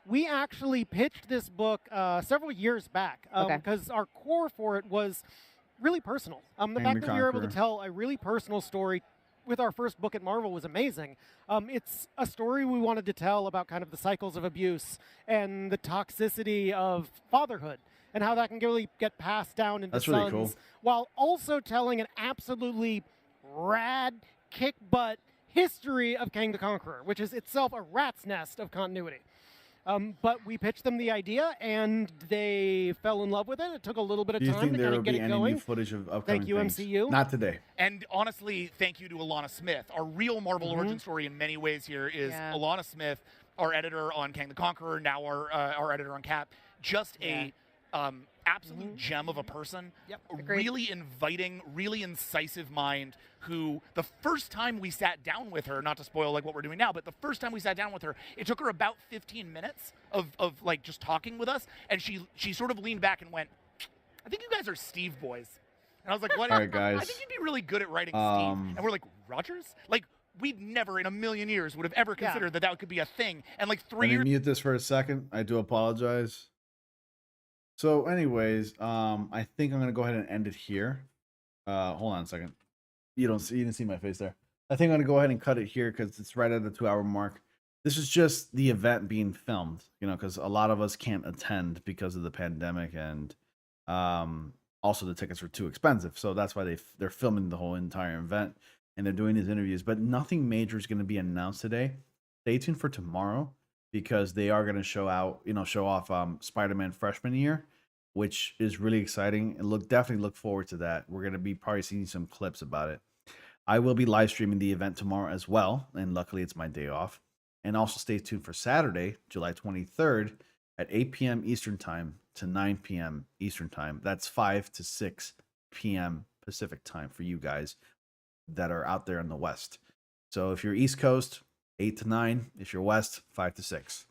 We actually pitched this book several years back because our core for it was really personal. The fact that we were able to tell a really personal story with our first book at Marvel was amazing. It's a story we wanted to tell about kind of the cycles of abuse and the toxicity of fatherhood and how that can really get passed down into sons, really cool. while also telling an absolutely rad, kick-butt history of Kang the Conqueror, which is itself a rat's nest of continuity. But we pitched them the idea, and they fell in love with it. It took a little bit of time to kind of get it going. New footage of upcoming Thank you, things? MCU. Not today. And honestly, thank you to Alana Smith. Our real Marvel origin story in many ways here is Alana Smith, our editor on Kang the Conqueror, now our editor on Cap. Just a absolute gem of a person. Really inviting, really incisive mind who the first time we sat down with her, not to spoil like what we're doing now, but the first time we sat down with her, it took her about 15 minutes of like just talking with us, and she sort of leaned back and went, I think you guys are Steve boys. And I was like, what? All right, guys. I think you'd be really good at writing Steve. And we're like, Rogers? Like, we'd never in a million years would have ever considered that could be a thing. And like 3 Let me years. mute this for a second. I do apologize. So anyways, I think I'm going to go ahead and end it here. Hold on a second. You didn't see my face there. I think I'm going to go ahead and cut it here because it's right at the 2-hour mark. This is just the event being filmed, because a lot of us can't attend because of the pandemic, and also the tickets were too expensive. So that's why they're filming the whole entire event, and they're doing these interviews. But nothing major is going to be announced today. Stay tuned for tomorrow, because they are going to show off Spider-Man freshman year, which is really exciting. And definitely look forward to that. We're going to be probably seeing some clips about it. I will be live streaming the event tomorrow as well, and luckily it's my day off. And also stay tuned for Saturday, July 23rd at 8 p.m. Eastern Time to 9 p.m. Eastern Time. That's 5 to 6 p.m. Pacific Time for you guys that are out there in the West. So if you're East Coast, 8 to 9. If you're West, 5 to 6.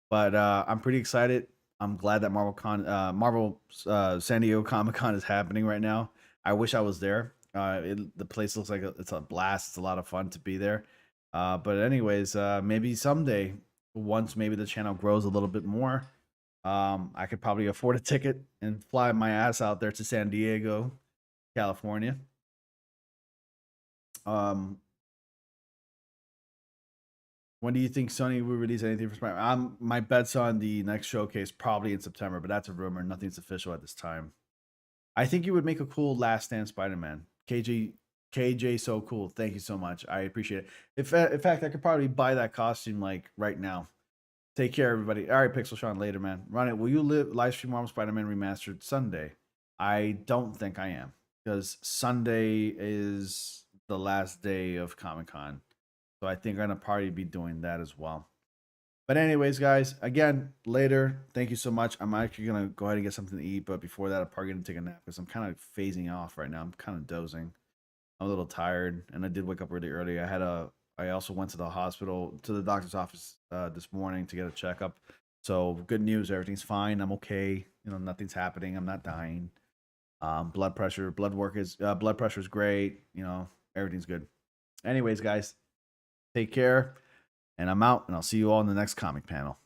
But I'm pretty excited. I'm glad that Marvel San Diego Comic-Con is happening right now. I wish I was there. The place looks like it's a blast. It's a lot of fun to be there. But anyways, maybe someday, once maybe the channel grows a little bit more, I could probably afford a ticket and fly my ass out there to San Diego, California. When do you think Sony will release anything for Spider-Man? My bet's on the next showcase, probably in September, but that's a rumor. Nothing's official at this time. I think you would make a cool Last Stand Spider-Man. KJ, so cool. Thank you so much. I appreciate it. In fact, I could probably buy that costume like right now. Take care, everybody. All right, Pixel Sean, later, man. Run it. Will you live stream Marvel Spider-Man Remastered Sunday? I don't think I am, because Sunday is the last day of Comic-Con. So I think I'm going to probably be doing that as well. But anyways, guys, again, later, thank you so much. I'm actually going to go ahead and get something to eat. But before that, I'm probably going to take a nap because I'm kind of phasing off right now. I'm kind of dozing. I'm a little tired. And I did wake up really early. I also went to the hospital, to the doctor's office this morning to get a checkup. So good news. Everything's fine. I'm okay. Nothing's happening. I'm not dying. Blood pressure is great. Everything's good. Anyways, guys. Take care, and I'm out, and I'll see you all in the next comic panel.